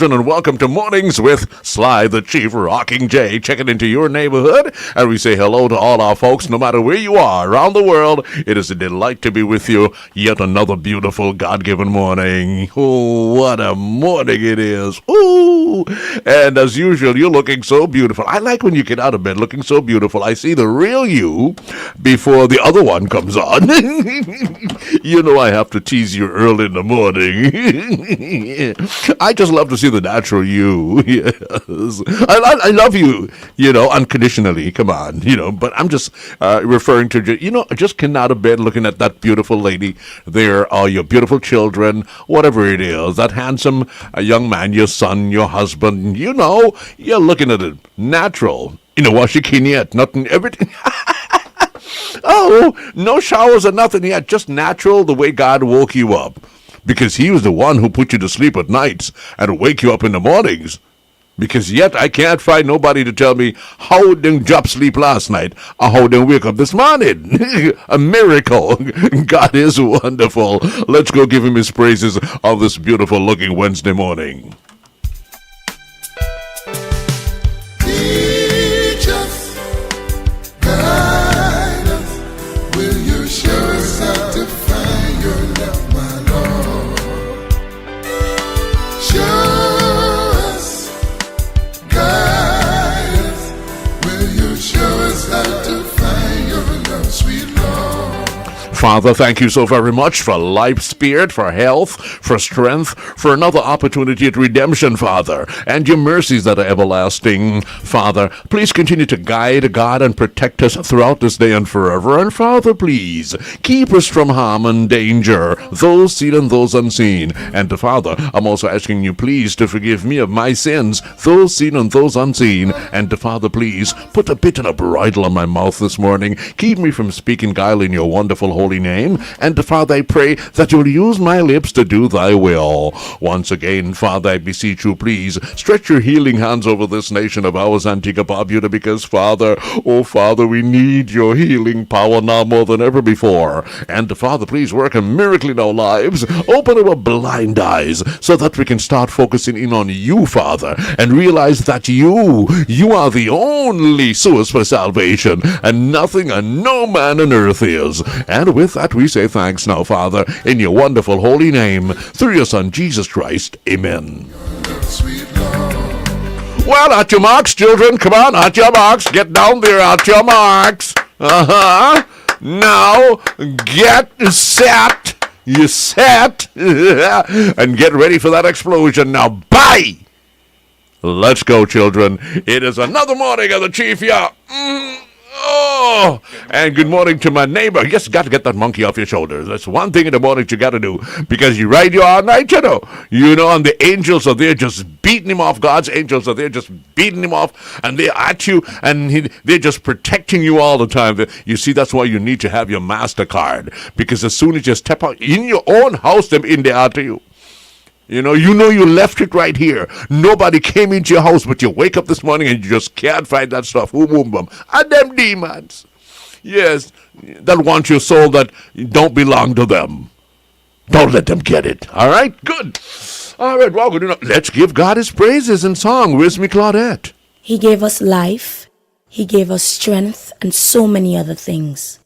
children, and welcome to Mornings with Sly the Chief, Rocking J, checking into your neighborhood. And we say hello to all our folks, no matter where you are around the world. It is a delight to be with you yet another beautiful God-given morning. Oh, what a morning it is. Ooh. And as usual, you're looking so beautiful. I like when you get out of bed looking so beautiful. I see the real you before the other one comes on. You know I have to tease you early in the morning. I just love to see the natural you. Yes. I love you, unconditionally. Come on, but I'm just referring to, just getting out of bed looking at that beautiful lady. There are your beautiful children, whatever it is, that handsome young man, your son, your husband, you're looking at it natural. Wash your skin yet, nothing, everything. Oh, no showers or nothing yet, just natural the way God woke you up. Because he was the one who put you to sleep at nights and wake you up in the mornings. Because yet I can't find nobody to tell me how they dropped sleep last night or how they wake up this morning. A miracle. God is wonderful. Let's go give him his praises on this beautiful looking Wednesday morning. Father, thank you so very much for life, spirit, for health, for strength, for another opportunity at redemption, Father, and your mercies that are everlasting, Father. Please continue to guide, God, and protect us throughout this day and forever. And Father, please keep us from harm and danger, those seen and those unseen. And Father, I'm also asking you, please, to forgive me of my sins, those seen and those unseen. And Father, please, put a bit and a bridle on my mouth this morning. Keep me from speaking guile in your wonderful holy name. And Father, I pray that you'll use my lips to do thy will. Once again, Father, I beseech you, please stretch your healing hands over this nation of ours, Antigua Barbuda, because Father, oh Father, we need your healing power now more than ever before. And Father, please work a miracle in our lives. Open our blind eyes so that we can start focusing in on you, Father, and realize that you are the only source for salvation, and nothing and no man on earth is. And with that, we say thanks now, Father, in your wonderful holy name, through your Son, Jesus Christ. Amen. Well, at your marks, children. Come on, at your marks. Get down there, at your marks. Now, get set. You set. And get ready for that explosion. Now, bye. Let's go, children. It is another morning of the Chief, yeah. Oh, and good morning to my neighbor. Yes, got to get that monkey off your shoulders. That's one thing in the morning you got to do, because you ride you all night, and the angels are there just beating him off. God's angels are there just beating him off, and they're at you, and they're just protecting you all the time. You see, that's why you need to have your MasterCard, because as soon as you step out in your own house, them in there after you. You left it right here. Nobody came into your house, but you wake up this morning and you just can't find that stuff. And them demons. Yes, that want your soul that don't belong to them. Don't let them get it. All right? Good. All right, well, let's give God his praises in song. Where's me Claudette? He gave us life. He gave us strength and so many other things.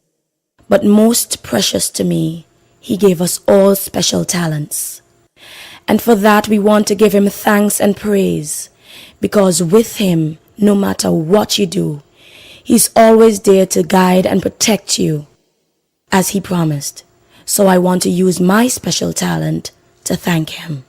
But most precious to me, he gave us all special talents. And for that, we want to give him thanks and praise, because with him, no matter what you do, he's always there to guide and protect you, as he promised. So I want to use my special talent to thank him.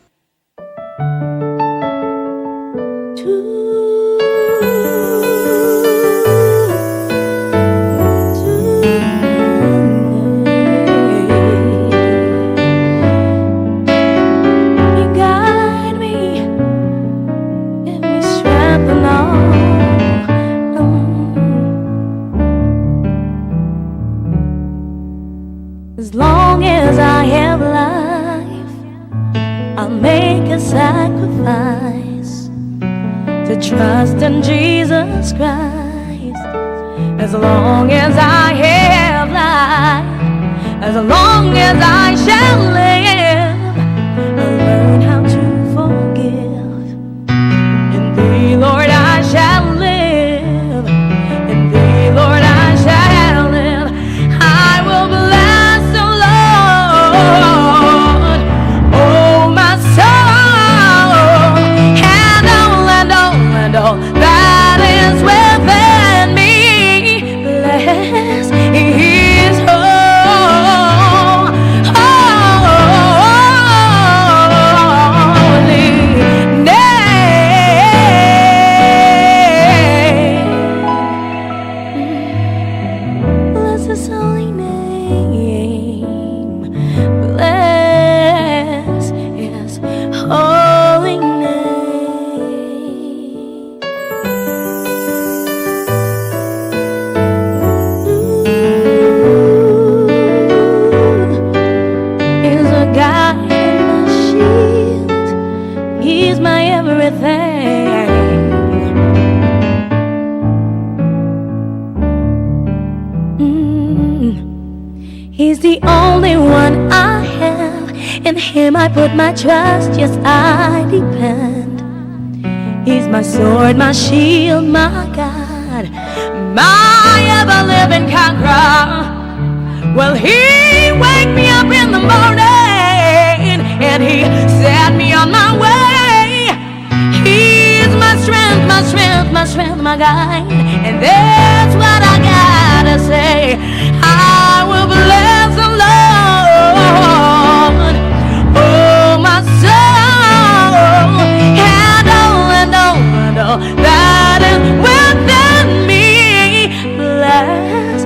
As long as I have life, I'll make a sacrifice to trust in Jesus Christ. As long as I have life, as long as I shall live, I'll learn how to forgive everything. He's the only one I have. In him I put my trust, yes, I depend. He's my sword, my shield, my God, my ever-living conqueror. Well, he wake me up in the morning and he set me on my way. He's my strength, my strength, my strength, my guide. And that's what I gotta say. I will bless the Lord, oh my soul, and all that is within me. Bless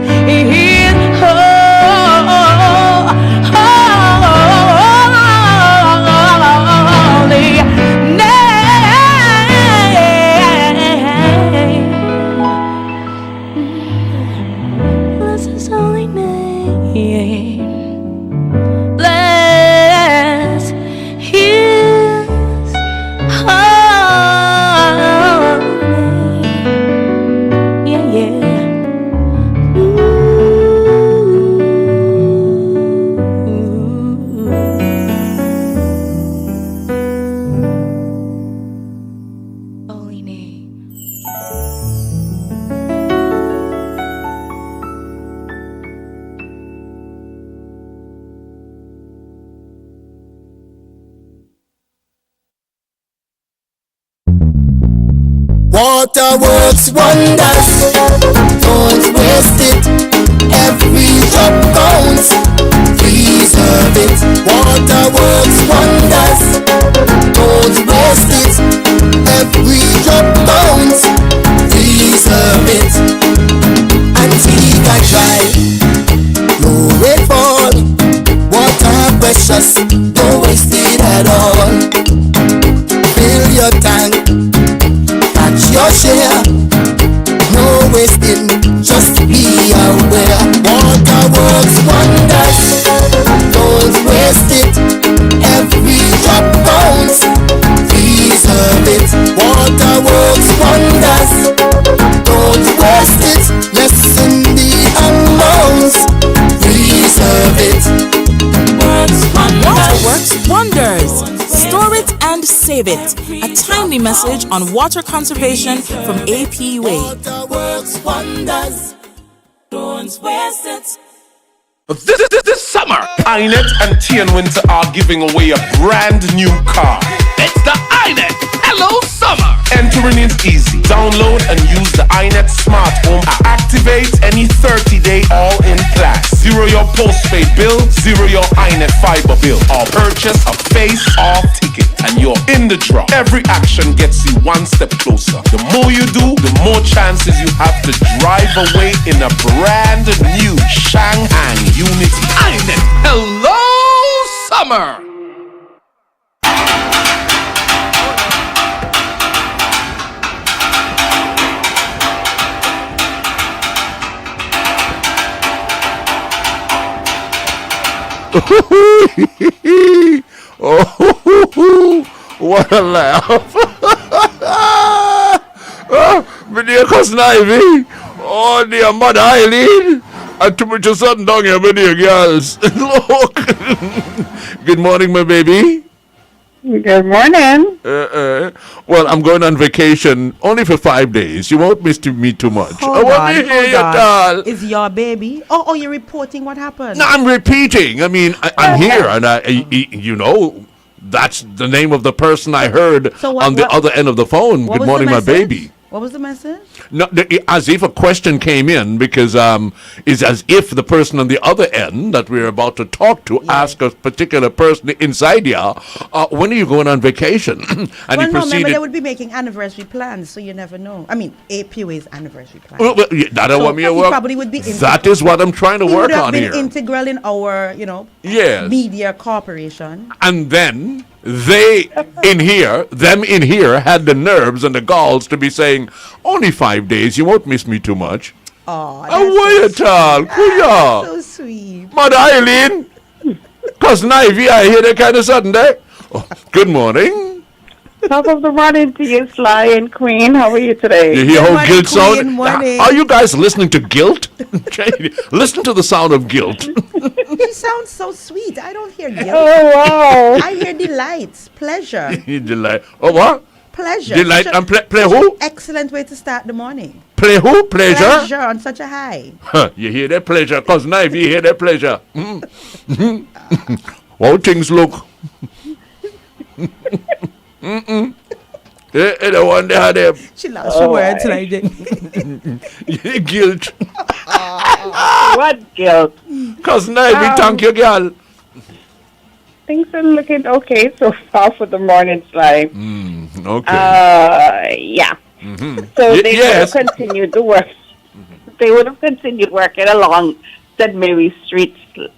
His holy name. Bless His holy name. Bless His holy name. Yeah, yeah. Holy name. Water works wonders, don't waste it. Every drop counts, preserve it. Water works wonders, don't waste it. Every drop counts, preserve it. Until it can dry, no it fall. Water precious, don't waste it at all. Fill your tank, your share, no wasting, just be aware. Water works wonders, don't waste it. Every drop counts, preserve it. Water works wonders, don't waste it. Lessen the amounts, preserve it. Water works wonders. Store it and save it. A timely message on water conservation from APUA. Water works wonders, don't waste it. This summer, iNet and TN Winter are giving away a brand new car. It's the iNet Hello Summer. Entering is easy. Download and use the iNet Smart Home app. Activate any 30-day all-in plan. Zero your postpaid bill, zero your iNet fiber bill, or purchase a face-off ticket, and you're in the draw. Every action gets you one step closer. The more you do, the more chances you have to drive away in a brand new Shanghai Unity iNet Hello Summer. Oh, what a laugh. Oh, my dear cousin Ivy. Oh, dear mother Eileen. And too much sun down here, my dear girls. Look. Good morning, my baby. Good morning. Well, I'm going on vacation only for 5 days. You won't miss me too much. I want to hear you, doll. Is your baby? Oh, you're reporting what happened? No, I'm repeating. I mean, I'm here, and you know, that's the name of the person I heard on the other end of the phone. Good morning, my baby. What was the message? No, as if a question came in, because it's as if the person on the other end that we're about to talk to asked a particular person inside here, when are you going on vacation? And well, he no, proceeded. remember they would be making anniversary plans, so you never know. I mean, APUA's anniversary plans. Well, that So what me he work. probably would be That is what I'm trying to He work would have on been here. integral in our, Yes. media corporation. And then them in here had the nerves and the galls to be saying, only 5 days, you won't miss me too much. Oh, Away at all. Kuya. so sweet. Mother Eileen. Cousin Ivy, I hear that kind of sudden day. Oh, good morning. Top of the morning to you, Sly and Queen. How are you today? You hear how Morning, guilt Queen, sound? morning. Are you guys listening to guilt? Listen to the sound of guilt. He sounds so sweet. I don't hear guilt. Oh, wow. I hear delights, pleasure, Delight. Oh, what? pleasure. Delight Such a- and play who? Excellent way to start the morning. Play who? Pleasure? Pleasure on such a high. Huh, you hear that pleasure? Cause knife, you hear that pleasure. How things look. The one they had them. She lost her words like that. Guilt. What guilt? Cause knife, we thank you, girl. Things are looking okay so far for the morning, Sly. Okay. Yeah. So they yes. would have continued the work. They would have continued working along St. Mary Street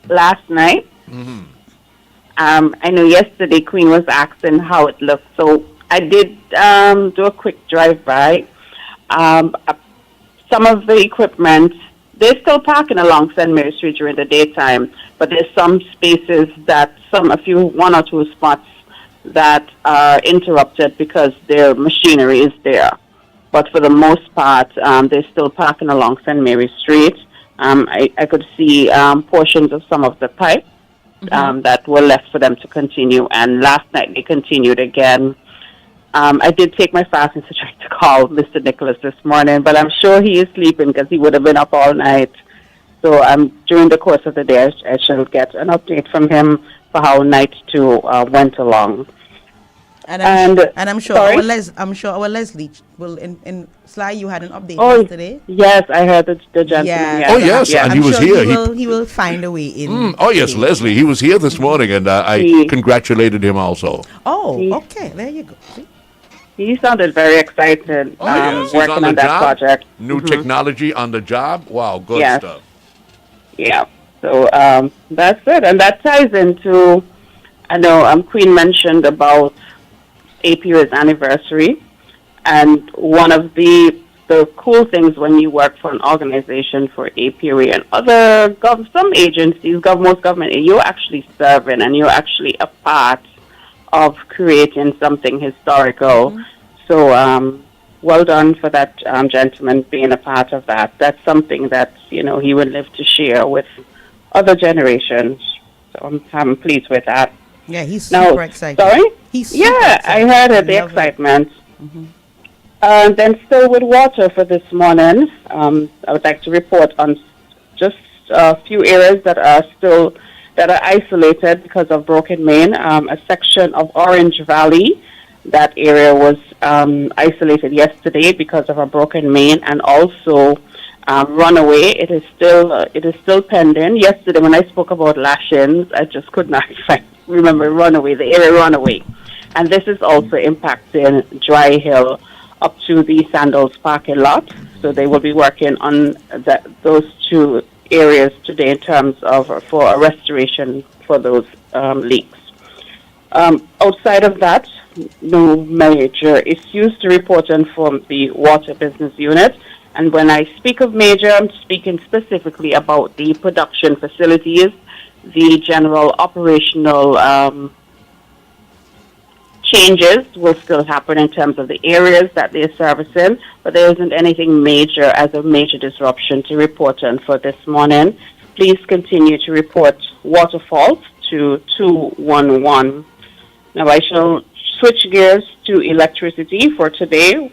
last night. I know yesterday Queen was asking how it looked, so I did do a quick drive-by. Some of the equipment, they're still parking along St. Mary Street during the daytime, but there's some spaces that one or two spots that are interrupted because their machinery is there. But for the most part, they're still parking along St. Mary Street. I could see portions of some of the pipe that were left for them to continue. And last night they continued again. I did take my fast to try to call Mr. Nicholas this morning, but I'm sure he is sleeping because he would have been up all night. So during the course of the day, I shall get an update from him for how night 2 went along. And I'm sure sorry? our Leslie will in Sly. You had an update Oh, yesterday. yes, I heard the gentleman. Yeah. Oh, yes, Yeah. and I'm he was sure here. He will find a way in. Oh, yes, Leslie. He was here this morning, and I He- congratulated him also. Oh, He- okay. There you go. See? He sounded very excited Oh, yes. He's working on on the that job. project. New technology on the job. Wow, good Yes. stuff. Yeah. So that's it. And that ties into, I know Queen mentioned about APU's anniversary. And one of the cool things when you work for an organization for APUA and other some agencies, most government, you're actually serving and you're actually a part of creating something historical. So well done for that gentleman being a part of that. That's something that, he will live to share with other generations. So I'm pleased with that. Yeah, he's Now, super excited. sorry? He's super Yeah, excited. I heard it, the Love it. excitement. Then still with water for this morning, I would like to report on just a few areas that are isolated because of broken main. A section of Orange Valley, that area was isolated yesterday because of a broken main, and also runaway. It is still pending. Yesterday when I spoke about lashings, I just could not remember runaway, the area runaway. And this is also impacting Dry Hill up to the Sandals parking lot. So they will be working on those two areas today in terms of for a restoration for those leaks. Outside of that, no major issues to report on from the water business unit. And when I speak of major, I'm speaking specifically about the production facilities, the general operational changes will still happen in terms of the areas that they're servicing, but there isn't anything major as a major disruption to report on for this morning. Please continue to report water faults to 211. Now I shall switch gears to electricity for today.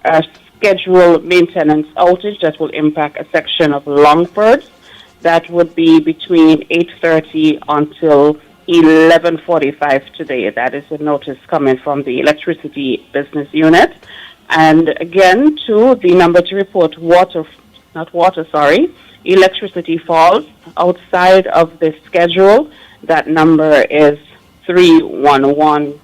A scheduled maintenance outage that will impact a section of Longford. That would be between 8:30 until 11:45 today. That is a notice coming from the electricity business unit. And again, the number to report electricity falls outside of the schedule. That number is 311.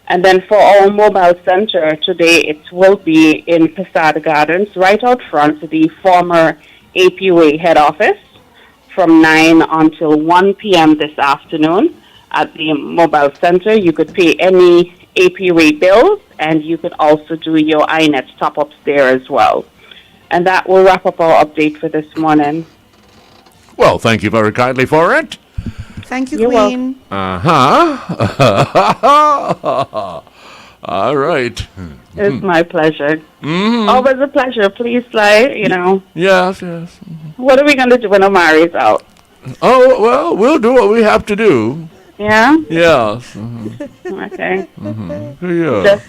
And then for our mobile center today, it will be in Posada Gardens, right out front, the former APUA head office, from 9 until 1 p.m. this afternoon. At the mobile center, you could pay any APUA bills, and you could also do your iNet top-ups there as well. And that will wrap up our update for this morning. Well, thank you very kindly for it. Thank you, You're Queen. All right. It's my pleasure. Always a pleasure. Please, Yes. what are we going to do when Omari's out? Oh, well, we'll do what we have to do. Yeah? Yes. Okay. Yeah. Just-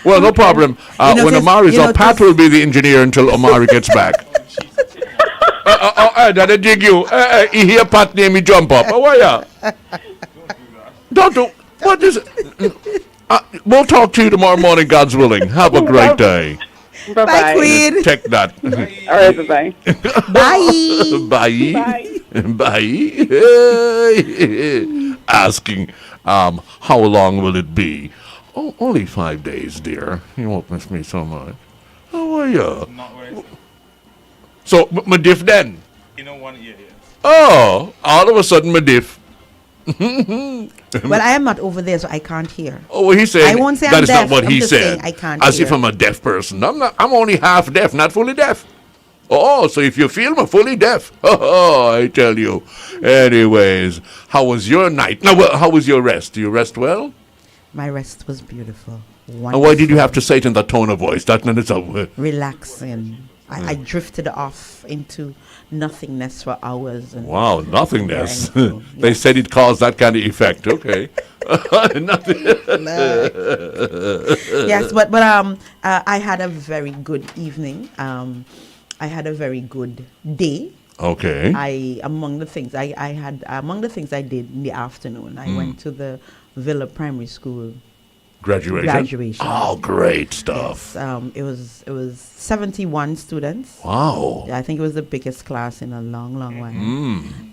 Well, no problem. You When notice- Omari's you out, Pat notice- will be the engineer until Omari gets back. That jig you. You hear Pat name me jump up. How are ya? Don't do. What is it? We'll talk to you tomorrow morning, God's willing. Have a great day. Bye-bye. Bye, Queen. Take that. All right, bye-bye. Bye. Bye. Asking, how long will it be? Oh, only 5 days, dear. You won't miss me so much. How are you? Not very So, Madif then? in a 1 year, yes. Oh, all of a sudden, Madif. Well, I am not over there, so I can't hear. Oh, well, he's saying I won't say that I'm is deaf. not what I'm he just said. saying I can't As if hear. I'm a deaf person. I'm only half deaf, not fully deaf. Oh, so if you feel me fully deaf, oh, I tell you. Anyways, how was your night? Now, well, how was your rest? Do you rest well? My rest was beautiful. And why did you have to say it in that tone of voice? That is a Relaxing. I drifted off into nothingness for hours. And wow, nothingness. Very They yes. said it caused that kind of effect. Okay. Nothing. Yes, but I had a very good evening. I had a very good day. Okay. Among the things I did in the afternoon, I went to the Villa Primary School graduation. Oh, great stuff. Yes, it was 71 students. Wow. Yeah, I think it was the biggest class in a long, long while.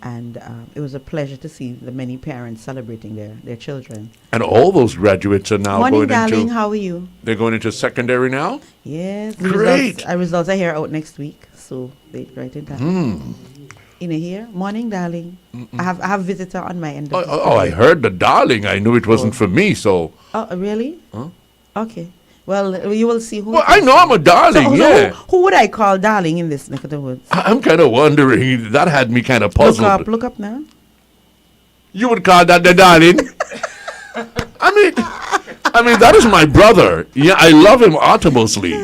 And it was a pleasure to see the many parents celebrating their children. And all those graduates are now Morning, going darling. into. How are you? They're going into secondary now. Yes. Great. Results are here out next week, so they right in time. In here. Morning, darling. I have visitor on my end. Of the Oh, I studio. heard the darling. I knew it wasn't for me. So. Oh, really? Huh? Okay. Well, you will see who. Well, I know I'm a darling. Yeah. Who would I call darling in this neck of the woods? I'm kind of wondering. That had me kind of puzzled. Look up now. You would call that the darling? I mean, that is my brother. Yeah, I love him uttermostly.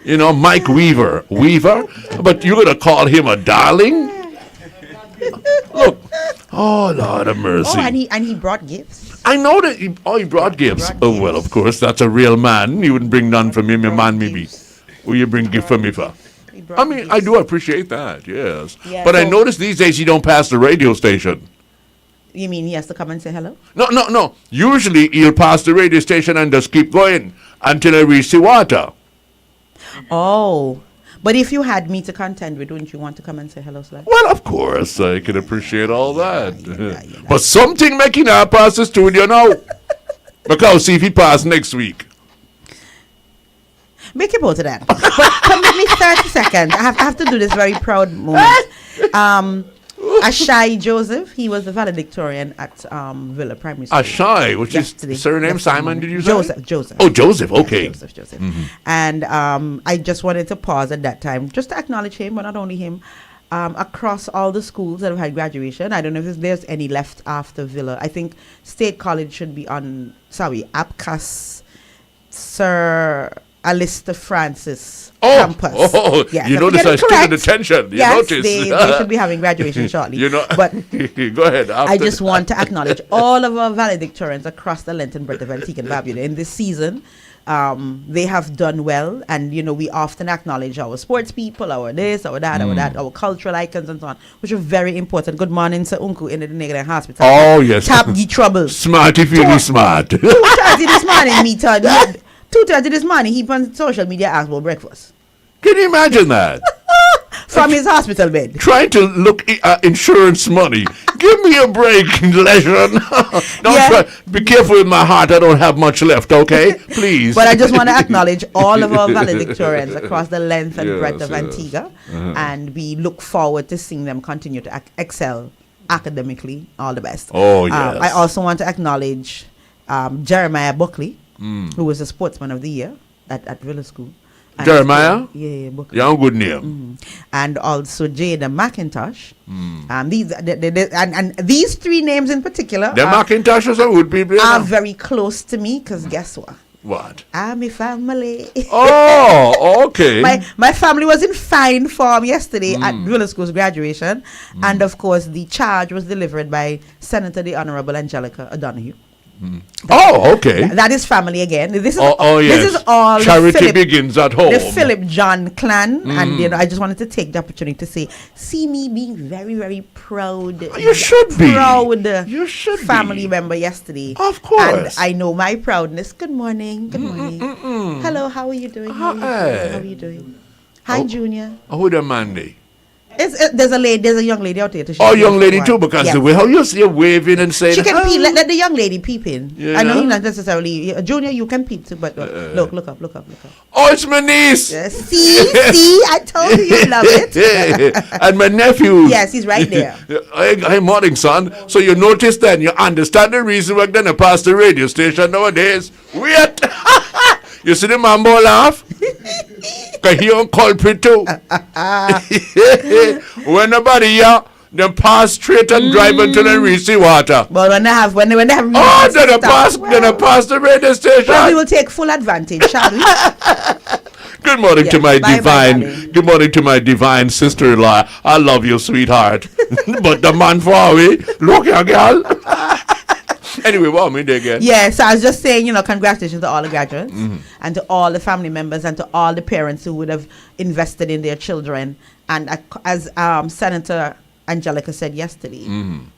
You know, Mike Weaver. But you're gonna call him a darling? Look. Oh, Lord of mercy. Oh, and he brought gifts. I know that he brought gifts. Oh, well, of course, that's a real man. You wouldn't bring none for me, my man, maybe. Will you bring gift for me for? I mean, I do appreciate that, yes. Yeah, but I so- notice these days you don't pass the radio station. You mean he has to come and say hello? No. Usually he'll pass the radio station and just keep going until I reach the water. Oh. But if you had me to contend with, wouldn't you want to come and say hello, Sly? Well, of course, I can appreciate all that. Yeah. But something making our pass the studio now. Because see if he pass next week. Make it both of that. But come with me 30 seconds. I have to do this very proud moment. Ashai Joseph, he was the valedictorian at Villa Primary School. Ashai, which yesterday. is surname Simon, did you say? Joseph. Oh, Joseph, okay. Yeah, Joseph. And I just wanted to pause at that time just to acknowledge him, but not only him, across all the schools that have had graduation. I don't know if there's any left after Villa. I think State College should be on, APCAS, Sir Alistair Francis campus. Oh, yes, you notice I stood at attention. You yes, notice. they should be having graduation shortly. But go ahead. I just want to acknowledge all of our valedictorians across the length and breadth of Antigua and Barbuda in this season. They have done well, and we often acknowledge our sports people, our this, our that, our that, our cultural icons and so on, which are very important. Good morning, Sir Unku in the Negro Hospital. Oh yes. Tap the trouble. Smart if you're smart. 2:30 this morning, me told 2:30 this morning, he on social media asked about breakfast. Can you imagine that? From his hospital bed. Trying to look insurance money. Give me a break, leisure. Be careful with my heart. I don't have much left, okay? Please. But I just want to acknowledge all of our valedictorians across the length and breadth of Antigua. And we look forward to seeing them continue to excel academically. All the best. Oh, yes. I also want to acknowledge Jeremiah Buckley, who was the Sportsman of the Year at Villa School. And Jeremiah? Yeah, Booker. Yeah, good name. And also Jada McIntosh. And these three names in particular The Macintoshes are good people. are very close to me because guess what? What? I'm a family. Oh, okay. My family was in fine form yesterday at Villa School's graduation. And of course, the charge was delivered by Senator the Honorable Angelica O'Donoghue. Okay. That is family again. This is yes. This is all Charity begins at home. The Philip John clan, and I just wanted to take the opportunity to say, see me being very, very proud. You should be proud. You should family be. member yesterday. Of course. And I know my proudness. Good morning. Good morning. Hello. How are you doing? How are you doing? Hi, Junior. Who the Mandy? There's a young lady out there. Young lady too, because the way how you see her waving and saying, she can peep. Let the young lady peep in. Yeah. I know he's not necessarily Junior. You can peep too, but look up. Oh, it's my niece. See, I told you love it. And my nephew. Yes, he's right there. Hey, morning, son. So you notice then, you understand the reason we're gonna pass the radio station nowadays. Wait. You see the mambo laugh? Cause he on culprit too. When nobody here, they pass straight and drive until they reach the water. But when they have then they pass the radio station. Well, we will take full advantage, shall we? Good morning to my darling. Good morning to my divine sister-in-law. I love you, sweetheart. But the man far away, look here, girl. Anyway, what am I there again? Yeah, so I was just saying, congratulations to all the graduates and to all the family members and to all the parents who would have invested in their children. And as Senator Angelica said yesterday,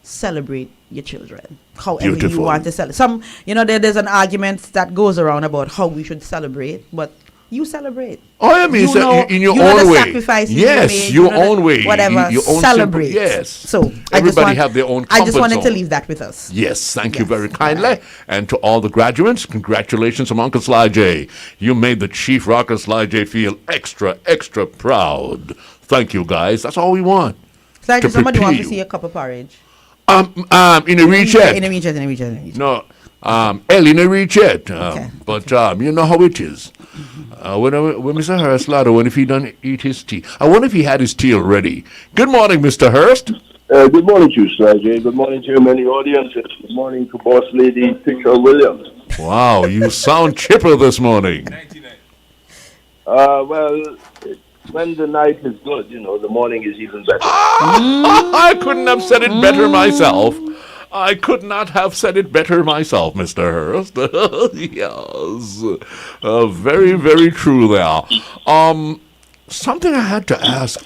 celebrate your children. However Beautiful. you want to celebrate. There's an argument that goes around about how we should celebrate, but you celebrate. Oh, I mean, in your know own the way. Sacrifices Yes, you made, your own way. Whatever. Your own celebrate. Yes. So everybody have their own I just comfort wanted to zone. leave that with us. Yes, thank you very kindly. And to all the graduates, congratulations from Uncle Sly J. You made the Chief Rocker Sly J feel extra, extra proud. Thank you, guys. That's all we want. So to somebody prepare wants to you. see a cup of porridge. In a reach In a region. No, in a reach yet. But you know how it is. When Mr. Hurst, when if he done eat his tea. I wonder if he had his tea already. Good morning, Mr. Hurst. Good morning to you, Sergey. Good morning to your many audiences. Good morning to Boss Lady Picture Williams. Wow, you sound chipper this morning. Well, when the night is good, the morning is even better. I couldn't have said it better myself. I could not have said it better myself, Mr. Hurst. Yes. Very, very true there. Something I had to ask.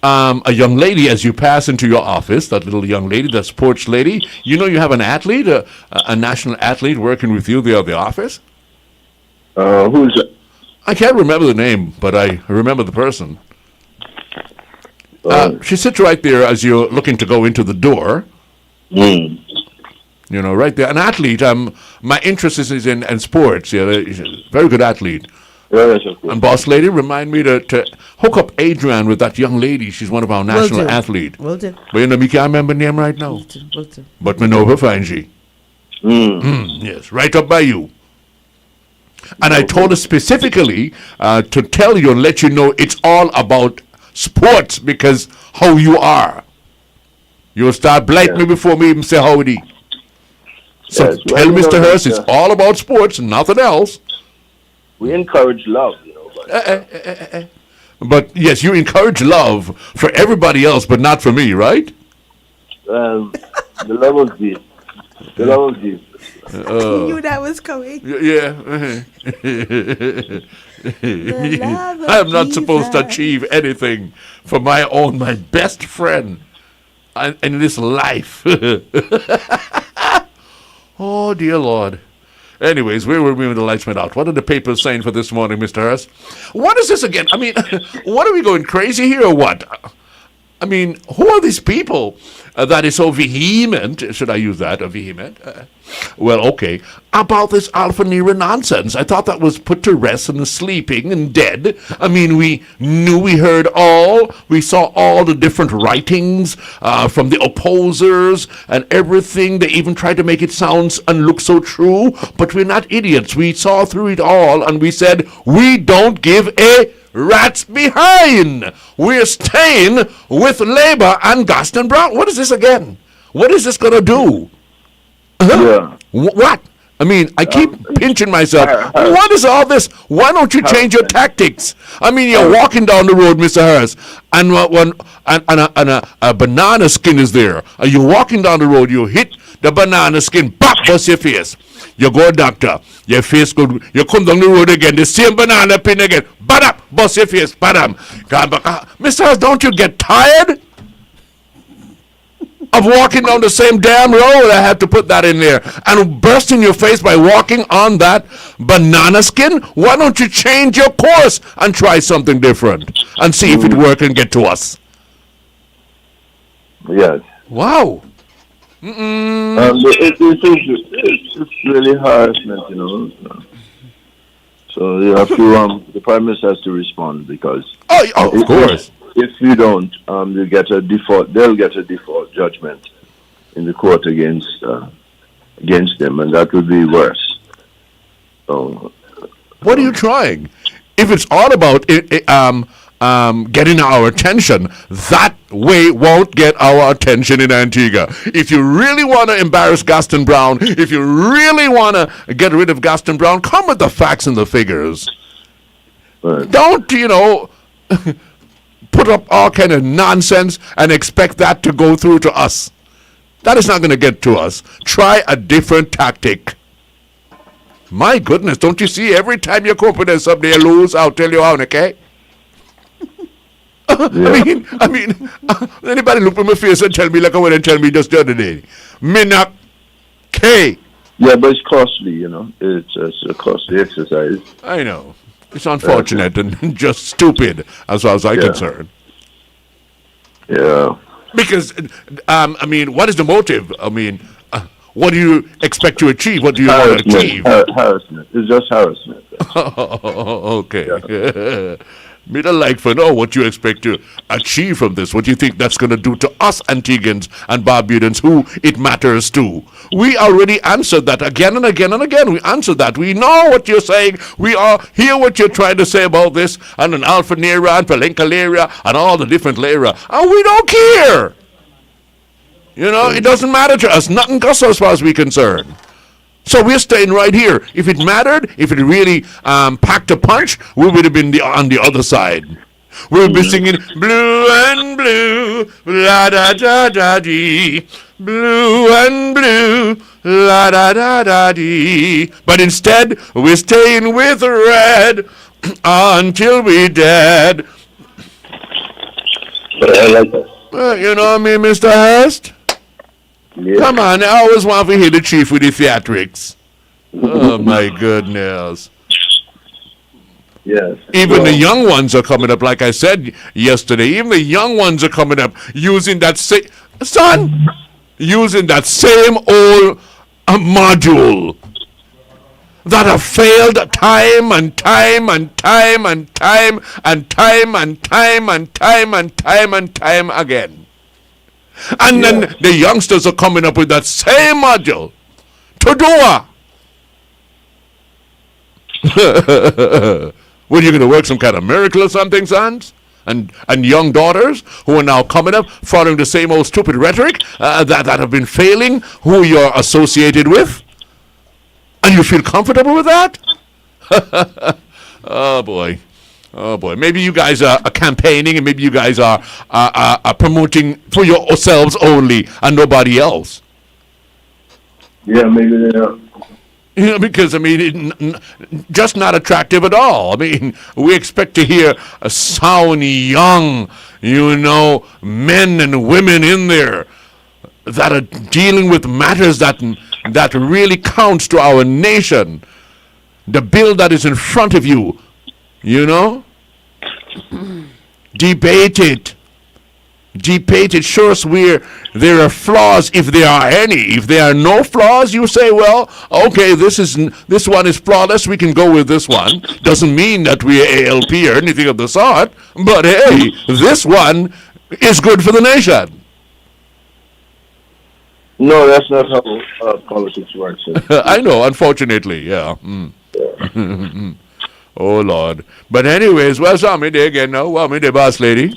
A young lady, as you pass into your office, that little young lady, the sports lady, you have an athlete, a national athlete working with you there at the office? Who's it? I can't remember the name, but I remember the person. She sits right there as you're looking to go into the door. Right there. An athlete. My interest is in sports. Yeah, she's a very good athlete. Yes, of course. And boss lady, remind me to hook up Adrian with that young lady. She's one of our national athletes. Will do. But me can't remember the name right now. Will do. But me know her fine she. Yes, right up by you. And I told her specifically to tell you and let you know it's all about sports because how you are. You'll start blight me before me even say howdy. So tell Mr. Hurst it's all about sports and nothing else. We encourage love, But yes, you encourage love for everybody else, but not for me, right? The love of Jesus. The love of Jesus. You knew that was coming. Yeah. I am not supposed to achieve anything for my best friend in this life. Oh, dear Lord. Anyways, where were we when the lights went out? What are the papers saying for this morning, Mr. Hurst? What is this again? I mean, what are we going crazy here or what? I mean, who are these people that is so vehement? Should I use that? Vehement? Well, okay. About this Alpha Nera nonsense. I thought that was put to rest and sleeping and dead. I mean, we knew, we heard all. We saw all the different writings from the opposers and everything. They even tried to make it sound and look so true. But we're not idiots. We saw through it all and we said, we don't give a rat's behind. We're staying with Labour and Gaston Brown. What is this again? What is this going to do? Yeah. What? I mean, I keep pinching myself. What is all this? Why don't you change your tactics? I mean, you're walking down the road, Mr. Harris, and a banana skin is there. You're walking down the road, you hit the banana skin, bop, bust your face. You go, doctor, your face go, you come down the road again, the same banana pin again, badap, bust your face, badam. Mr. Harris, don't you get tired of walking down the same damn road? I have to put that in there. And bursting your face by walking on that banana skin? Why don't you change your course and try something different and see if it works and get to us? Yes. Wow. It's really harassment, you know. So you have to, the Prime Minister has to respond because... Oh, of course. If you don't, you get a default. They'll get a default judgment in the court against them, and that would be worse. So, what are you trying? If it's all about getting our attention, that way won't get our attention in Antigua. If you really want to embarrass Gaston Brown, if you really want to get rid of Gaston Brown, come with the facts and the figures. right. Don't, put up all kind of nonsense and expect that to go through to us. That is not going to get to us. Try a different tactic. My goodness, don't you see every time you come up with something you lose, I'll tell you how, okay? Yeah. I mean, anybody look at my face and tell me like I went and tell me just the other day. Me not K. Yeah, but it's costly, you know. It's a costly exercise. I know. It's unfortunate and just stupid as far as I'm concerned. Yeah. Because, I mean, what is the motive? I mean, what do you expect to achieve? What do you want to achieve? Harassment. It's just harassment. Okay. Yeah. Me don't like for know what you expect to achieve from this. What do you think that's going to do to us Antiguans and Barbudans who it matters to? We already answered that again and again and again. We answered that. We know what you're saying. We hear what you're trying to say about this and an Alpha Nera and Palenkaleria and all the different Lera. And we don't care. It doesn't matter to us. Nothing goes as far as we're concerned. So we're staying right here. If it mattered, if it really packed a punch, we would have been on the other side. We would be singing blue and blue, la da da da dee, blue and blue, la da da da dee. But instead, we're staying with red until we're dead. But I like that. You know what I mean, Mr. Hurst? Yeah. Come on, I always want to hear the chief with the theatrics. Oh, my goodness. Yes. Even the young ones are coming up, like I said yesterday. Even the young ones are coming up using that same... Son! Using that same old module that have failed time and time and time and time and time and time and time and time and time again. And then the youngsters are coming up with that same module to do what? What, you're going to work some kind of miracle or something, sons? And young daughters who are now coming up following the same old stupid rhetoric that have been failing, who you're associated with? And you feel comfortable with that? Oh, boy. Oh, boy. Maybe you guys are campaigning and maybe you guys are promoting for yourselves only and nobody else. Yeah, maybe they are. Because, I mean, just not attractive at all. I mean, we expect to hear a sound, young, men and women in there that are dealing with matters that really counts to our nation. The bill that is in front of you, debate it. debate. It shows where there are flaws, if there are any. If there are no flaws, you say, well, okay, this one is flawless. We can go with this one. Doesn't mean that we are ALP or anything of the sort. But hey, this one is good for the nation. No, that's not how politics works. I know, unfortunately, yeah. Mm. Oh, Lord. But anyways, what's on me there again now? What me the boss lady?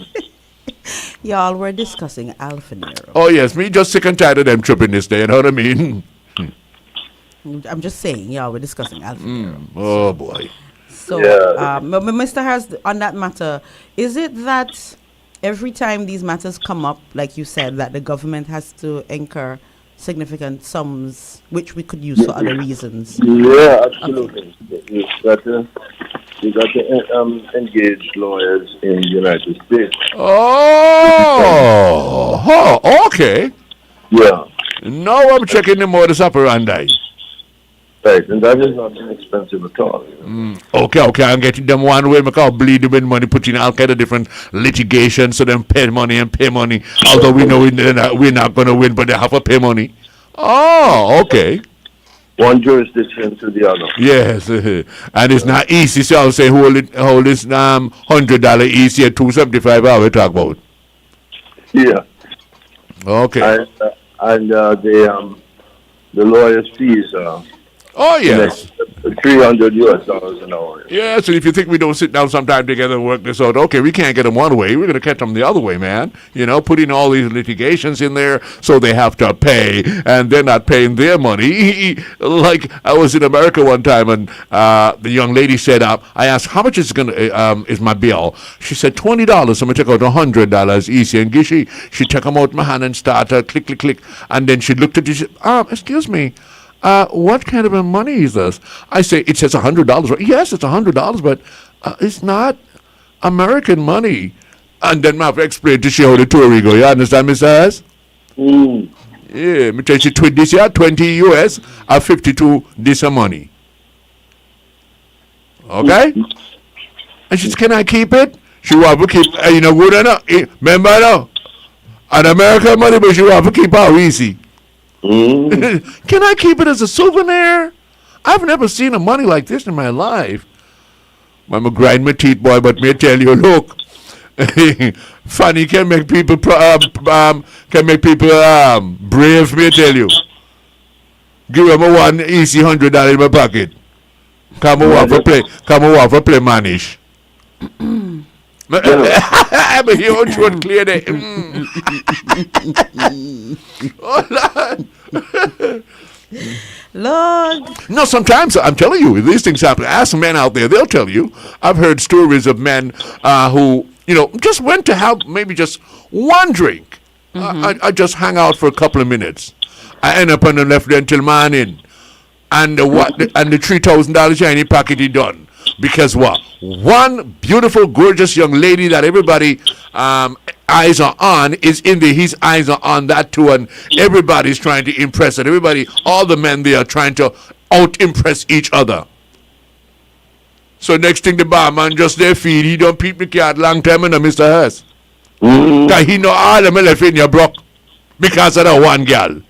Y'all were discussing Alpha Nero. Oh, yes, me just sick and tired of them tripping this day, you know what I mean? I'm just saying, y'all were discussing Alpha Nero. Oh, boy. So, Yeah. Mr. Harris, on that matter, is it that every time these matters come up, like you said, that the government has to incur significant sums, which we could use for other reasons? Yeah, absolutely. You got to engage lawyers in the United States. Oh, okay. Yeah, Now I'm checking the modus operandi. right, and that is not inexpensive at all. Okay, I'm getting them one way, because bleed with money, putting all kind of different litigation, so them pay money, although we know we're not going to win, but they have to pay money. Oh, okay. One jurisdiction to the other. Yes, and it's not easy, so I'll say hold this $100 easy at $275, I will talk about. Yeah, Okay. and the lawyer's fees are Oh, yes. $300 an hour. Yeah, so if you think we don't sit down sometime together and work this out, okay, we can't get them one way. We're going to catch them the other way, man. You know, putting all these litigations in there so they have to pay, and they're not paying their money. Like, I was in America one time, and the young lady said, I asked, how much is is my bill? She said, $20. So I took out $100 easy. And she took them out my hand and started click, click, click. And then she looked at it, she said, excuse me. What kind of a money is this? I say, it says $100. Yes, it's $100, but it's not American money. And then I have to explain to she how the Tory go. You understand, Mr. Harris? Yeah, me tell you, this year, 20 US, 52 this money. Okay? And she said, can I keep it? She want to keep, you know, good enough. Remember now? An American money, but she want to keep how easy. Can I keep it as a souvenir? I've never seen a money like this in my life. I'm a grind my teeth, boy, but me tell you, look, funny can make people brave. Me tell you, give them a one easy $100 in my pocket. Come on for play manish. I'm a huge one clear there. Oh, Lord. No, sometimes I'm telling you, these things happen. Ask men out there; they'll tell you. I've heard stories of men who, you know, just went to have maybe just one drink. I just hang out for a couple of minutes. I end up on the left until morning, and the $3,000 shiny pocket he done. Because what? One beautiful, gorgeous young lady that everybody eyes are on is in there. His eyes are on that too, and everybody's trying to impress it. Everybody, all the men there are trying to out-impress each other. So next thing the barman just there feed, he don't peep the card long time and Mr. Hurst. Cause he know all them left in your broke because of that one girl.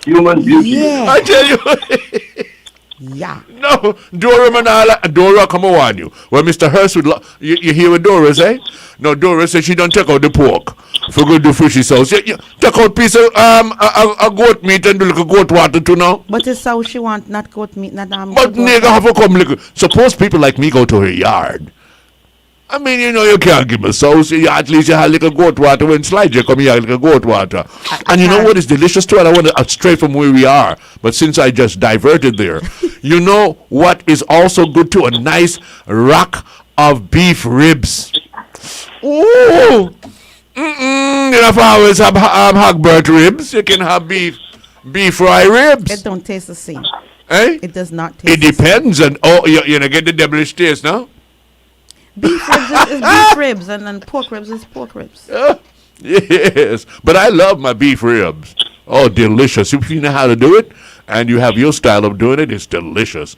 Human beauty. Yeah. I tell you. Yeah. No, Dora Manala, Dora come on you. Well, Mr. Hurst would you hear what Dora say? No, Dora said she don't take out the pork for good do fishy sauce. You take out piece of a goat meat and do like a goat water too now. But it's how she want, not goat meat, not But goat nigga water. have to come look. Suppose people like me go to her yard. I mean, you know, you can't give me sauce. At least you have like a goat water when slide you come here like a goat water. And you know what is delicious too? And I want to stray from where we are. But since I just diverted there, you know what is also good too? A nice rack of beef ribs. Ooh. You have always have hog ribs. You can have beef fry ribs. It don't taste the same. Eh? It does not taste It depends. And you know, get the devilish taste now. Beef ribs is beef ribs, and then pork ribs is pork ribs. Yes, but I love my beef ribs. Oh, delicious. If you know how to do it and you have your style of doing it, it's delicious.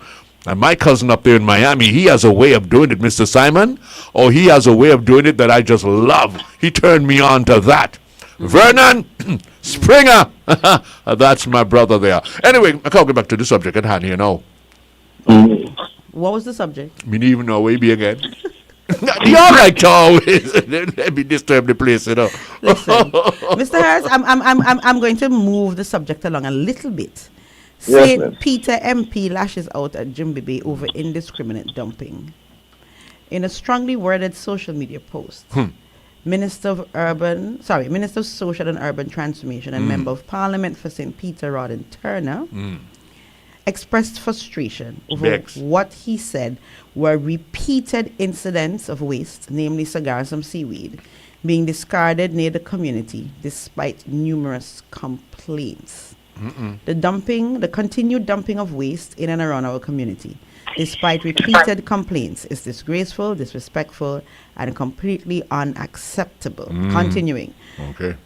And my cousin up there in Miami, he has a way of doing it, Mr. Simon. Oh, he has a way of doing it that I just love. He turned me on to that. Vernon Springer. That's my brother there. Anyway, I can't get back to the subject at hand here now. What was the subject? Me don't even know where he be again. Y'all like to always let me disturb the place, you know. Listen, Mr. Harris, I'm going to move the subject along a little bit. Yes, St. ma'am. Peter MP lashes out at Jimby Bay over indiscriminate dumping. In a strongly worded social media post, Minister of Social and Urban Transformation and Member of Parliament for St. Peter, Rodden Turner, expressed frustration over what he said were repeated incidents of waste, namely cigars and seaweed, being discarded near the community despite numerous complaints. The continued dumping of waste in and around our community, despite repeated complaints, is disgraceful, disrespectful, and completely unacceptable. Continuing. Okay.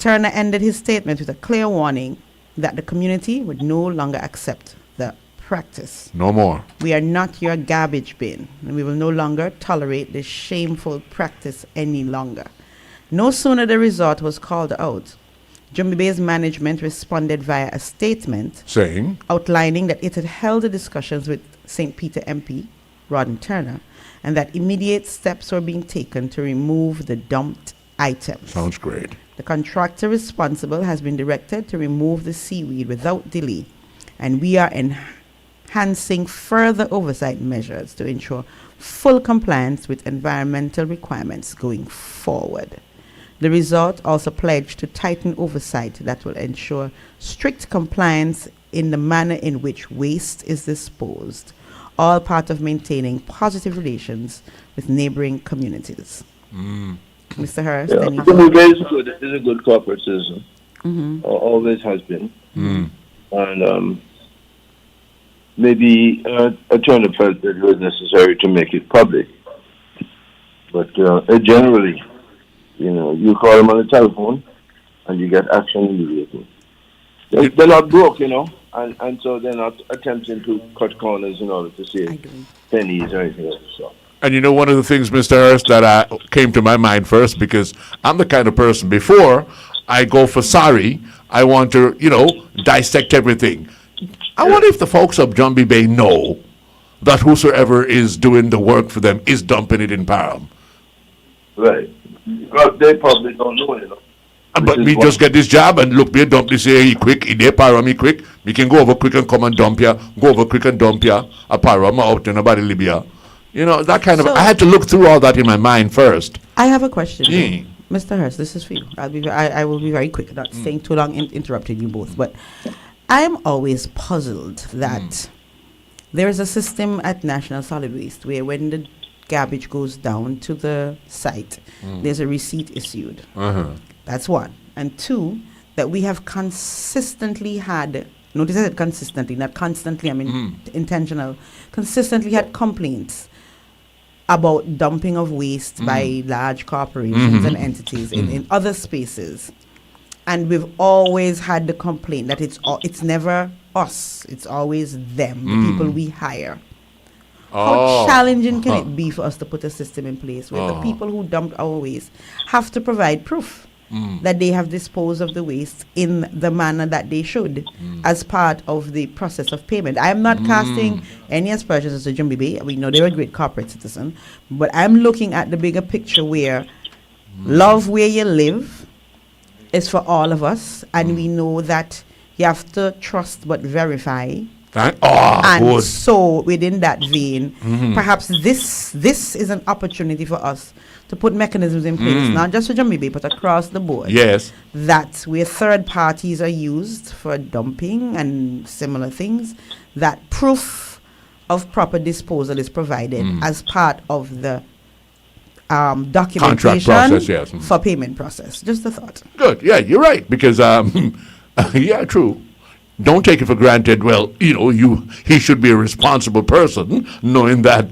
Turner ended his statement with a clear warning that the community would no longer accept the practice. No more. We are not your garbage bin, and we will no longer tolerate this shameful practice any longer. No sooner the resort was called out, Jimby Bay's management responded via a statement saying, outlining that it had held the discussions with St. Peter MP, Rodden Turner, and that immediate steps were being taken to remove the dumped items. Sounds great. The contractor responsible has been directed to remove the seaweed without delay, and we are enhancing further oversight measures to ensure full compliance with environmental requirements going forward. The resort also pledged to tighten oversight that will ensure strict compliance in the manner in which waste is disposed, all part of maintaining positive relations with neighboring communities. Mr. Hurst, Yeah. any Jimmy Bay is a good corporate citizen. Always has been. And maybe Turner felt that it was necessary to make it public. But generally, you call them on the telephone and you get action immediately. They're not broke, and so they're not attempting to cut corners in order to save pennies or anything else. So. And one of the things, Mr. Hurst, that came to my mind first, because I'm the kind of person, before I go for sorry, I want to, dissect everything. I wonder if the folks of Jumby Bay know that whosoever is doing the work for them is dumping it in Param. Right. Well, they probably don't know. But we just get this job and look, we dump this here quick, in there Param me quick. We can go over quick and come and dump ya, go over quick and dump ya, a Param out in about Libya. That kind of, I had to look through all that in my mind first. I have a question. Mr. Hurst, this is for you. I will be very quick, not staying too long, interrupting you both. But I am always puzzled that there is a system at National Solid Waste where when the garbage goes down to the site, there's a receipt issued. That's one. And two, that we have consistently had, notice I said consistently, not constantly, I mean intentional, consistently had complaints about dumping of waste by large corporations and entities in other spaces. And we've always had the complaint that it's never us, it's always them, the people we hire. How challenging can it be for us to put a system in place where the people who dumped our waste have to provide proof that they have disposed of the waste in the manner that they should as part of the process of payment? I am not casting any aspersions to Jimby Bay. We know they're a great corporate citizen, but I'm looking at the bigger picture where love where you live is for all of us, and we know that you have to trust but verify. Good. So within that vein, perhaps this is an opportunity for us to put mechanisms in place, not just for Jimby Bay, but across the board. Yes. That where third parties are used for dumping and similar things, that proof of proper disposal is provided as part of the documentation process, yes. for payment process. Just a thought. Good. Yeah, you're right. Because, yeah, true. Don't take it for granted. Well, he should be a responsible person, knowing that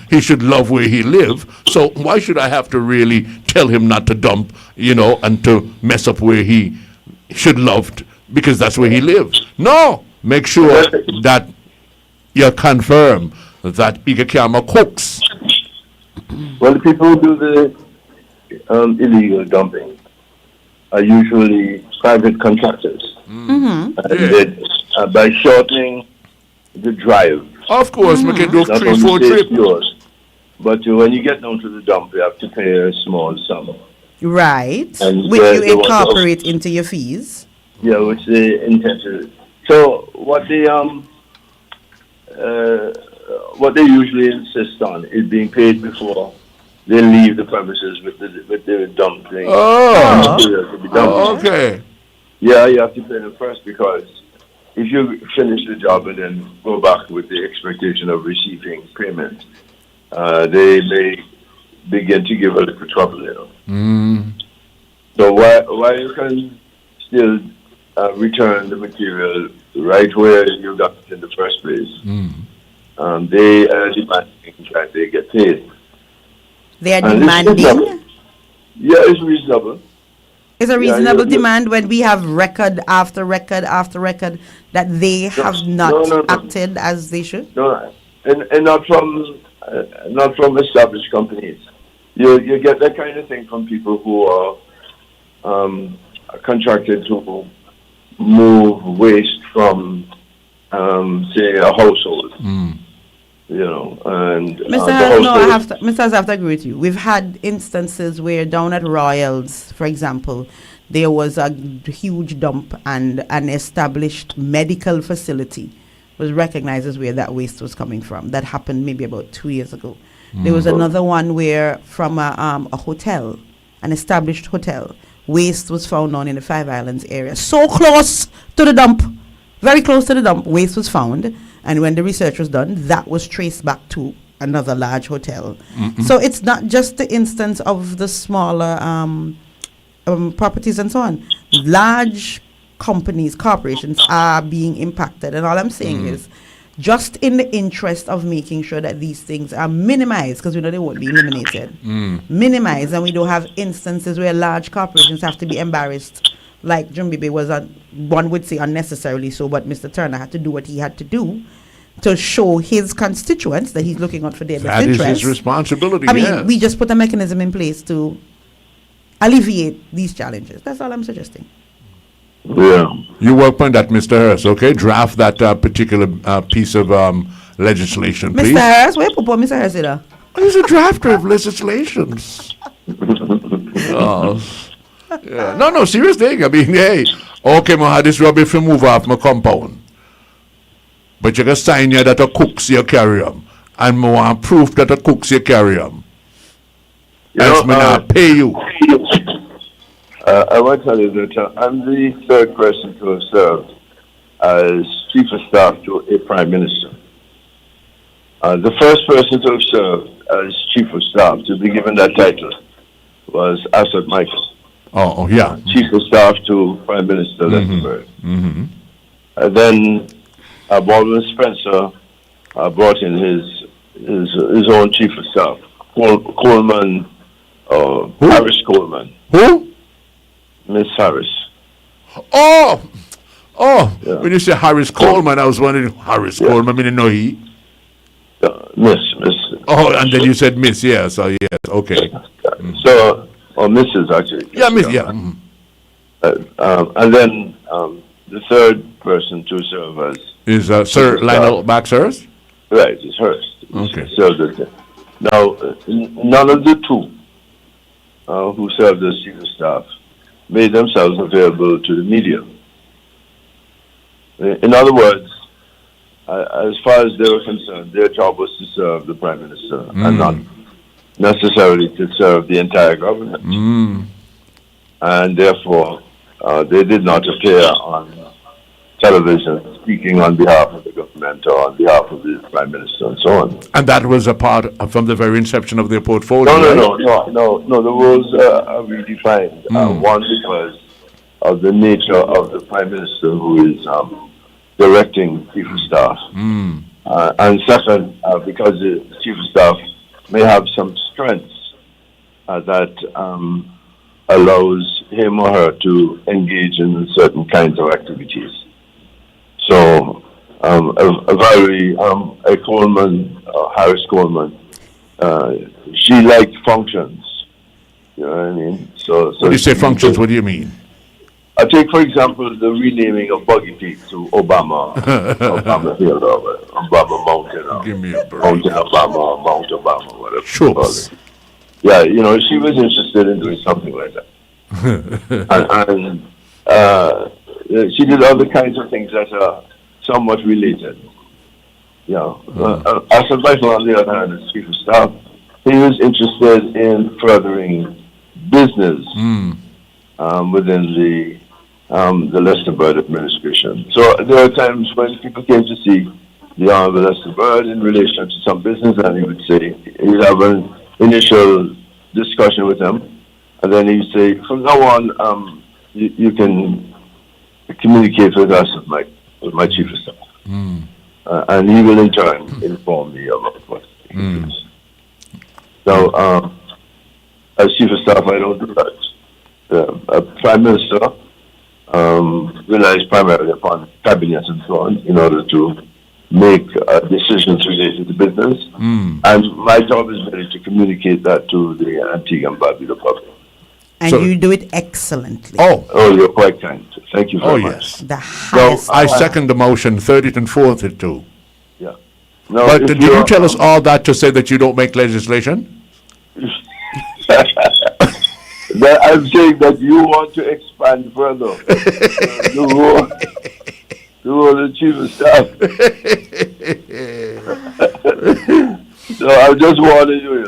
he should love where he lives. So why should I have to really tell him not to dump, and to mess up where he should love, because that's where he lives? No, make sure that you confirm that Igakama cooks. Well, the people who do the illegal dumping are usually private contractors. And by shortening the drive, of course, we can do not 3-4 only saves trips. yours, but when you get down to the dump, you have to pay a small sum. Right. And Which you they want to- incorporate into your fees. Yeah, which they intend to. So what they usually insist on is being paid before they leave the premises with the dumping. Material to be dumped. Okay. Yeah, you have to pay them first, because if you finish the job and then go back with the expectation of receiving payment, they may begin to give a little trouble, you know. So while you can still return the material right where you got it in the first place, they are demanding that they get paid. They are And it's demanding. reasonable. Yeah, it's reasonable. It's a Yeah, reasonable you- demand when we have record after record after record that they have not no. acted as they should. No, and not from established companies. You get that kind of thing from people who are contracted to move waste from, say, a household. You know, and Mr. Harris, no, Mr. Harris, I have to agree with you. We've had instances where down at Royals, for example, there was a huge dump and an established medical facility was recognized as where that waste was coming from. That happened maybe about 2 years ago. There was another one where from a hotel, an established hotel, waste was found on in the Five Islands area. So close to the dump, very close to the dump, waste was found. And when the research was done, that was traced back to another large hotel. So it's not just the instance of the smaller properties and so on. Large companies, corporations are being impacted. And all I'm saying is, just in the interest of making sure that these things are minimized, because we know they won't be eliminated, minimized, and we don't have instances where large corporations have to be embarrassed, like Jumbibe was, one would say unnecessarily so, but Mr. Turner had to do what he had to do to show his constituents that he's looking out for their best That is interests. his responsibility. I mean, yes. we just put a mechanism in place to alleviate these challenges. That's all I'm suggesting. Yeah. You work on that, Mr. Harris, okay? Draft that particular piece of legislation, please. Mr. Harris, where Popo Mr. Harris is there? He's a drafter of legislations. Oh. Yeah. No, serious thing. I mean, hey, okay, I had this rubbish to move off my compound. But you can sign here that a cooks you carry them. And I want proof that a cooks you carry them. Else me not pay you. I want to tell you that I'm the third person to have served as Chief of Staff to a Prime Minister. The first person to have served as Chief of Staff to be given that title was Asad Michael. Oh, yeah. Chief of Staff to Prime Minister Lethbridge. And then Baldwin Spencer brought in his own Chief of Staff, Coleman, Harris Coleman. Who? Miss Harris. Oh, Yeah. when you say Harris Coleman, I was wondering, Harris Coleman, I didn't know he. Miss. Oh, and then you said Miss, yeah, so yes, okay. So, or Mrs. actually. Yeah, Miss, yeah. And then the third person to serve as Is Sir Lionel Baxhurst? right is Hurst. Okay. Now, none of the two who served as Chief of Staff made themselves available to the media. In other words, as far as they were concerned, their job was to serve the Prime Minister and not necessarily to serve the entire government. And therefore, they did not appear on television speaking on behalf of the government or on behalf of the Prime Minister and so on. And that was a part from the very inception of their portfolio. No. The rules are redefined. One, because of the nature of the Prime Minister who is directing Chief of Staff. And second, because the Chief of Staff may have some strengths that allows him or her to engage in certain kinds of activities. So Valerie a Coleman, Harris Coleman. She liked functions. You know what I mean? So when you say functions, what do you mean? I take, for example, the renaming of Buggy Peak to Obama, Obama Hill, or Obama Mountain, or Give me a break. Mountain Obama, or Mount Obama, whatever you call Sure. it. Yeah, you know, she was interested in doing something like that. and she did other kinds of things that are somewhat related. You know, Asset Vital, on the other hand, as chief of staff, he was interested in furthering business within the Lester Bird administration. So there are times when people came to see the Honorable Lester Bird in relation to some business, and he would say, he'd have an initial discussion with him, and then he'd say, from now on, you can communicate with us with my chief of staff. And he will in turn inform me about what he thinks. So, as chief of staff, I don't do that. A prime minister relies primarily upon cabinet and so on in order to make decisions related to business. And my job is really to communicate that to the Antigua and Barbuda public. And you do it excellently. Oh, you're quite kind. Thank you very much. Yes. The highest. I second the motion, 30th and 4th too. Yeah. No, But did you tell us all that to say that you don't make legislation? I'm saying that you want to expand further the role of chief of staff. So I'm just warning you,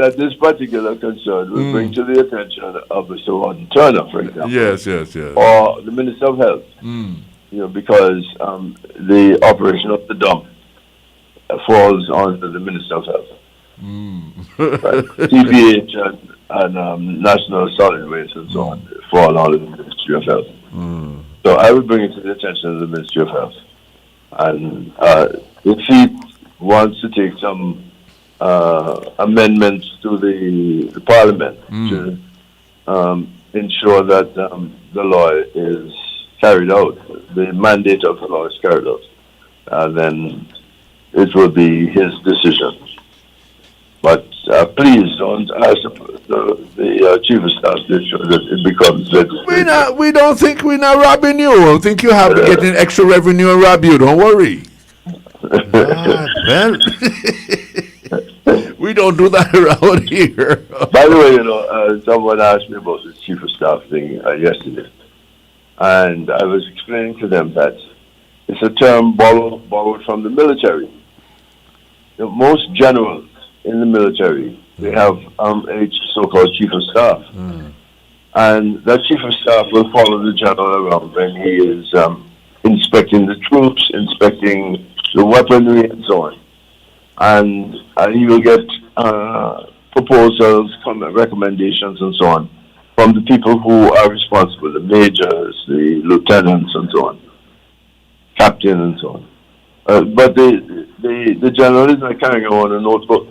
that this particular concern will bring to the attention of Mr. Ron Turner, for example. Yes. Or the Minister of Health. You know, because the operation of the dump falls under the Minister of Health. Right? TBH and National Solid Waste and so on fall under the Ministry of Health. So I would bring it to the attention of the Ministry of Health. And if he wants to take some amendments to the Parliament to ensure that the law is carried out, the mandate of the law is carried out, then it will be his decision. But please don't ask the chief of staff to ensure that it becomes legislation. We don't think we're not robbing you. I think you have to get an extra revenue and rob you. Don't worry. Well, we don't do that around here. By the way, you know, someone asked me about the chief of staff thing yesterday, and I was explaining to them that it's a term borrowed from the military. You know, most generals in the military, they have a so-called chief of staff, and that chief of staff will follow the general around when he is inspecting the troops, inspecting the weaponry, and so on. And he will get proposals, recommendations, and so on from the people who are responsible, the majors, the lieutenants, and so on, captain, and so on. But the general is not carrying around a notebook.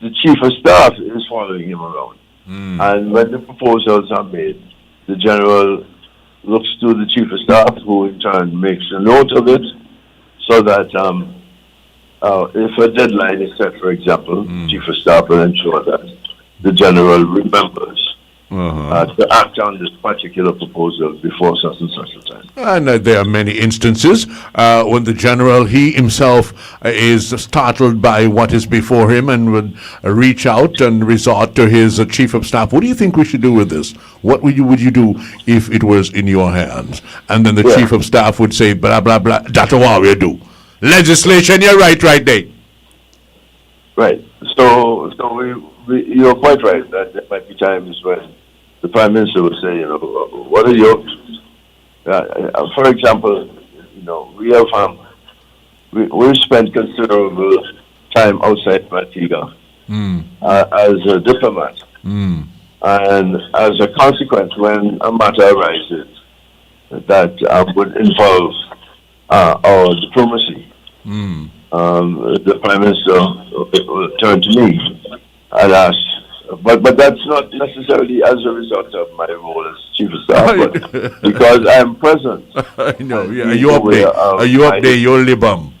The chief of staff is following him around. And when the proposals are made, the general looks to the chief of staff, who in turn makes a note of it, so that if a deadline is set, for example, chief of staff will ensure that the general remembers to act on this particular proposal before such and such a time. And there are many instances when the general, he himself, is startled by what is before him and would reach out and resort to his chief of staff. What do you think we should do with this? What would you do if it was in your hands? And then the chief of staff would say, blah, blah, blah, that's what we do. Legislation, you're right there. Right. So you're quite right that there might be times when the Prime Minister will say, you know, what are your options? For example, you know, we have we've spent considerable time outside Antigua as a diplomat, and as a consequence, when a matter arises that would involve our diplomacy, the Prime Minister will turn to me and ask but that's not necessarily as a result of my role as chief of staff, but because I'm present. I know. Yeah. Are I'm you up aware there? of Are you up my- there? You're libum.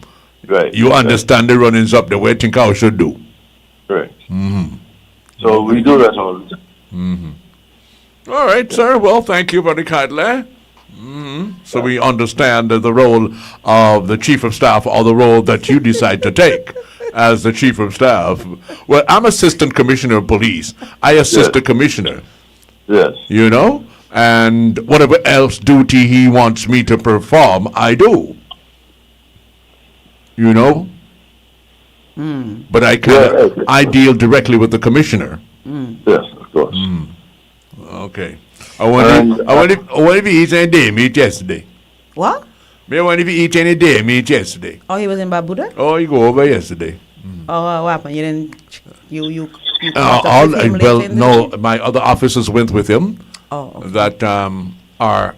Right. You understand the runnings up there. What you think I should do? Right. So we do that all the time. All right, sir. Well, thank you very kindly. So we understand the role of the chief of staff, or the role that you decide to take as the chief of staff. Well, I'm assistant commissioner of police. I assist the commissioner, Yes. you know, and whatever else duty he wants me to perform, I do. You know? But I can't. Yeah. I deal directly with the commissioner. Yes, of course. Okay. I wonder if he eat any day meat yesterday. What? I wonder if he eat any day meat yesterday. Oh, he was in Barbuda? Oh, he go over yesterday. Oh, what happened? You didn't. You caught up with him later Well, in the no, day? my other officers went with him Oh, okay. that are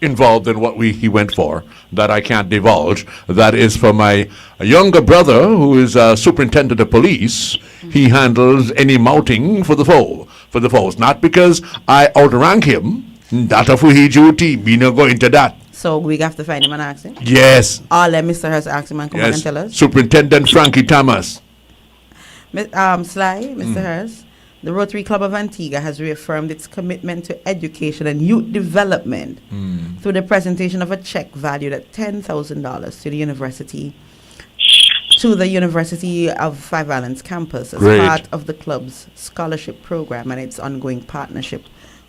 involved in what he went for, that I can't divulge. That is for my younger brother, who is superintendent of police. He handles any mounting for the foes. Not because I outrank him. That of his duty. We not go into that. So we have to find him and ask him? Yes. I'll let Mr. Hurst ask him and come on and tell us. Superintendent Frankie Thomas. Sly, Mr. Hurst, the Rotary Club of Antigua has reaffirmed its commitment to education and youth development through the presentation of a check valued at $10,000 to the University of Five Islands campus as Great. part of the club's scholarship program and its ongoing partnership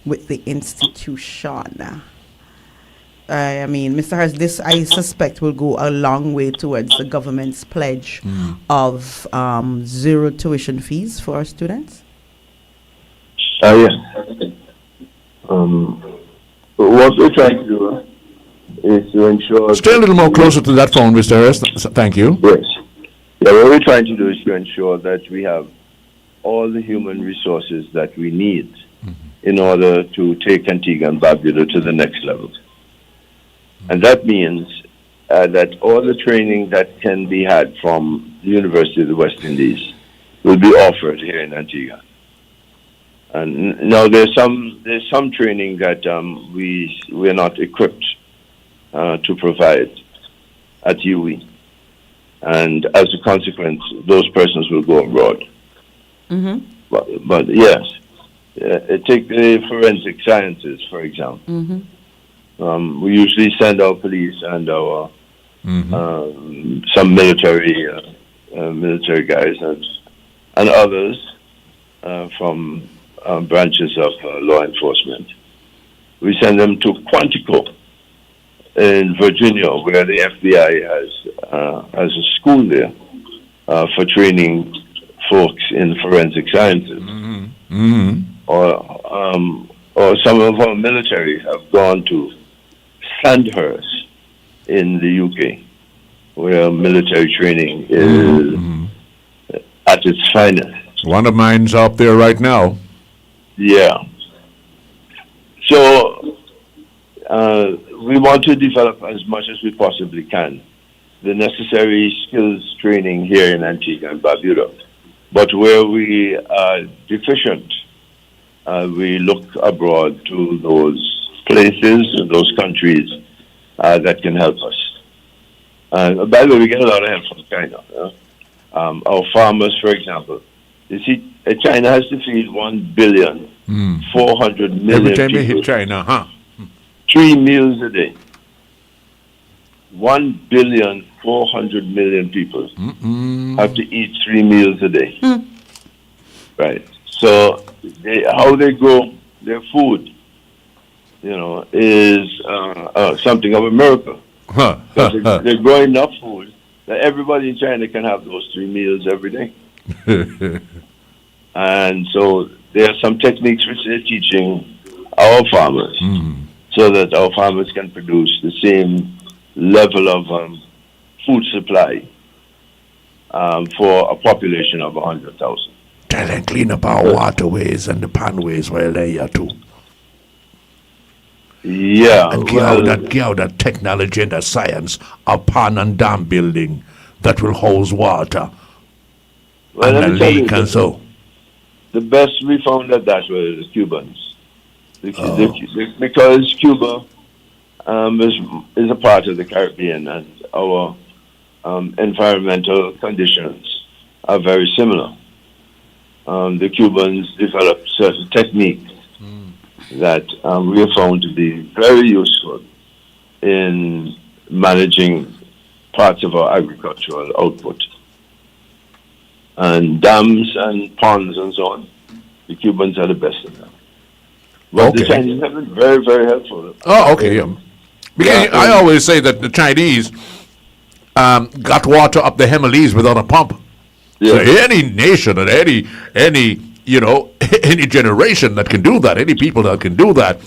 with the institution. I mean, Mr. Hurst, this I suspect will go a long way towards the government's pledge of zero tuition fees for our students. Yes. What we're trying to do is to ensure. Stay a little more closer to that phone, Mr. Hurst. Thank you. Yes. Yeah, what we're trying to do is to ensure that we have all the human resources that we need in order to take Antigua and Barbuda to the next level. And that means that all the training that can be had from the University of the West Indies will be offered here in Antigua. And now there's some training that we're not equipped to provide at UE. And as a consequence, those persons will go abroad. But yes, take the forensic sciences, for example. We usually send our police and our some military guys and others from branches of law enforcement. We send them to Quantico in Virginia, where the FBI has a school there for training folks in forensic sciences. Or some of our military have gone to Sandhurst in the UK, where military training is at its finest. One of mine's up there right now. Yeah. So we want to develop as much as we possibly can the necessary skills training here in Antigua and Barbuda. But where we are deficient, we look abroad to those places and those countries that can help us. By the way, we get a lot of help from China. Our farmers, for example, you see, China has to feed 1 billion, 400 million Every time you people hit China, huh? 3 meals a day. 1 billion, 400 million people have to eat 3 meals a day. Right. So how they grow their food, is something of a miracle. Because they're growing enough food that everybody in China can have those 3 meals every day. And so there are some techniques which they're teaching our farmers so that our farmers can produce the same level of food supply for a population of 100,000. Tell them clean up our waterways and the panways while they're here too. Yeah. And get out that technology and the science of pond and dam building that will house water Well, and let the me tell you lake and this. so. the best we found at that were the Cubans. Because Cuba is a part of the Caribbean, and our environmental conditions are very similar. The Cubans developed certain techniques that we have found to be very useful in managing parts of our agricultural output. And dams and ponds and so on, the Cubans are the best of them. But the Chinese have been very, very helpful. Oh, okay. Yeah. Because I always say that the Chinese got water up the Himalayas without a pump. Yeah. So any nation and any any generation that can do that, any people that can do that,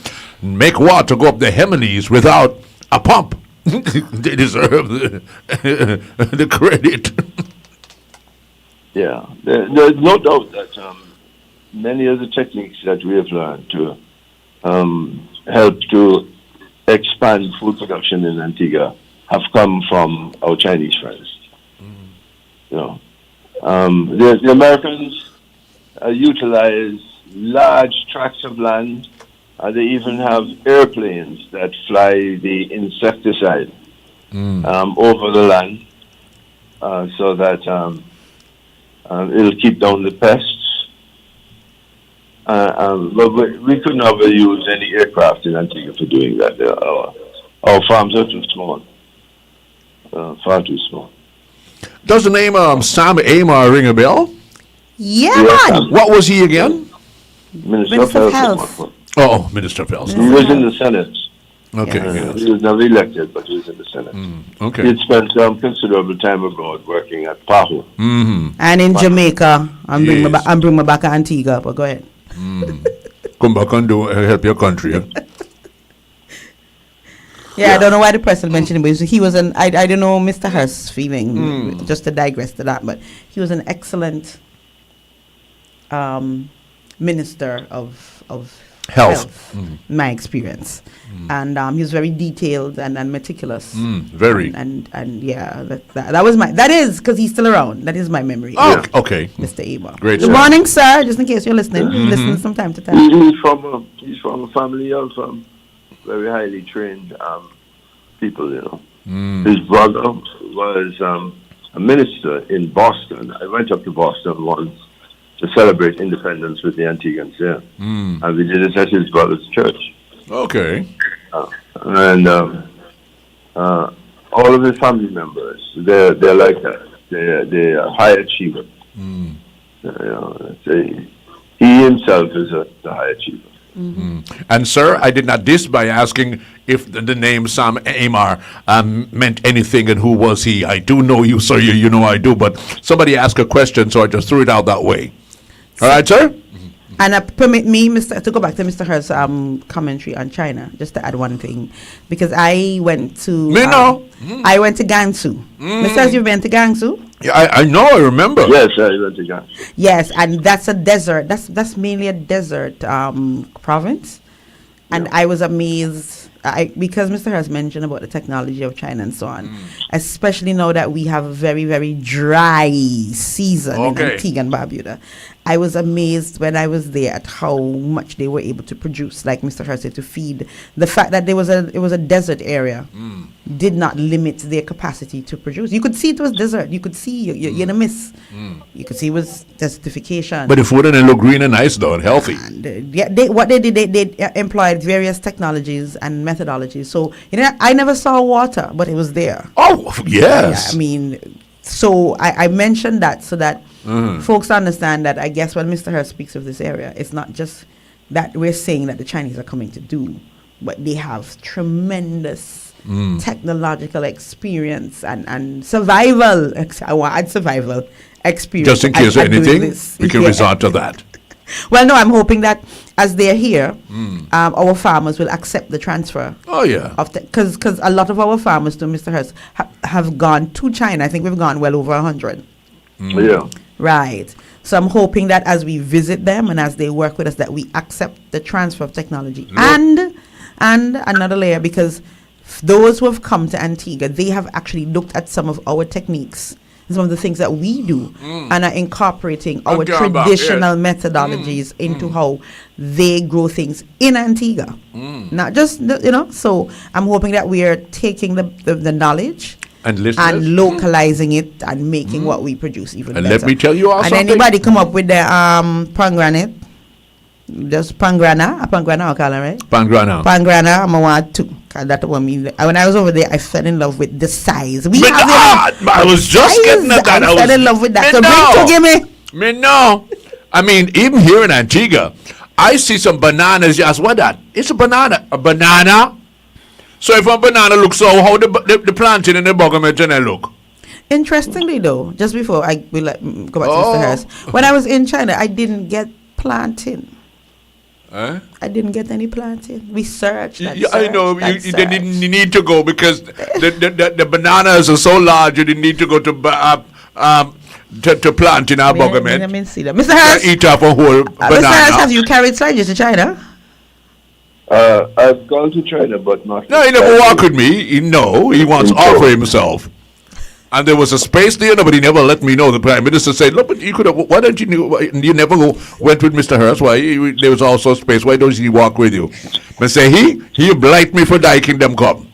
make water go up the Himalayas without a pump, they deserve the credit. Yeah, there's no doubt that many of the techniques that we have learned to help to expand food production in Antigua have come from our Chinese friends. You know, the Americans utilize large tracts of land. They even have airplanes that fly the insecticide over the land so that it'll keep down the pests. But we could never use any aircraft in Antigua for doing that. Our farms are too small, far too small. Does the name Sam Amar ring a bell? Yeah, man. What was he again? Minister of Health. Oh, Minister of Health. He was in the Senate. Okay. Yes. He was never elected, but he was in the Senate. Okay. He had spent considerable time abroad working at PAHO. And in Jamaica, I'm bringing me back to Antigua, but go ahead. Come back and help your country. Yeah, I don't know why the president mentioned him, but he was I don't know Mr. Hurst's feeling, just to digress to that, but he was an excellent minister of health. My experience. And he was very detailed and meticulous. Very. And yeah, that was that is, because he's still around. That is my memory. Oh, okay. Mr. Aba. Great. Good morning, sir, just in case you're listening. Listen from time to time. He's from a family of very highly trained people, you know. His brother was a minister in Boston. I went up to Boston once to celebrate independence with the Antiguans there. And we did it at his brother's church. Okay. And all of his family members, they're like that. They're high achievers. You know, he himself is a high achiever. And sir, I did not diss by asking if the name Sam Amar meant anything and who was he. I do know you, sir. You know I do, but somebody asked a question, so I just threw it out that way. All right, sir? And permit me, to go back to Mr. Hurst's commentary on China, just to add one thing, because I went to I went to Gansu. Mr. Hurst, you've been to Gansu? Yeah, I know, I remember. Yes, I went to Gansu. Yes, and that's a desert. That's mainly a desert province, and I was amazed. Because Mr. Hurst mentioned about the technology of China and so on, especially now that we have a very, very dry season in Antigua and Barbuda. I was amazed when I was there at how much they were able to produce, like Mr. Hurst said, to feed. The fact that it was a desert area did not limit their capacity to produce. You could see it was desert. You could see you're in a mist. You could see it was desertification. But the food and it looked green and nice though and healthy. And, they employed various technologies and methodologies. So I never saw water, but it was there. Oh yes. Yeah, I mean, so I mentioned that so that folks understand that I guess when Mr. Hurst speaks of this area, it's not just that we're saying that the Chinese are coming to do, but they have tremendous technological experience and survival. I want to add survival experience. Just in case anything, we can resort to that. Well, no, I'm hoping that as they're here, our farmers will accept the transfer. Oh, yeah. Because a lot of our farmers, to Mr. Hurst, have gone to China. I think we've gone well over 100. Yeah. Right. So I'm hoping that as we visit them and as they work with us, that we accept the transfer of technology. And another layer, because those who have come to Antigua, they have actually looked at some of our techniques some of the things that we do, and are incorporating our talking about, traditional methodologies into how they grow things in Antigua. Not just, so I'm hoping that we are taking the knowledge And listeners, and localizing it and making what we produce even and better. let me tell you also, and anybody come up with the pangranate, just pangrana, I'll call it, right? Pangrana. Pangrana, I'm a want two. That's what I mean. When I was over there, I fell in love with the size. I was just getting at that. I fell in love with that. So bring to give me. Me no. I mean, even here in Antigua, I see some bananas. Just what that? It's a banana. A banana. So if a banana looks so, how the planting and the buggerment look? Interestingly, though, just before I will go back to Mr. Harris, when I was in China, I didn't get planting. I didn't get any planting. We searched. I know you didn't need to go because the bananas are so large. You didn't need to go to plant in our buggerment. Let me see that. Mr. Harris, eat up a whole banana. Mr. Harris, have you carried slides to China? I've gone to China, but not. No, he never walked with me. He wants to offer himself. And there was a space there, but he never let me know. The Prime Minister said, look, but you could have, why don't you never went with Mr. Hurst? Why? There was also space. Why don't he walk with you? But say, he blight me for thy kingdom come.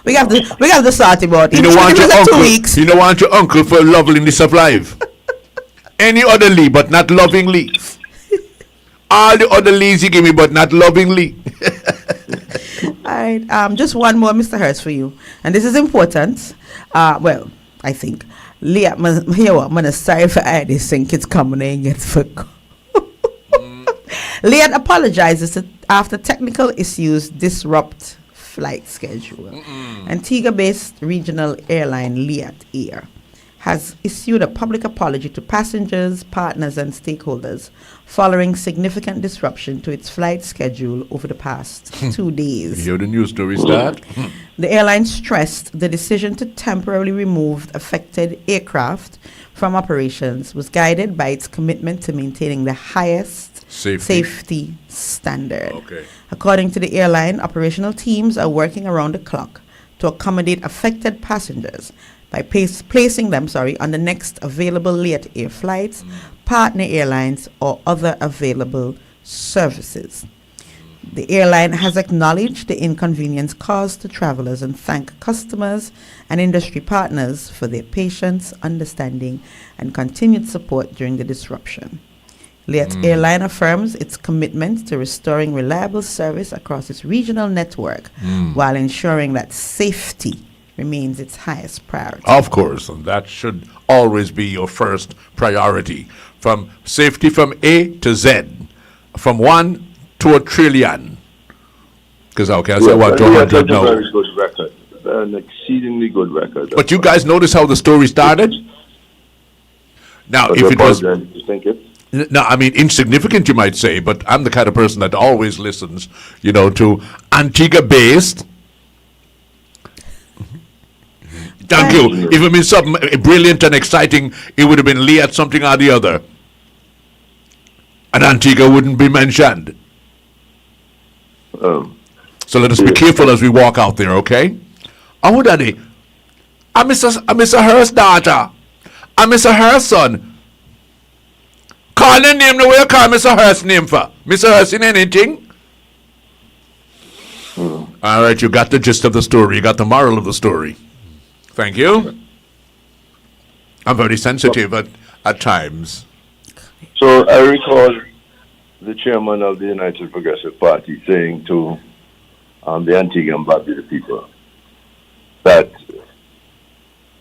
We have the sort about it. You don't want your uncle. 2 weeks. You don't want your uncle for loveliness of life. Any other Lee, but not lovingly. All the other Lees you give me, but not lovingly. All right. Just one more, Mr. Hurst, for you. And this is important. Well, I think. Leah, I'm sorry for this thing. It's coming and gets for. Leah apologizes after technical issues disrupt flight schedule. Antigua-based regional airline Liat Air has issued a public apology to passengers, partners, and stakeholders following significant disruption to its flight schedule over the past 2 days. You hear the news story start? The airline stressed the decision to temporarily remove affected aircraft from operations was guided by its commitment to maintaining the highest safety standard. Okay. According to the airline, operational teams are working around the clock to accommodate affected passengers by placing them on the next available Liat Air flights, partner airlines, or other available services. The airline has acknowledged the inconvenience caused to travelers and thank customers and industry partners for their patience, understanding, and continued support during the disruption. Liat Airline affirms its commitment to restoring reliable service across its regional network while ensuring that safety remains its highest priority. Of course, and that should always be your first priority. From safety from A to Z, from 1 to a trillion. Because I say 1 to 100 now. A very good record, an exceedingly good record. But you guys notice how the story started? Now, if it was... You think it? No, I mean, insignificant, you might say, but I'm the kind of person that always listens, to Antigua-based. Thank you. If it means something brilliant and exciting, it would have been Liat something or the other. And Antigua wouldn't be mentioned. So let us be careful as we walk out there, okay? Oh, Daddy, I'm Mr. Hurst's daughter. I'm Mr. Hurst's son. Call the name the way you call Mr. Hurst's name for. Mr. Hurst in anything? All right, you got the gist of the story. You got the moral of the story. Thank you. I'm very sensitive at times. So I recall the chairman of the United Progressive Party saying to the Antigua and Barbuda people that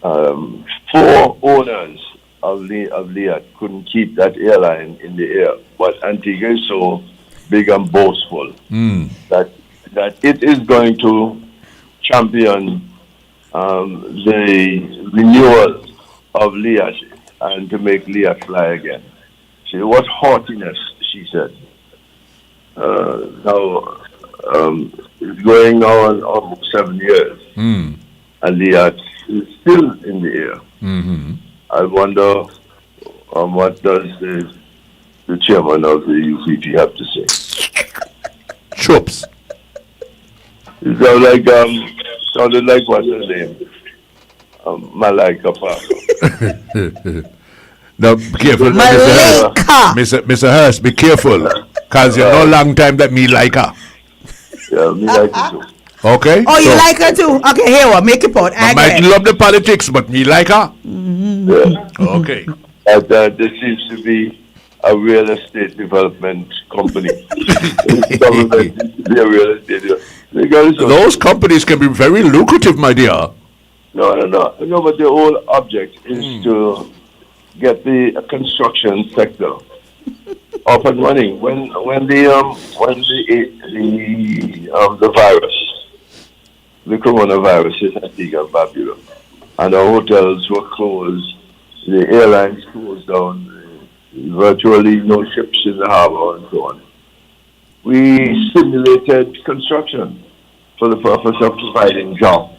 4 owners of Liat couldn't keep that airline in the air, but Antigua is so big and boastful that it is going to champion the renewal of Liat and to make Liat fly again. What haughtiness, she said. Now, it's going now on almost 7 years, and Liat is still in the air. I wonder what does the chairman of the UCP have to say. Chops. It sounded like what's her name? Malika Parker. Now, be careful, Malika. Mr. Hurst, be careful, because you know long time that me like her. Yeah, me like it too. Okay? Oh, you So, like her too? Okay, here, well, make it point. I might love the politics, but me like her. Yeah. Okay. And there seems to be a real estate development company. Government seems to be a real estate because Those companies can be very lucrative, my dear. No, but the whole object is to get the construction sector up and running. When the virus, the coronavirus hit Antigua and Barbuda, and our hotels were closed, the airlines closed down, virtually no ships in the harbor and so on. We stimulated construction for the purpose of providing jobs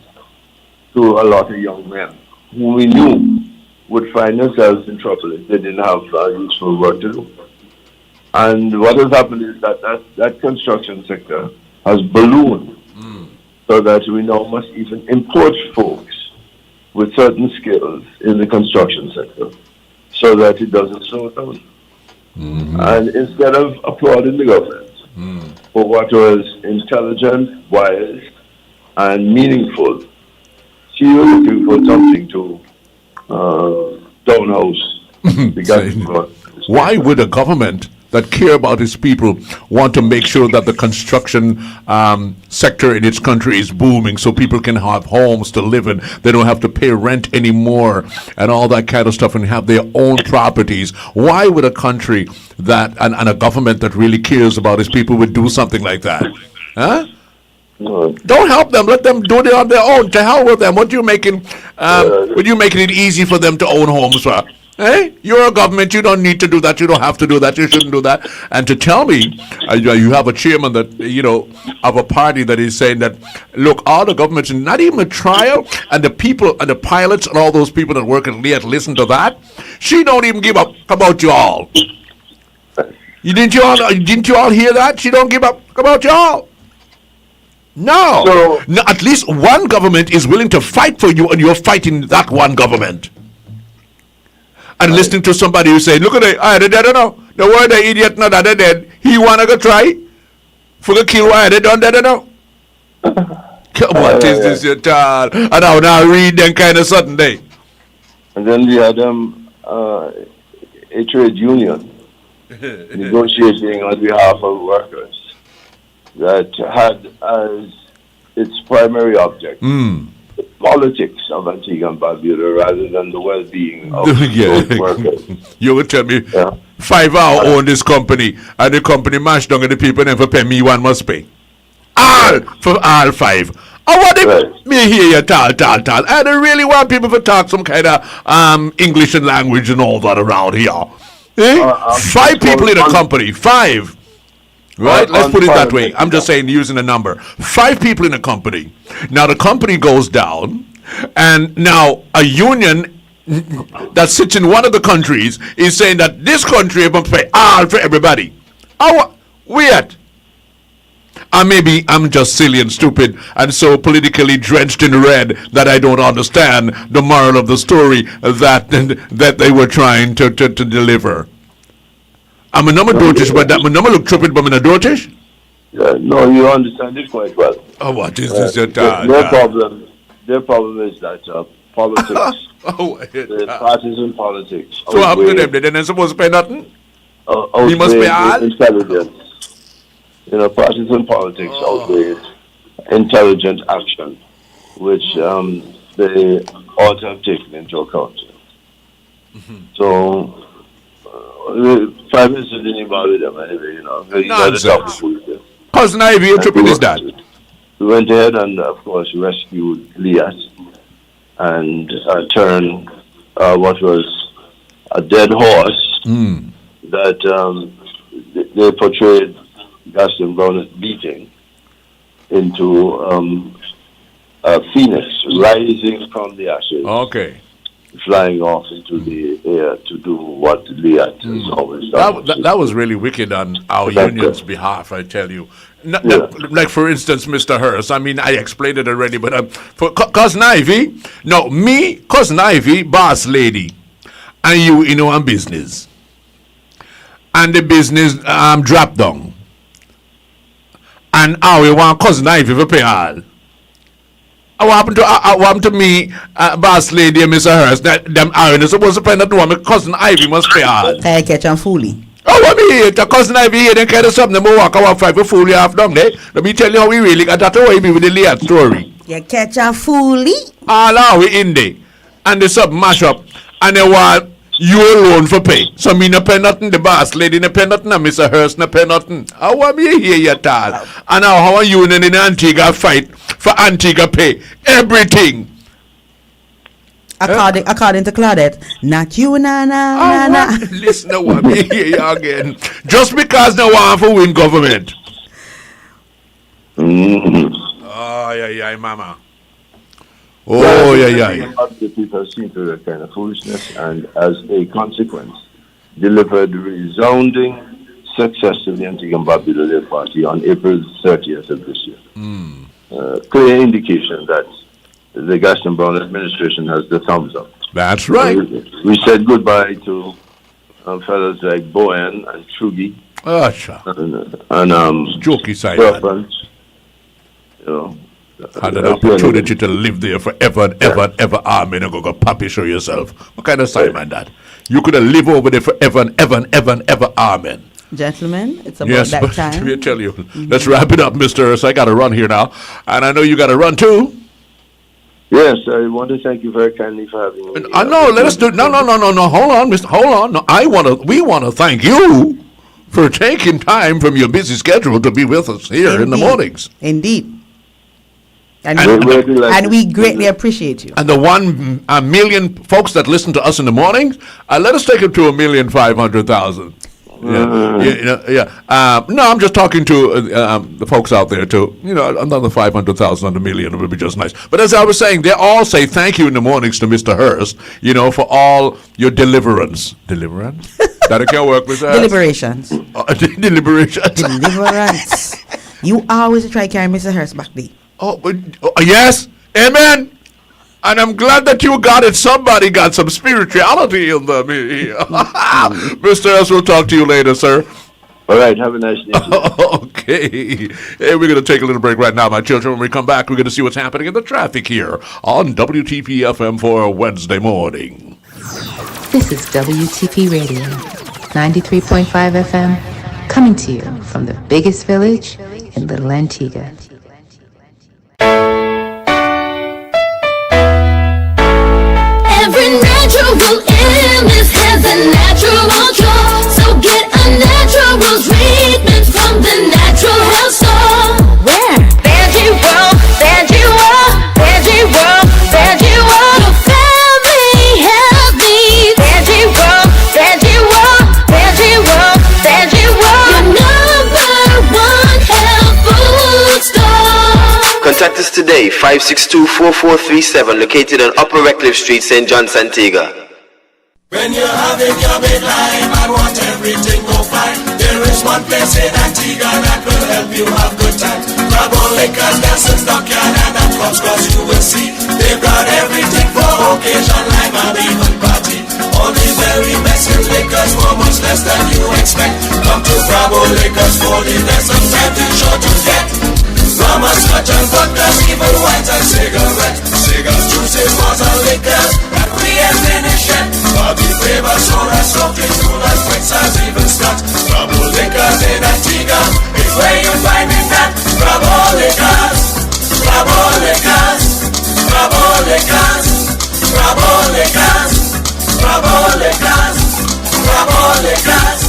to a lot of young men who we knew would find themselves in trouble if they didn't have useful work to do. And what has happened is that construction sector has ballooned so that we now must even import folks with certain skills in the construction sector so that it doesn't slow down. And instead of applauding the government for what was intelligent, wise, and meaningful, she was looking for something to downhouse the government. Why would a government that care about its people want to make sure that the construction sector in its country is booming so people can have homes to live in, they don't have to pay rent anymore and all that kind of stuff and have their own properties? Why would a country that and a government that really cares about its people would do something like that? Huh? Don't help them. Let them do it on their own. To hell with them. What you making it easy for them to own homes for? Hey, you're a government. You don't need to do that. You don't have to do that. You shouldn't do that. And to tell me, you have a chairman that of a party that is saying that, look, all the governments, not even a trial, and the people and the pilots and all those people that work at LIAT listen to that. She don't even give up about you all. Didn't you all hear that? She don't give up about you all. No. No, at least one government is willing to fight for you, and you're fighting that one government. And listening to somebody who say, look at it, I don't know. The word the idiot not that dead. He wanna go try for the kill why they done that know. What is this your child? And now read them kind of sudden day. And then we had a trade union negotiating on behalf of workers that had as its primary object the politics of Antigua and Barbuda rather than the well-being of those workers. You would tell me 5 hours own this company and the company mashed down and the people never pay me one must pay. All for all 5. I want it, me hear you tal. I don't really want people to talk some kind of English and language and all that around here. 5 people in a company, 5. Right? Let's put it that way. I'm just saying, using a number. 5 people in a company. Now the company goes down, and now a union that sits in one of the countries is saying that this country is going to pay all for everybody. Weird. Maybe I'm just silly and stupid and so politically drenched in red that I don't understand the moral of the story that they were trying to deliver. I'm a number dotish, but that my number look stupid, but I'm a dotish. No, you understand it quite well. What is this? Their problem is that politics, the partisan politics. So what happened to them? They didn't supposed to pay nothing? He must pay all? Intelligence. Partisan politics outweighs intelligent action, which they ought to have taken into account. So, the Prime Minister didn't bother them anyway, Nonsense. Cousin Ivy, your trip is that? We went ahead and, of course, rescued LIAT and turned what was a dead horse that they portrayed Gaston Brown beating into a phoenix rising from the ashes. Okay. flying off into the air to do what Liat has always done. That was really wicked on our union's behalf, I tell you. Like, for instance, Mr. Hurst, I mean, I explained it already, but for Cousin Ivy, no, me, Cousin Ivy, boss lady, and you on business. And the business drop down. And we want Cousin Ivy to pay all. What happened to me, boss lady and Mr. Hurst? That them are supposed to pay that one. My Cousin Ivy must pay all. I catch and fooling. Oh, what me here? The Cousin Ivy here, then kind of something. They walk out 5 for fool you half down there. Let me tell you how we really got that away with the Leah story. You catch and fooling. All are we in there. And the sub mash up. And they want you alone for pay. So me no pay nothing, the boss lady no pay nothing, and Mr. Hurst no pay nothing. How want me here yet all? And now how a union in Antigua fight for Antigua pay everything. According to Claudette, not you, na. Listen to what me hear you again. Just because they want to win government. Oh, yeah, mama. Oh, yeah. The people seem to that kind of foolishness, and as a consequence, delivered resounding success to the Antigua and Barbuda Labour Party on April 30th of this year. Clear indication that the Gaston Brown administration has the thumbs up. That's right. We said goodbye to fellows like Bowen and Trugy. And Jokey side. Had an opportunity to live there forever and ever and ever. Amen. And go papi show yourself. What kind of Simon that? You could have lived over there forever and ever and ever and ever. Amen. Gentlemen, it's about that time. Let me tell you. Let's wrap it up, Mr. Hurst. I got to run here now. And I know you got to run too. Yes, I want to thank you very kindly for having me. No, let us do. No. Hold on, Mr. Hold on. No, we want to thank you for taking time from your busy schedule to be with us here in the mornings. Indeed. And we greatly appreciate you. And the 1 million folks that listen to us in the mornings, let us take it to 1,500,000. No, I'm just talking to the folks out there too. Another 500,000 on the million would be just nice. But as I was saying, they all say thank you in the mornings to Mr. Hurst. For all your deliverance. Deliverance? That can't work with us. Deliberations. Deliberations. Deliverance. You always try to carry Mr. Hurst back there. Yes, amen. And I'm glad that you got it. Somebody got some spirituality in them. Mr. S, we'll talk to you later, sir. All right, have a nice day. Okay. Hey, we're going to take a little break right now, my children. When we come back, we're going to see what's happening in the traffic here on WTP FM for Wednesday morning. This is WTP Radio, 93.5 FM, coming to you from the biggest village in Little Antigua. Every natural illness has a natural cure. So get a natural treatment from the Natural Health Store. Where? Veggie World, Veggie World, Veggie World, Veggie World. Your family health needs. Veggie World, Veggie World, Veggie World, Veggie World. Your #1 health food store. Contact us today, 562-4437, located on Upper Redcliffe Street, St. John, Antigua. When you're having your midlife and want everything go fine, there is one place in Antigua that will help you have good time. Grab all liquors, Nelson's Dockyard and that clubs, cause you will see they've got everything for occasion, lime and even party. Only very best in liquors for much less than you expect. Come to Bravo Liquors, holding there's some time to show to get. Rum and scotch and vodkas, even wines and cigarettes. Cigars, juices, bars and liquors that we have finished yet. Bobby flavor, soda, soft drinks, coolers, quicksans, even scotch. Bravo Liquors in Antigua is where you find it at. Bravo Liquors, Bravo Liquors, Bravo Liquors, Bravo Liquors, Bravo Liquors, Bravo Liquors.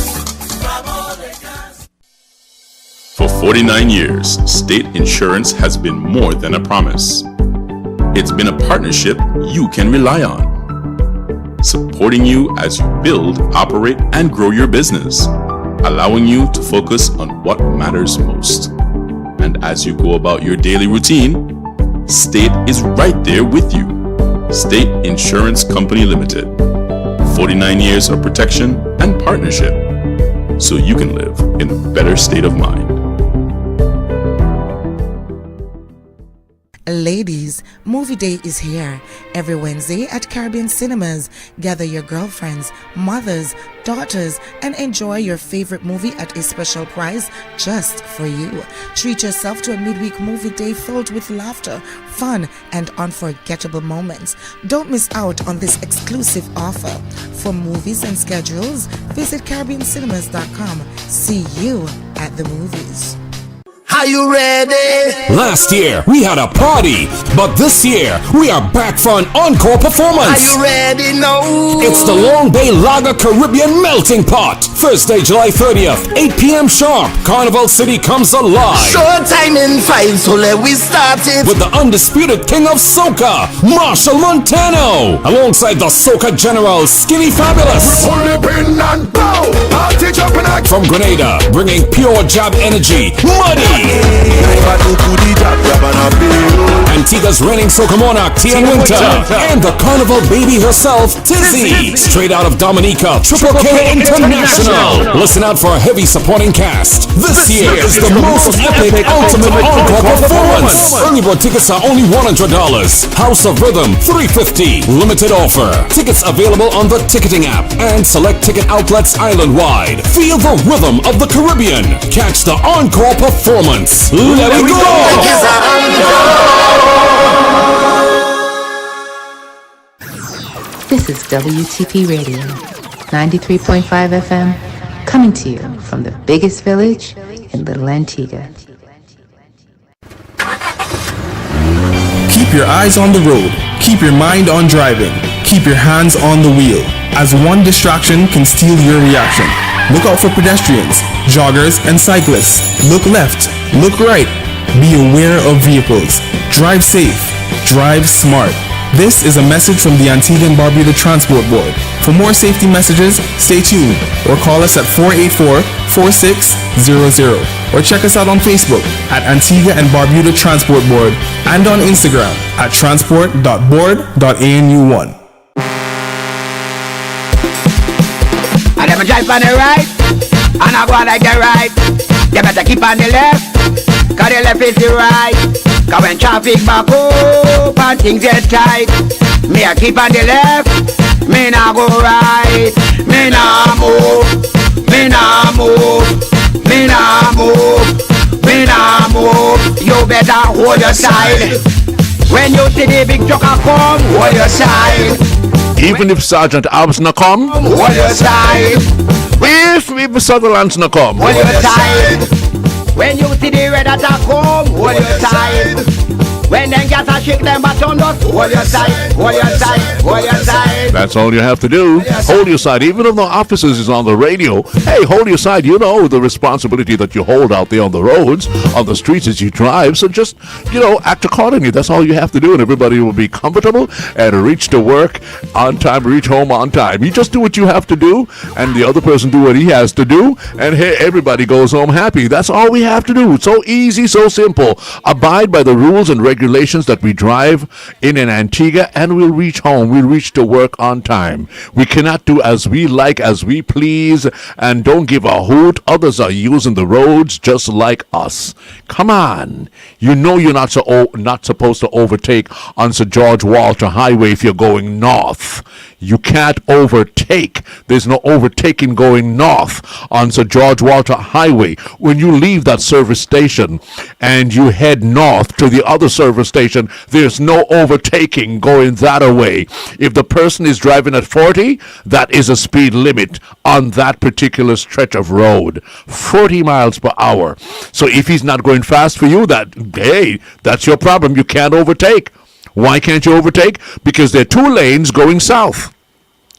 For 49 years, State Insurance has been more than a promise. It's been a partnership you can rely on, supporting you as you build, operate, and grow your business, allowing you to focus on what matters most. And as you go about your daily routine, State is right there with you, State Insurance Company Limited. 49 years of protection and partnership, so you can live in a better state of mind. Ladies, Movie Day is here. Every Wednesday at Caribbean Cinemas, gather your girlfriends, mothers, daughters, and enjoy your favorite movie at a special price just for you. Treat yourself to a midweek movie day filled with laughter, fun, and unforgettable moments. Don't miss out on this exclusive offer. For movies and schedules, visit CaribbeanCinemas.com. See you at the movies. Are you ready? Last year, we had a party, but this year, we are back for an encore performance. Are you ready? No. It's the Long Bay Lager Caribbean Melting Pot. Thursday, July 30th, 8 p.m. sharp. Carnival City comes alive. Showtime in 5, so let we start it. With the undisputed king of soca, Marshall Montano. Alongside the soca general, Skinny Fabulous. From Grenada, bringing pure jab energy, Muddy. Antigua's reigning soca monarch, Tian Winter. And the carnival baby herself, Tizzy. Straight out of Dominica, Triple K International. Listen out for a heavy supporting cast. This year is the most epic ultimate encore performance. Early bird tickets are only $100. House of Rhythm, $350. Limited offer. Tickets available on the ticketing app and select ticket outlets island-wide. Feel the rhythm of the Caribbean. Catch the encore performance. Let it go! This is WTP Radio, 93.5 FM, coming to you from the biggest village in Little Antigua. Keep your eyes on the road. Keep your mind on driving. Keep your hands on the wheel, as one distraction can steal your reaction. Look out for pedestrians, joggers, and cyclists. Look left, look right. Be aware of vehicles. Drive safe. Drive smart. This is a message from the Antigua and Barbuda Transport Board. For more safety messages, stay tuned or call us at 484-4600 or check us out on Facebook at Antigua and Barbuda Transport Board and on Instagram at transport.board.anu1. And if I drive on the right, and I go on like the right, you better keep on the left, cause the left is the right. Cause when traffic back up and things get tight, me I keep on the left, me nah go right. Me nah move, me nah move, me nah move, me nah move. You better hold your side. When you see the big trucker come, hold your side. Even if Sergeant Abs na come, hold your side. If Sutherland's na come, hold your side. When you see the red attack come, hold your side. When them gas are shake them baton dust, hold your side, hold your side, hold your side. That's all you have to do. Hold your side. Even if the officers is on the radio, hey, hold your side. You know the responsibility that you hold out there on the roads, on the streets as you drive. So just, act accordingly. That's all you have to do, and everybody will be comfortable and reach to work on time, reach home on time. You just do what you have to do, and the other person do what he has to do, and hey, everybody goes home happy. That's all we have to do. It's so easy, so simple. Abide by the rules and regulations that we drive in Antigua, and we'll reach home. We'll reach to work on time. We cannot do as we like, as we please, and don't give a hoot. Others are using the roads just like us. Come on. You know you're not supposed to overtake on Sir George Walter Highway if you're going north. You can't overtake. There's no overtaking going north on Sir George Walter Highway. When you leave that service station and you head north to the other service station, there's no overtaking going that way. If the person is driving at 40, that is a speed limit on that particular stretch of road. 40 miles per hour. So if he's not going fast for you, that's your problem. You can't overtake. Why can't you overtake? Because there are two lanes going south.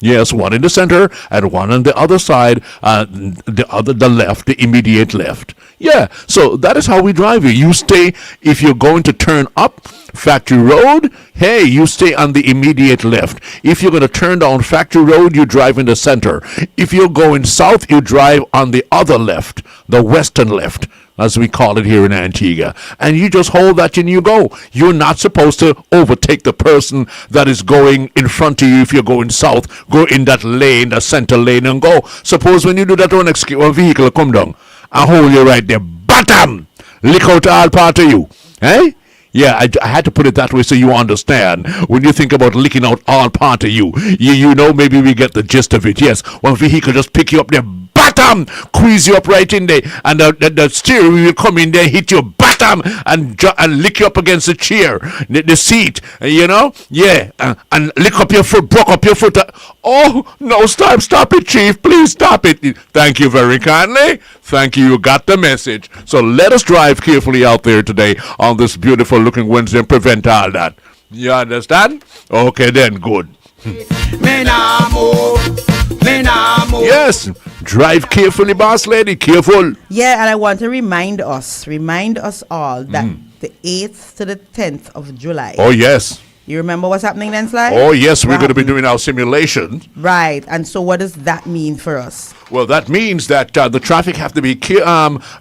Yes, one in the center and one on the other side, the left, the immediate left. Yeah, so that is how we drive here. You stay, if you're going to turn up Factory Road, hey, you stay on the immediate left. If you're going to turn down Factory Road, you drive in the center. If you're going south, you drive on the other left, the western left. as we call it here in Antigua. And you just hold that and you go. You're not supposed to overtake the person that is going in front of you. If you're going south, go in that lane, the center lane, and go. Suppose when you do that, one vehicle come down and hold you right there. Bottom! Lick out all part of you. Eh? Yeah, I had to put it that way so you understand. When you think about licking out all part of you, you know, maybe we get the gist of it. Yes, one vehicle just pick you up there, bottom, squeeze you up right in there, and the steering wheel will come in there, hit your bottom, and lick you up against the chair, the seat, you know? Yeah, and lick up your foot, broke up your foot. Oh, no, stop it, Chief. Please stop it. Thank you very kindly. Thank you. You got the message. So let us drive carefully out there today on this beautiful looking Wednesday and prevent all that. You understand? Okay, then, good. Yes, drive carefully, boss lady. Careful. Yeah, and I want to remind us all that the 8th to the 10th of July. Oh, yes. You remember what's happening then, Sly? Oh, yes, we're going to be doing our simulation. Right, and so what does that mean for us? Well, that means that the traffic have to be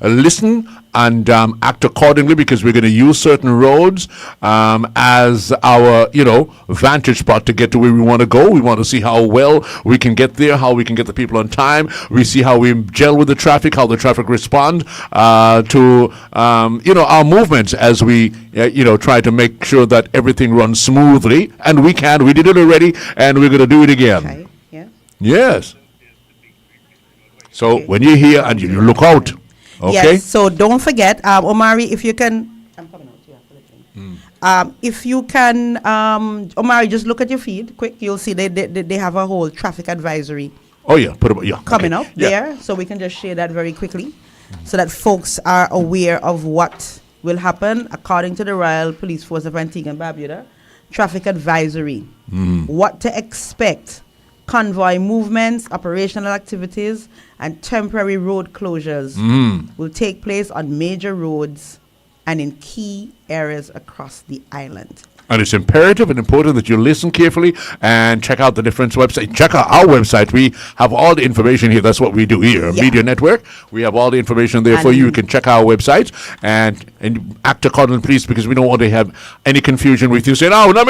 listen and act accordingly, because we're going to use certain roads as our, vantage spot to get to where we want to go. We want to see how well we can get there, how we can get the people on time. We see how we gel with the traffic, how the traffic respond to, our movements as we, try to make sure that everything runs smoothly. And we can. We did it already, and we're going to do it again. Okay. Yeah. Yes. So when you're here and you look out. Okay. Yes, so don't forget, Omari, if you can, I'm coming out. If you can, Omari, just look at your feed quick. You'll see they have a whole traffic advisory. Oh yeah, coming up there, so we can just share that very quickly, so that folks are aware of what will happen according to the Royal Police Force of Antigua and Barbuda. Traffic advisory. What to expect. Convoy movements, operational activities, and temporary road closures will take place on major roads and in key areas across the island. And it's imperative and important that you listen carefully and check out the different websites. Check out our website. We have all the information here. That's what we do here. Media Network. We have all the information there for you. You can check our website and act accordingly, please, because we don't want to have any confusion with you saying, oh, no,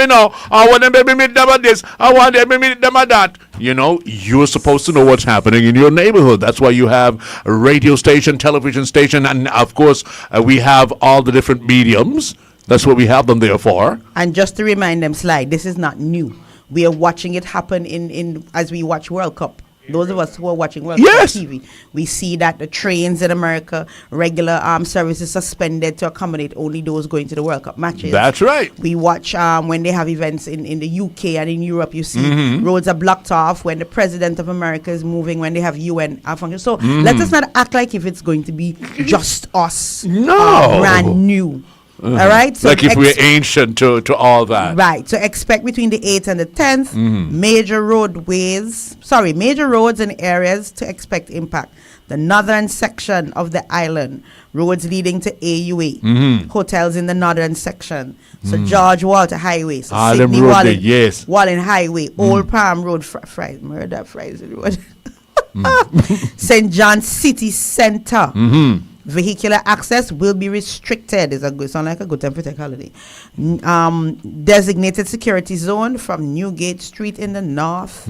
I want them to meet them at this. I want them to meet them at that. You're supposed to know what's happening in your neighborhood. That's why you have a radio station, television station, and, of course, we have all the different mediums. That's what we have them there for. And just to remind them, Sly, this is not new. We are watching it happen in as we watch World Cup. Those of us who are watching World Cup TV, we see that the trains in America, regular services suspended to accommodate only those going to the World Cup matches. That's right. We watch when they have events in the UK and in Europe, you see roads are blocked off when the President of America is moving, when they have UN functions. So let us not act like if it's going to be just us. No. Brand new. All right. So like if we're ancient to all that. Right. So expect between the 8th and the 10th, major roads and areas to expect impact. The northern section of the island, roads leading to AUA, hotels in the northern section. So George Walter Highway, so Sydney Wallen Highway, Old Palm Road, Murder Fries Road, St. John City Center. Vehicular access will be restricted. Sound like a good time for take holiday. Designated security zone from Newgate Street in the north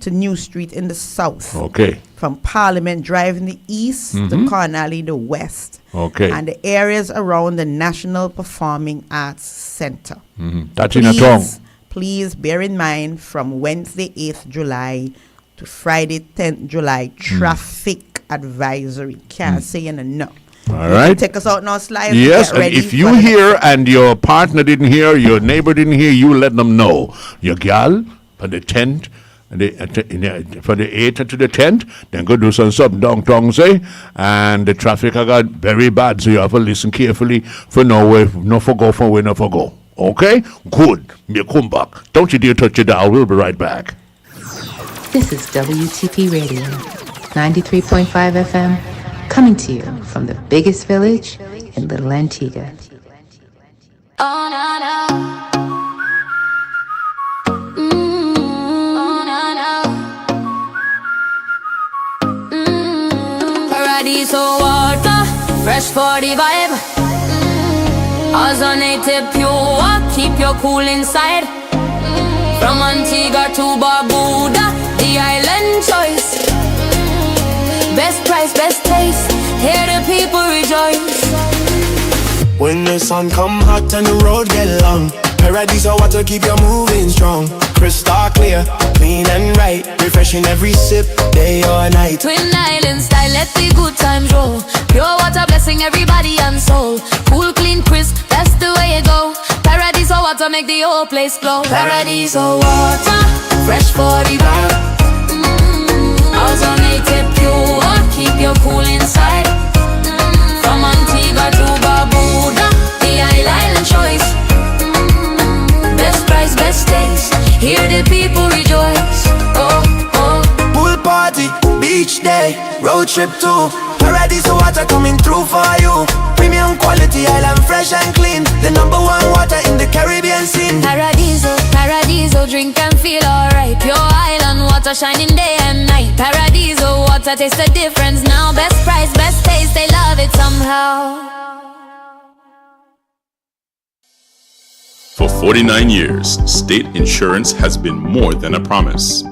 to New Street in the south. Okay. From Parliament Drive in the east to Cornwall in the west. Okay. And the areas around the National Performing Arts Center. That's in a tongue. Please bear in mind, from Wednesday 8th July to Friday 10th July, traffic advisory. Can't say no. All right. Take us out now, Sly. Yes, and if you hear and your partner didn't hear, your neighbor didn't hear, you let them know. Your gal from the 10th, from the 8th to the 10th, then go do something downtown, say, and the traffic got very bad, so you have to listen carefully for no for go. Okay? Good. You come back. Don't you dare touch your dial. We'll be right back. This is WTP Radio, 93.5 FM, coming to you from the biggest village in Little Antigua. Oh, no, no. Paradiso water, fresh for the vibe. Ozonated pure, keep you cool inside. From Antigua to Barbuda, the island choice. Best price, best taste, hear the people rejoice. When the sun come hot and the road get long, Paradise of water keep you moving strong. Crystal clear, clean and right, refreshing every sip, day or night. Twin Island style, let the good times roll. Pure water blessing everybody and soul. Cool, clean, crisp, that's the way you go. Paradise of water make the whole place glow. Paradise of water, fresh for the vibe. Ozonated pure, keep you cool inside. From Antigua to Barbuda, the island choice. Best price, best taste, hear the people rejoice. Oh, oh. Pool party, beach day, road trip too. Paradise of water coming through for you. Premium quality, island fresh and clean. The number one water in the Caribbean scene. Paradiso, Paradiso, drink and feel alright. Pure island water shining day and night. Paradiso water, taste the difference now. Best price, best taste, they love it somehow. For 49 years, state insurance has been more than a promise.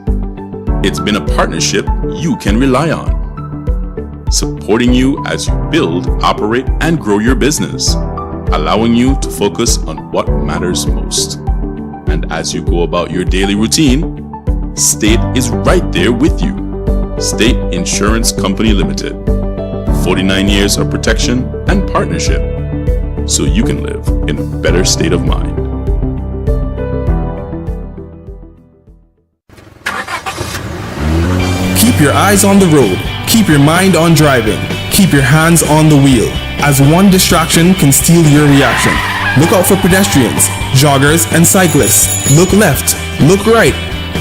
It's been a partnership you can rely on, supporting you as you build, operate, and grow your business, allowing you to focus on what matters most. And as you go about your daily routine, State is right there with you. State Insurance Company Limited. 49 years of protection and partnership, so you can live in a better state of mind. Keep your eyes on the road. Keep your mind on driving. Keep your hands on the wheel, as one distraction can steal your reaction. Look out for pedestrians, joggers, and cyclists. Look left, look right.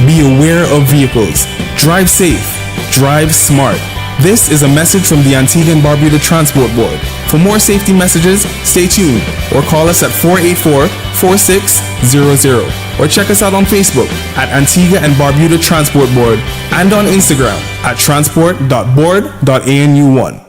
Be aware of vehicles. Drive safe. Drive smart. This is a message from the Antigua and Barbuda Transport Board. For more safety messages, stay tuned or call us at 484-4600 or check us out on Facebook at Antigua and Barbuda Transport Board and on Instagram at transport.board.anu1.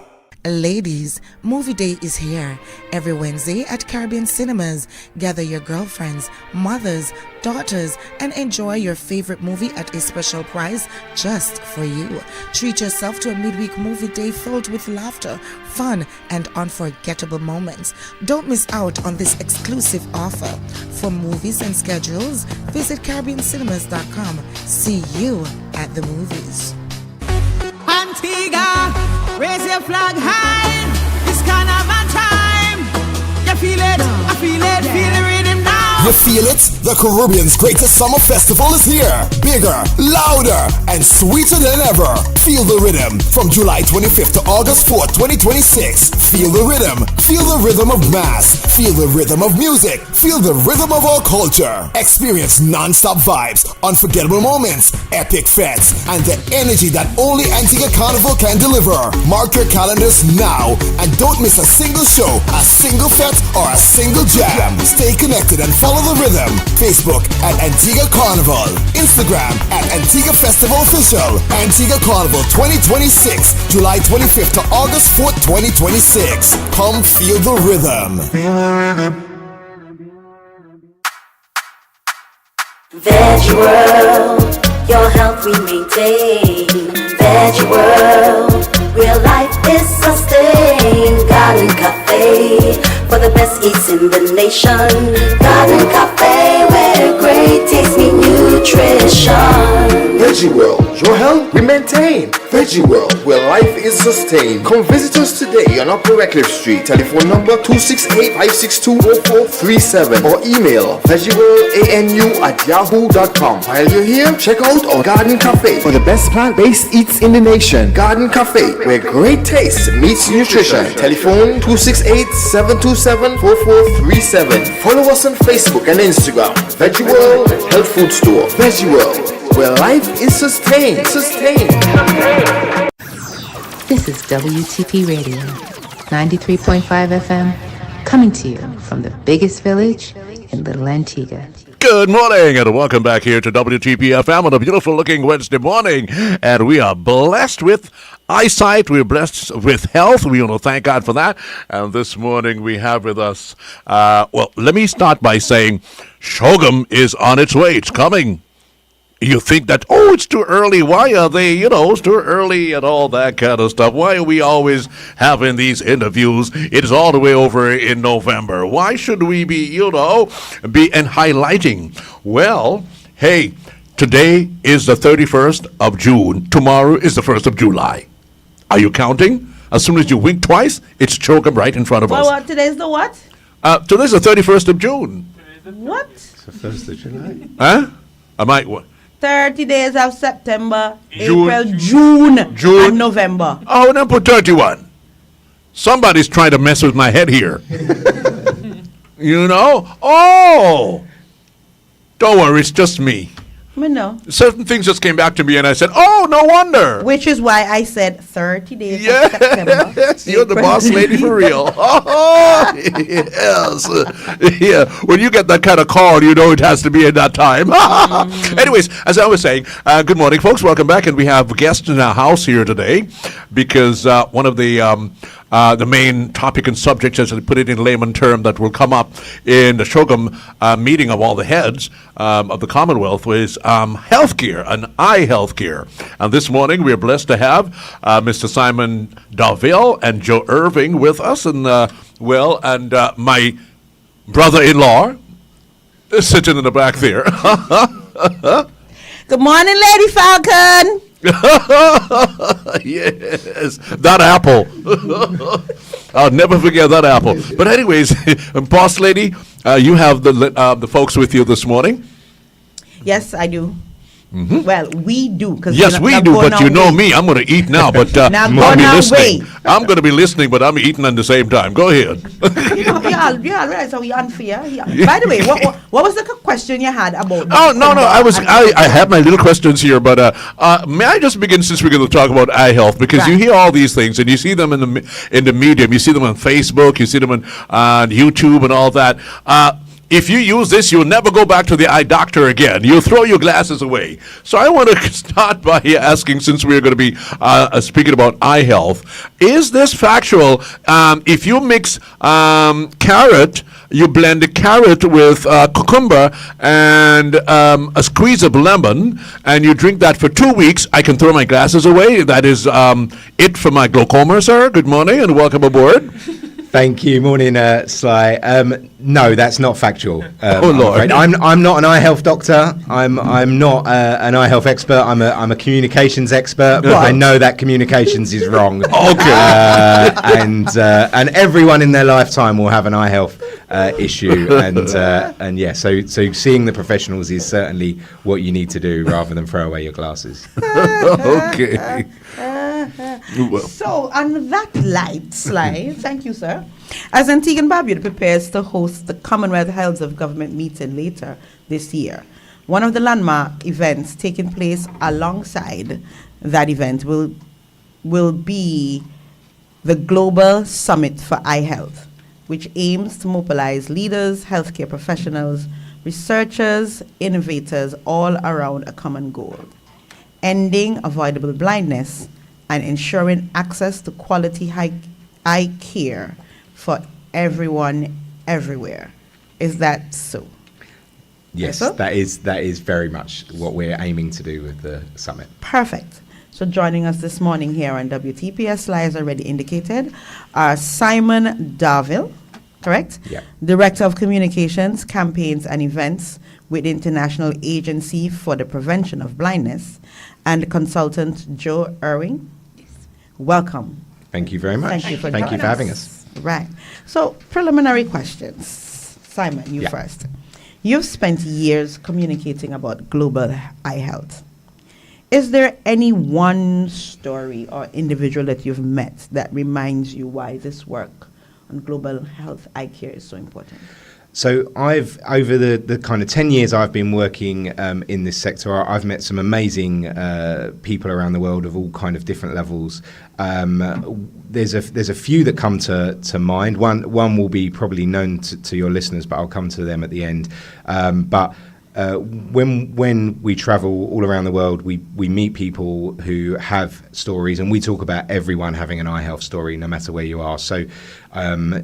Ladies, Movie Day is here every Wednesday at Caribbean Cinemas. Gather your girlfriends, mothers, daughters, and enjoy your favorite movie at a special price just for you. Treat yourself to a midweek movie day filled with laughter, fun, and unforgettable moments. Don't miss out on this exclusive offer. For movies and schedules, visit CaribbeanCinemas.com. See you at the movies. Antigua, raise your flag high. It's carnival time. You feel it? I feel it. Feel the rhythm now. You feel it? The Caribbean's greatest summer festival is here. Bigger, louder, and sweeter than ever. Feel the rhythm from July 25th to August 4th, 2026. Feel the rhythm. Feel the rhythm of mass. Feel the rhythm of music. Feel the rhythm of our culture. Experience non-stop vibes, unforgettable moments, epic fests, and the energy that only Antigua Carnival can deliver. Mark your calendars now and don't miss a single show, a single fete, or a single jam. Stay connected and follow the rhythm. Facebook at Antigua Carnival. Instagram at Antigua Festival Official. Antigua Carnival 2026, July 25th to August 4th, 2026. Come feel the rhythm. Feel the rhythm. Veggie World, your health we maintain. Veggie World, real life is sustained. Garden Cafe, for the best eats in the nation. Garden Cafe, where great taste meet nutrition. Veggie World, your health we maintain. Veggie World, where life is sustained. Come visit us today on Upper Redcliffe Street. Telephone number 268-562-0437 or email veggieworldanu@yahoo.com. While you're here, check out our Garden Cafe for the best plant-based eats in the nation. Garden Cafe, where great taste meets nutrition. Telephone 268-727-4437. Follow us on Facebook and Instagram. Veggie World Health Food Store. Veggie World, where life is sustained. This is WTP Radio, 93.5 FM, coming to you from the biggest village in Little Antigua. Good morning and welcome back here to WTP FM on a beautiful looking Wednesday morning. And we are blessed with eyesight. We're blessed with health. We want to thank God for that. And this morning we have with us, well, let me start by saying Shogum is on its way. It's coming. You think that, oh, it's too early. Why are they, it's too early and all that kind of stuff. Why are we always having these interviews? It is all the way over in November. Why should we be, be and highlighting? Well, hey, today is the 31st of June. Tomorrow is the 1st of July. Are you counting? As soon as you wink twice, it's Chogum right in front of us. Well, today's the what? Today's the 31st of June. What? It's the 1st of July. Huh? I might what? 30 days of September, June. April, June, and November. Oh, then put 31. Somebody's trying to mess with my head here. Oh! Don't worry, it's just me. No. Certain things just came back to me, and I said, "Oh, no wonder." Which is why I said 30 days of September. Yes, you're the boss lady for real. Oh, yes. Yeah, when you get that kind of call, you know it has to be in that time. Anyways, as I was saying, good morning, folks. Welcome back, and we have guests in our house here today because one of the main topic and subjects, as I put it in layman term, that will come up in the Shogum meeting of all the heads of the Commonwealth was healthcare and eye healthcare. And this morning we are blessed to have Mr. Simon Darville and Joe Irving with us, and my brother-in-law is sitting in the back there. Good morning, Lady Falcon. Yes, that apple. I'll never forget that apple. But anyways, boss lady, you have the folks with you this morning. Yes, I do. Mm-hmm. Well, we do. Yes, we do, but you know me. I'm going to eat now, but I'm going to be listening. I'm going to be listening, but I'm eating at the same time. Go ahead. You all realize how we unfair. By the way, what was the question you had about? Oh, no. I have my little questions here, but may I just begin, since we're going to talk about eye health, because you hear all these things and you see them in the medium. You see them on Facebook. You see them on YouTube and all that. If you use this, you'll never go back to the eye doctor again. You'll throw your glasses away. So I want to start by asking, since we're going to be speaking about eye health, is this factual? If you mix carrot, you blend the carrot with cucumber and a squeeze of lemon, and you drink that for 2 weeks, I can throw my glasses away. That is it for my glaucoma, sir. Good morning and welcome aboard. Thank you. Morning, Sly. No, that's not factual. Oh Lord! I'm not an eye health doctor. I'm not an eye health expert. I'm a communications expert. But I know that communications is wrong. Okay. And everyone in their lifetime will have an eye health issue. And yeah. So seeing the professionals is certainly what you need to do rather than throw away your glasses. Okay. So, on that light, Sly, thank you, sir. As Antigua and Barbuda prepares to host the Commonwealth Heads of Government meeting later this year, one of the landmark events taking place alongside that event will be the Global Summit for Eye Health, which aims to mobilize leaders, healthcare professionals, researchers, innovators all around a common goal: ending avoidable blindness and ensuring access to quality eye care for everyone, everywhere. Is that so? Yes, that is very much what we're aiming to do with the summit. Perfect. So joining us this morning here on WTPS, Sly has already indicated, are Simon Darville, correct? Yeah. Director of Communications, Campaigns and Events with the International Agency for the Prevention of Blindness, and consultant Joe Irving. Welcome. Thank you very much. Thank you for having us. Right. So, preliminary questions. Simon, you first. You've spent years communicating about global eye health. Is there any one story or individual that you've met that reminds you why this work on global health eye care is so important? So I've, over the kind of 10 years I've been working in this sector, I've met some amazing people around the world of all kind of different levels. There's a few that come to mind. One will be probably known to your listeners, but I'll come to them at the end. But when we travel all around the world, we meet people who have stories, and we talk about everyone having an eye health story, no matter where you are. So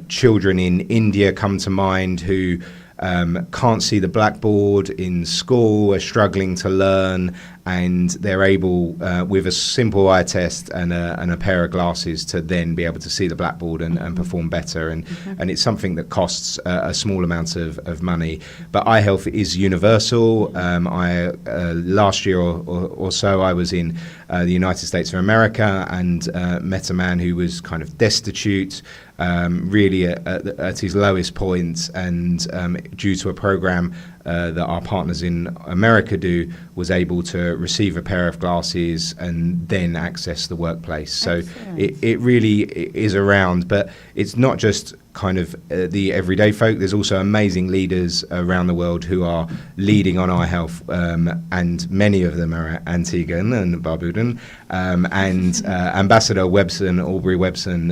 children in India come to mind who can't see the blackboard in school, are struggling to learn, and they're able, with a simple eye test and a pair of glasses, to then be able to see the blackboard and perform better. And it's something that costs a small amount of money. But eye health is universal. Last year or so, I was in the United States of America and met a man who was kind of destitute, really at his lowest point, and due to a program that our partners in America do, was able to receive a pair of glasses and then access the workplace. So it really is around, but it's not just kind of the everyday folk. There's also amazing leaders around the world who are leading on eye health, and many of them are Antiguan and Barbudan, and Ambassador Aubrey Webson,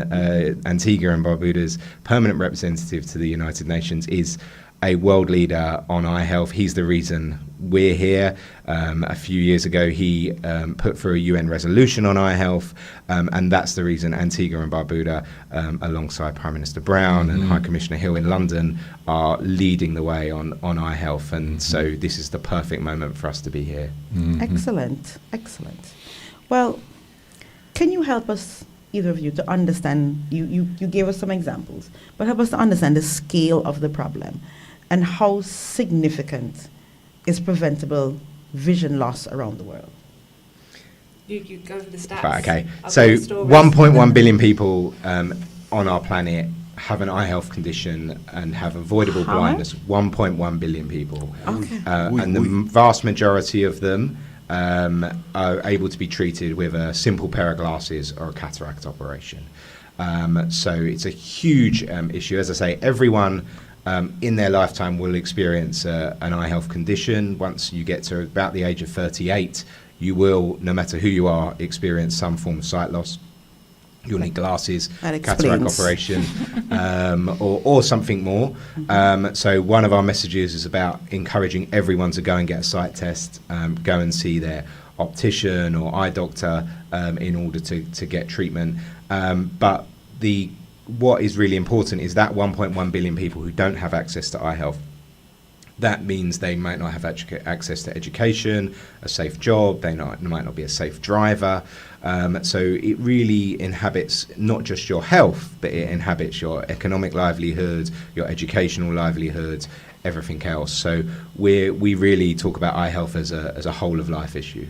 Antigua and Barbuda's permanent representative to the United Nations, is a world leader on eye health. He's the reason we're here. A few years ago, he put through a UN resolution on eye health, and that's the reason Antigua and Barbuda, alongside Prime Minister Brown and High Commissioner Hill in London, are leading the way on eye health. And so this is the perfect moment for us to be here. Excellent. Well, can you help us, either of you, to understand, you gave us some examples, but help us to understand the scale of the problem and how significant is preventable vision loss around the world? You go over the stats. Right, okay, so 1.1 billion people on our planet have an eye health condition and have avoidable blindness. 1.1 billion people. Okay. And the vast majority of them are able to be treated with a simple pair of glasses or a cataract operation. So it's a huge issue. As I say, everyone in their lifetime will experience an eye health condition. Once you get to about the age of 38, you will, no matter who you are, experience some form of sight loss. You'll need glasses, cataract operation, or something more. So one of our messages is about encouraging everyone to go and get a sight test, go and see their optician or eye doctor in order to get treatment. But what is really important is that 1.1 billion people who don't have access to eye health. That means they might not have access to education, a safe job, they might not be a safe driver. So it really inhabits not just your health, but it inhabits your economic livelihood, your educational livelihood, everything else. So we really talk about eye health as a whole of life issue.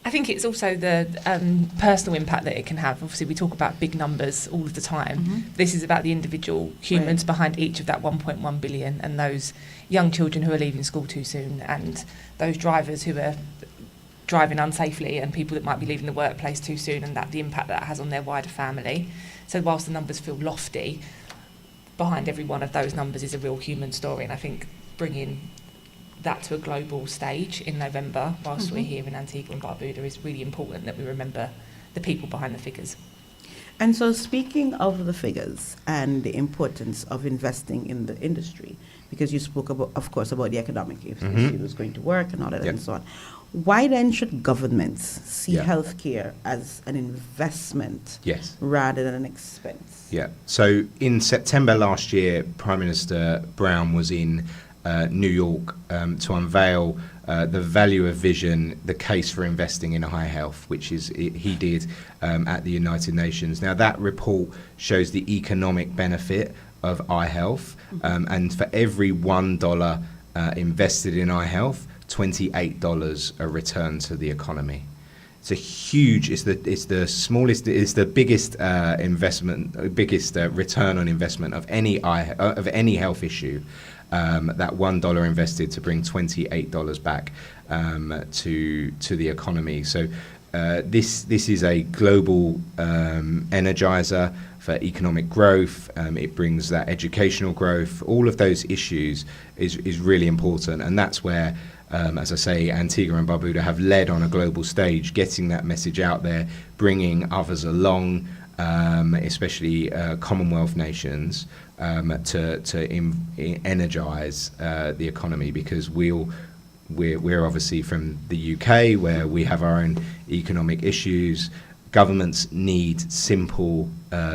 I think it's also the personal impact that it can have. Obviously, we talk about big numbers all of the time. This is about the individual humans behind each of that 1.1 billion, and those young children who are leaving school too soon, and those drivers who are driving unsafely, and people that might be leaving the workplace too soon, and the impact that has on their wider family. So whilst the numbers feel lofty, behind every one of those numbers is a real human story, and I think bringing that to a global stage in November, whilst we're here in Antigua and Barbuda, is really important that we remember the people behind the figures. And so, speaking of the figures and the importance of investing in the industry, because you spoke about, of course, about the economic, if it was going to work and all that and so on. Why then should governments see healthcare as an investment rather than an expense? So in September last year, Prime Minister Brown was in New York to unveil the value of vision, the case for investing in eye health, which he did at the United Nations. Now that report shows the economic benefit of eye health, and for every $1 invested in eye health, $28 are returned to the economy. It's a huge. It's the smallest. It's the biggest investment, biggest return on investment of any health issue. That $1 invested to bring $28 back to the economy. So this is a global energizer for economic growth. It brings that educational growth. All of those issues is really important, and that's where, as I say, Antigua and Barbuda have led on a global stage, getting that message out there, bringing others along, especially Commonwealth nations, energize the economy, because we're obviously from the UK, where we have our own economic issues. Governments need simple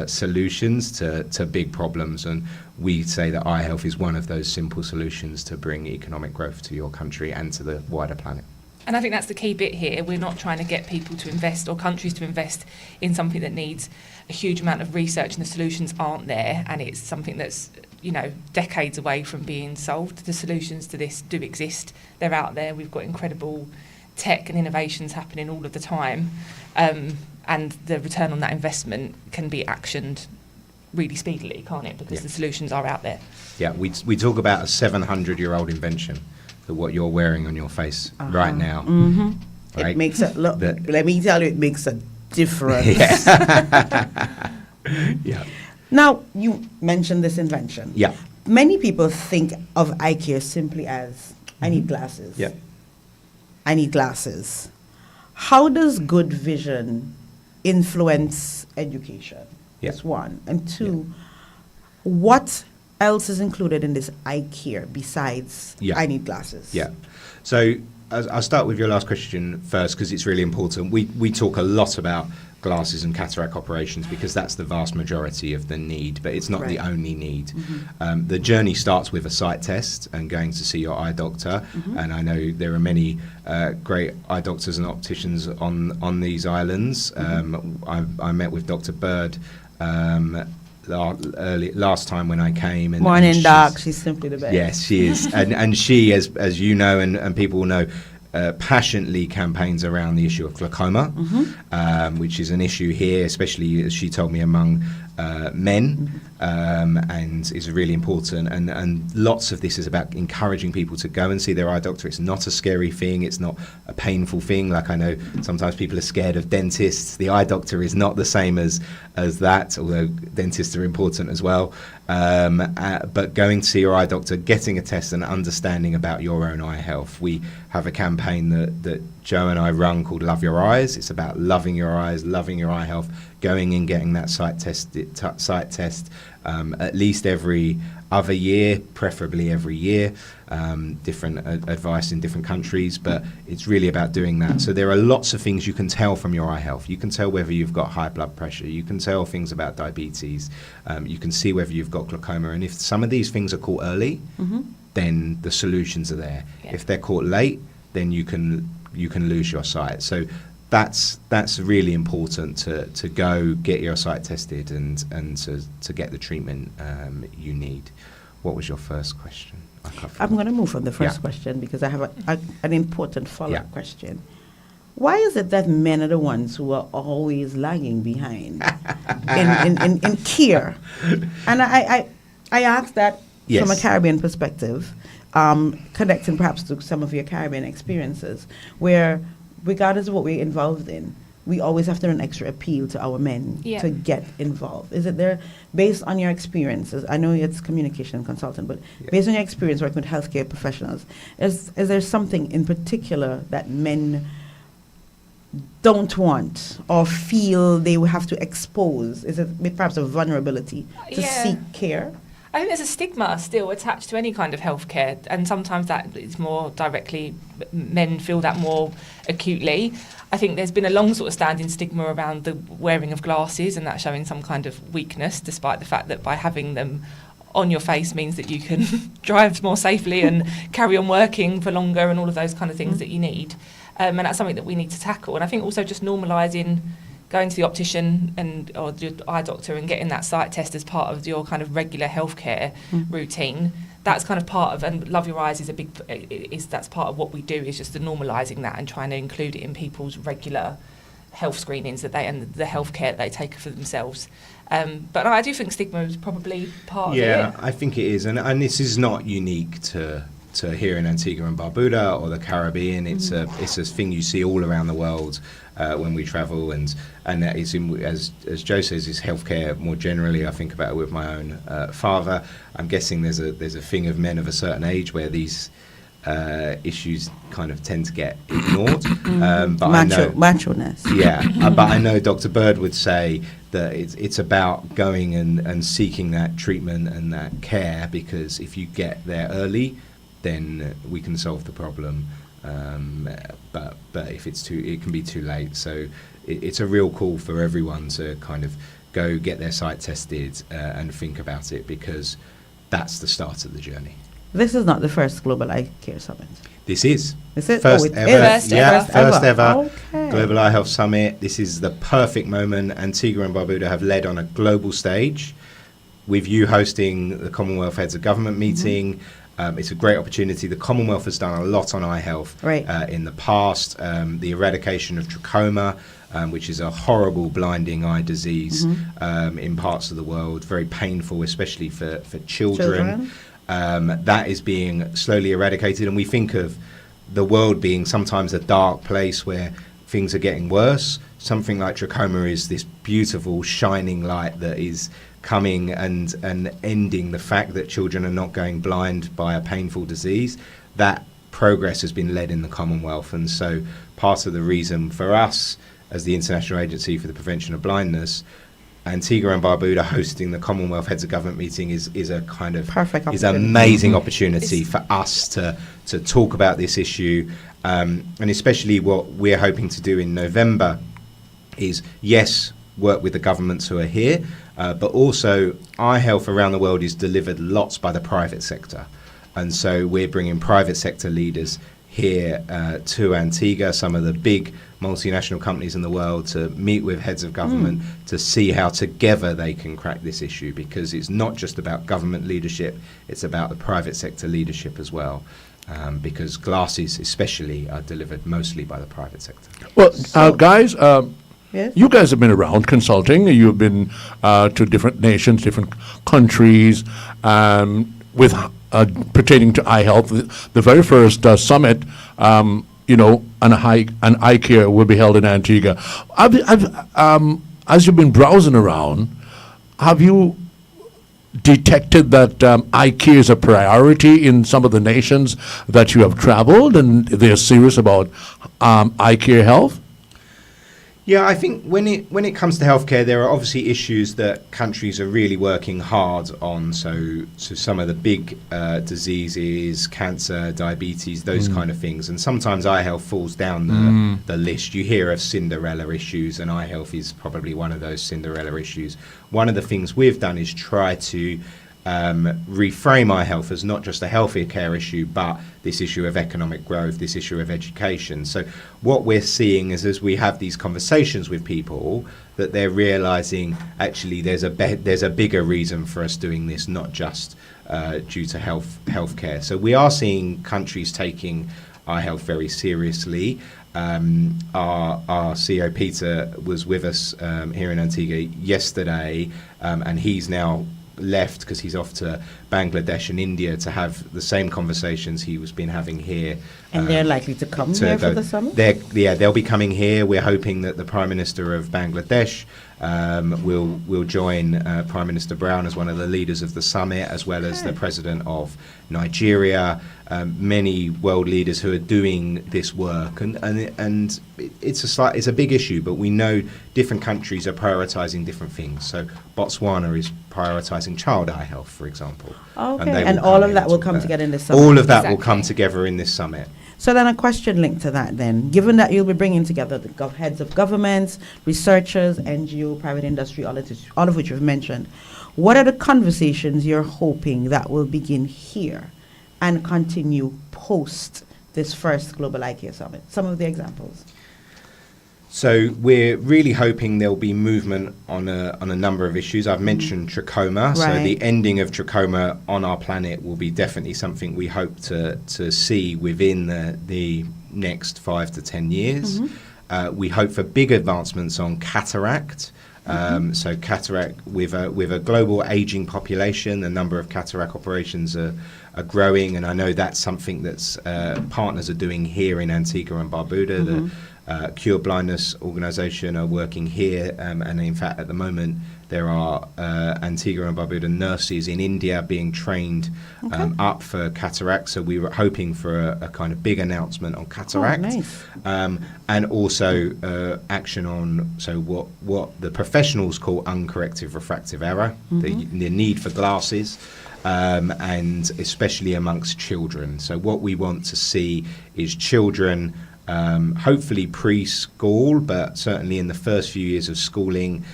solutions to big problems, and we say that eye health is one of those simple solutions to bring economic growth to your country and to the wider planet. And I think that's the key bit here. We're not trying to get people to invest or countries to invest in something that needs a huge amount of research and the solutions aren't there, and it's something that's, you know, decades away from being solved. The solutions to this do exist. They're out there. We've got incredible tech and innovations happening all of the time. And the return on that investment can be actioned really speedily, can't it? Because the solutions are out there. Yeah, we talk about a 700-year-old invention, that what you're wearing on your face right now. Mm-hmm. Right? It makes it look. Let me tell you, it makes a difference. Yeah. Now, you mentioned this invention. Yeah. Many people think of eye care simply as, I need glasses. Yeah. I need glasses. How does good vision influence education? Yeah. That's one. And two, what else is included in this eye care besides I need glasses? Yeah. So I'll start with your last question first, because it's really important. We talk a lot about glasses and cataract operations because that's the vast majority of the need, but it's not the only need. The journey starts with a sight test and going to see your eye doctor, and I know there are many great eye doctors and opticians on these islands. I met with Dr. Bird last time when I came. And Morning, Doc. She's simply the best. Yes, she is. and she, as you know, and people know, passionately campaigns around the issue of glaucoma, which is an issue here, especially, as she told me, among men, and is really important. And lots of this is about encouraging people to go and see their eye doctor. It's not a scary thing. It's not a painful thing. Like, I know sometimes people are scared of dentists. The eye doctor is not the same as that, although dentists are important as well. But going to see your eye doctor, getting a test and understanding about your own eye health. We have a campaign that Joe and I run called Love Your Eyes. It's about loving your eyes, loving your eye health, going and getting that sight test at least every other year, preferably every year. Different advice in different countries, but it's really about doing that. So there are lots of things you can tell from your eye health. You can tell whether you've got high blood pressure. You can tell things about diabetes. You can see whether you've got glaucoma. And if some of these things are caught early, then the solutions are there. Yeah. If they're caught late, then you can lose your sight. So that's really important to go get your sight tested and to get the treatment you need. What was your first question? I'm going to move on the first question because I have an important follow-up question. Why is it that men are the ones who are always lagging behind in care? And I ask that from a Caribbean perspective, connecting perhaps to some of your Caribbean experiences, where regardless of what we're involved in, we always have to do an extra appeal to our men to get involved. Is it there, based on your experiences, I know it's communication consultant, but based on your experience working with healthcare professionals, is there something in particular that men don't want or feel they will have to expose? Is it perhaps a vulnerability to seek care? I think there's a stigma still attached to any kind of healthcare, and sometimes that is more directly, men feel that more acutely. I think there's been a long sort of standing stigma around the wearing of glasses and that showing some kind of weakness, despite the fact that by having them on your face means that you can drive more safely and carry on working for longer and all of those kind of things that you need. And that's something that we need to tackle. And I think also just normalising going to the optician or the eye doctor and getting that sight test as part of your kind of regular healthcare routine. That's kind of part of, and Love Your Eyes is that's part of what we do, is just the normalising that and trying to include it in people's regular health screenings and the healthcare that they take for themselves. But I do think stigma is probably part of it. Yeah, I think it is, and this is not unique to here in Antigua and Barbuda or the Caribbean. It's a thing you see all around the world when we travel, and it's as Joe says, is healthcare more generally. I think about it with my own father. I'm guessing there's a thing of men of a certain age where these issues kind of tend to get ignored. But I know, macho-ness. Yeah, but I know Dr. Bird would say that it's about going and seeking that treatment and that care, because if you get there early, then we can solve the problem. But if it can be too late. So it's a real call for everyone to kind of go get their site tested and think about it, because that's the start of the journey. This is not the first Global Eye Care Summit. This is. Is it? First ever. First ever Okay. Global Eye Health Summit. This is the perfect moment. Antigua and Barbuda have led on a global stage, with you hosting the Commonwealth Heads of Government meeting. It's a great opportunity. The Commonwealth has done a lot on eye health in the past. The eradication of trachoma, which is a horrible blinding eye disease in parts of the world, very painful, especially for children. That is being slowly eradicated, and we think of the world being sometimes a dark place where things are getting worse. Something like trachoma is this beautiful shining light that is coming and ending the fact that children are not going blind by a painful disease. That progress has been led in the Commonwealth, and so part of the reason for us as the International Agency for the Prevention of Blindness, Antigua and Barbuda hosting the Commonwealth Heads of Government meeting is a kind of is an amazing opportunity for us to talk about this issue, and especially what we're hoping to do in November is, yes, work with the governments who are here, but also eye health around the world is delivered lots by the private sector, and so we're bringing private sector leaders here to Antigua, some of the big multinational companies in the world, to meet with heads of government to see how together they can crack this issue, because it's not just about government leadership, it's about the private sector leadership as well, because glasses especially are delivered mostly by the private sector. Well, guys, yes? You guys have been around consulting. You've been to different nations, different countries, with pertaining to eye health. The very first summit, an eye care will be held in Antigua. As you've been browsing around, have you detected that eye care is a priority in some of the nations that you have traveled, and they're serious about eye care health? Yeah, I think when it comes to healthcare, there are obviously issues that countries are really working hard on. So some of the big diseases, cancer, diabetes, those kind of things. And sometimes eye health falls down the list. You hear of Cinderella issues, and eye health is probably one of those Cinderella issues. One of the things we've done is try to reframe eye health as not just a healthcare issue, but this issue of economic growth, this issue of education. So what we're seeing is, as we have these conversations with people, that they're realizing actually there's a bigger reason for us doing this, not just due to healthcare. So we are seeing countries taking eye health very seriously. Our CEO Peter was with us here in Antigua yesterday, and he's now left because he's off to Bangladesh and India to have the same conversations he was been having here. And they're likely to come here for the summit? They'll be coming here. We're hoping that the Prime Minister of Bangladesh will join Prime Minister Brown as one of the leaders of the summit, as well as the President of Nigeria, many world leaders who are doing this work. And it's a big issue, but we know different countries are prioritising different things. So Botswana is prioritising child eye health, for example. Okay, and all of that will come together in this summit. All of that will come together in this summit. So then a question linked to that then. Given that you'll be bringing together the heads of governments, researchers, NGO, private industry, all of which you've mentioned, what are the conversations you're hoping that will begin here and continue post this first Global Eye Care Summit? Some of the examples. So we're really hoping there'll be movement on a number of issues. I've mentioned trachoma. Right. So the ending of trachoma on our planet will be definitely something we hope to see within the next 5 to 10 years. We hope for big advancements on cataract. So cataract, with a global aging population, the number of cataract operations are growing, and I know that's something that's partners are doing here in Antigua and Barbuda. The Cure Blindness organisation are working here, and in fact at the moment There are Antigua and Barbuda nurses in India being trained up for cataract. So we were hoping for a kind of big announcement on cataract. Nice. And also action on what the professionals call uncorrected refractive error, the need for glasses. And especially amongst children. So what we want to see is children, hopefully preschool, but certainly in the first few years of schooling,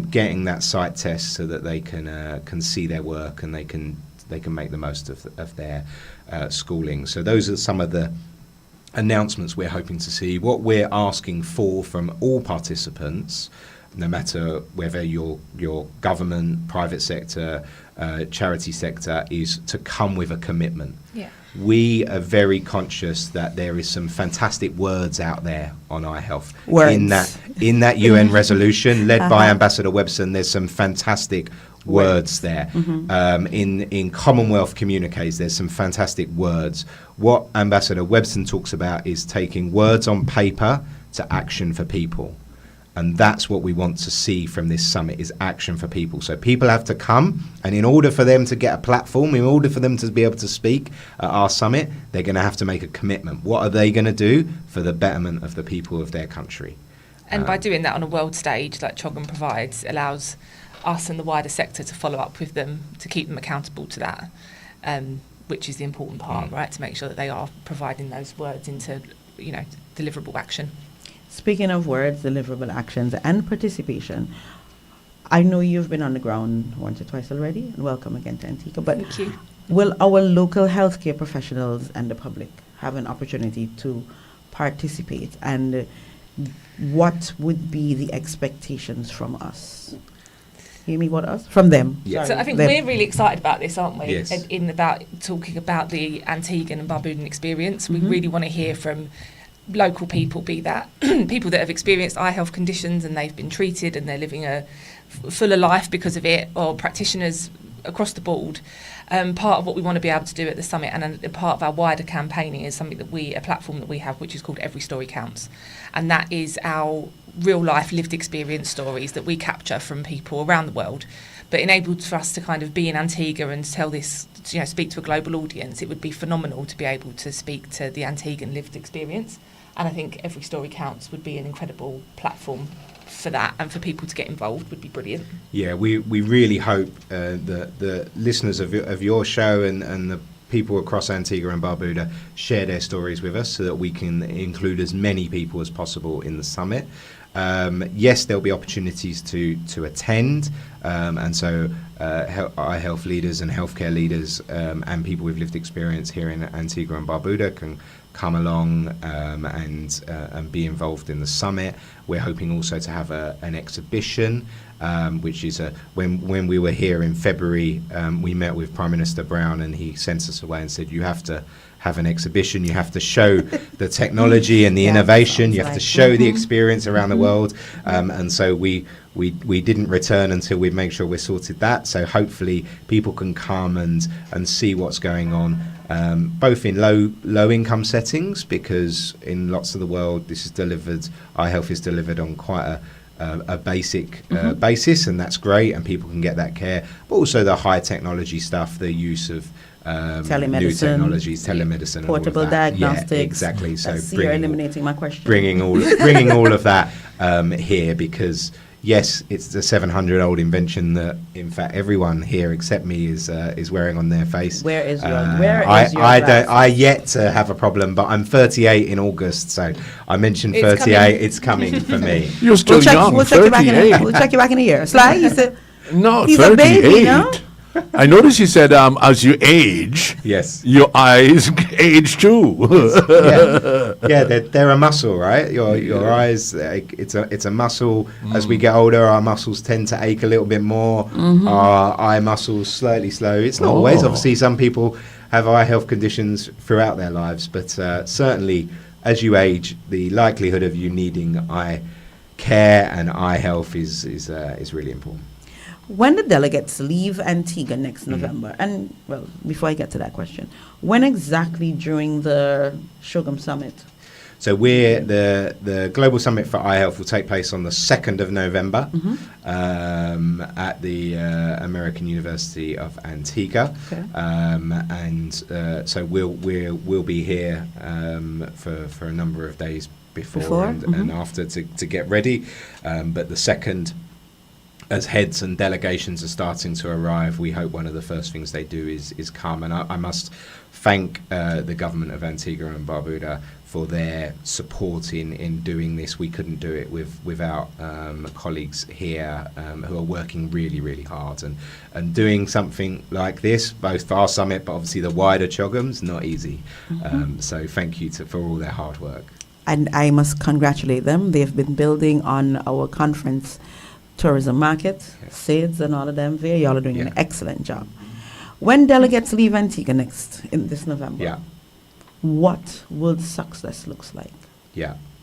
getting that sight test so that they can see their work and they can make the most of their schooling. So those are some of the announcements we're hoping to see. What we're asking for from all participants, no matter whether you're government, private sector, charity sector, is to come with a commitment. Yeah. We are very conscious that there is some fantastic words out there on eye health. Words. In that UN resolution led by Ambassador Webson, there's some fantastic words there. In Commonwealth communiques, there's some fantastic words. What Ambassador Webson talks about is taking words on paper to action for people. And that's what we want to see from this summit, is action for people. So people have to come, and in order for them to get a platform, in order for them to be able to speak at our summit, they're going to have to make a commitment. What are they going to do for the betterment of the people of their country? And by doing that on a world stage, like Chogan provides, allows us and the wider sector to follow up with them, to keep them accountable to that, which is the important part, right? To make sure that they are providing those words into, deliverable action. Speaking of words, deliverable actions, and participation, I know you've been on the ground once or twice already, and welcome again to Antigua. But Thank you. will our local healthcare professionals and the public have an opportunity to participate? And what would be the expectations from us? Hear me, what us? From them. Yes. So I think them. we're really excited about this, aren't we? Yes. In about talking about the Antiguan and Barbudan experience. We really want to hear from local people, be that people that have experienced eye health conditions and they've been treated and they're living a fuller life because of it, or practitioners across the board. Part of what we want to be able to do at the summit, and a part of our wider campaigning, is something that a platform that we have, which is called Every Story Counts, and that is our real life lived experience stories that we capture from people around the world, but enabled for us to kind of be in Antigua and tell this, speak to a global audience. It would be phenomenal to be able to speak to the Antiguan lived experience. And I think Every Story Counts would be an incredible platform for that, and for people to get involved would be brilliant. Yeah, we really hope that the listeners of your show and the people across Antigua and Barbuda share their stories with us so that we can include as many people as possible in the summit. Yes, there'll be opportunities to attend, and so eye health leaders and healthcare leaders and people with lived experience here in Antigua and Barbuda can come along and be involved in the summit. We're hoping also to have an exhibition, which is when we were here in February, we met with Prime Minister Brown, and he sent us away and said, you have to have an exhibition, you have to show the technology and the innovation, you have to show the experience around the world, and so we didn't return until we make sure we're sorted that. So hopefully people can come and see what's going on, both in low income settings, because in lots of the world this is delivered, eye health is delivered on quite a basic basis, and that's great, and people can get that care, but also the high technology stuff, the use of new technologies, telemedicine, portable and all of that. diagnostics. Yeah, exactly. So you're eliminating my question. Bringing all of that here, because yes, it's a 700-old invention that, in fact, everyone here except me is wearing on their face. Where is your I yet to have a problem, but I'm 38 in August, so I mentioned 38. It's coming for me. You're still young. We'll check you back in a year. Sly, he's 38. a baby, no? I noticed you said as you age, yes, your eyes age too. Yeah, they're a muscle, right? Your eyes, it's a muscle. As we get older, our muscles tend to ache a little bit more. Our eye muscles slightly slow. It's not always. Obviously, some people have eye health conditions throughout their lives, but certainly as you age, the likelihood of you needing eye care and eye health is really important. When the delegates leave Antigua next November, and before I get to that question, when exactly during the Shogam Summit? So we're the Global Summit for Eye Health will take place on the 2nd of November at the American University of Antigua, so we'll be here for a number of days before and after to get ready. But the second, as heads and delegations are starting to arrive, we hope one of the first things they do is come. And I must thank the government of Antigua and Barbuda for their support in doing this. We couldn't do it without colleagues here who are working really, really hard and doing something like this, both for our summit, but obviously the wider CHOGM's not easy. So thank you for all their hard work. And I must congratulate them. They've been building on our conference tourism market, SIDS and all of them there. Y'all are doing an excellent job. When delegates leave Antigua next in this November, what will success looks like?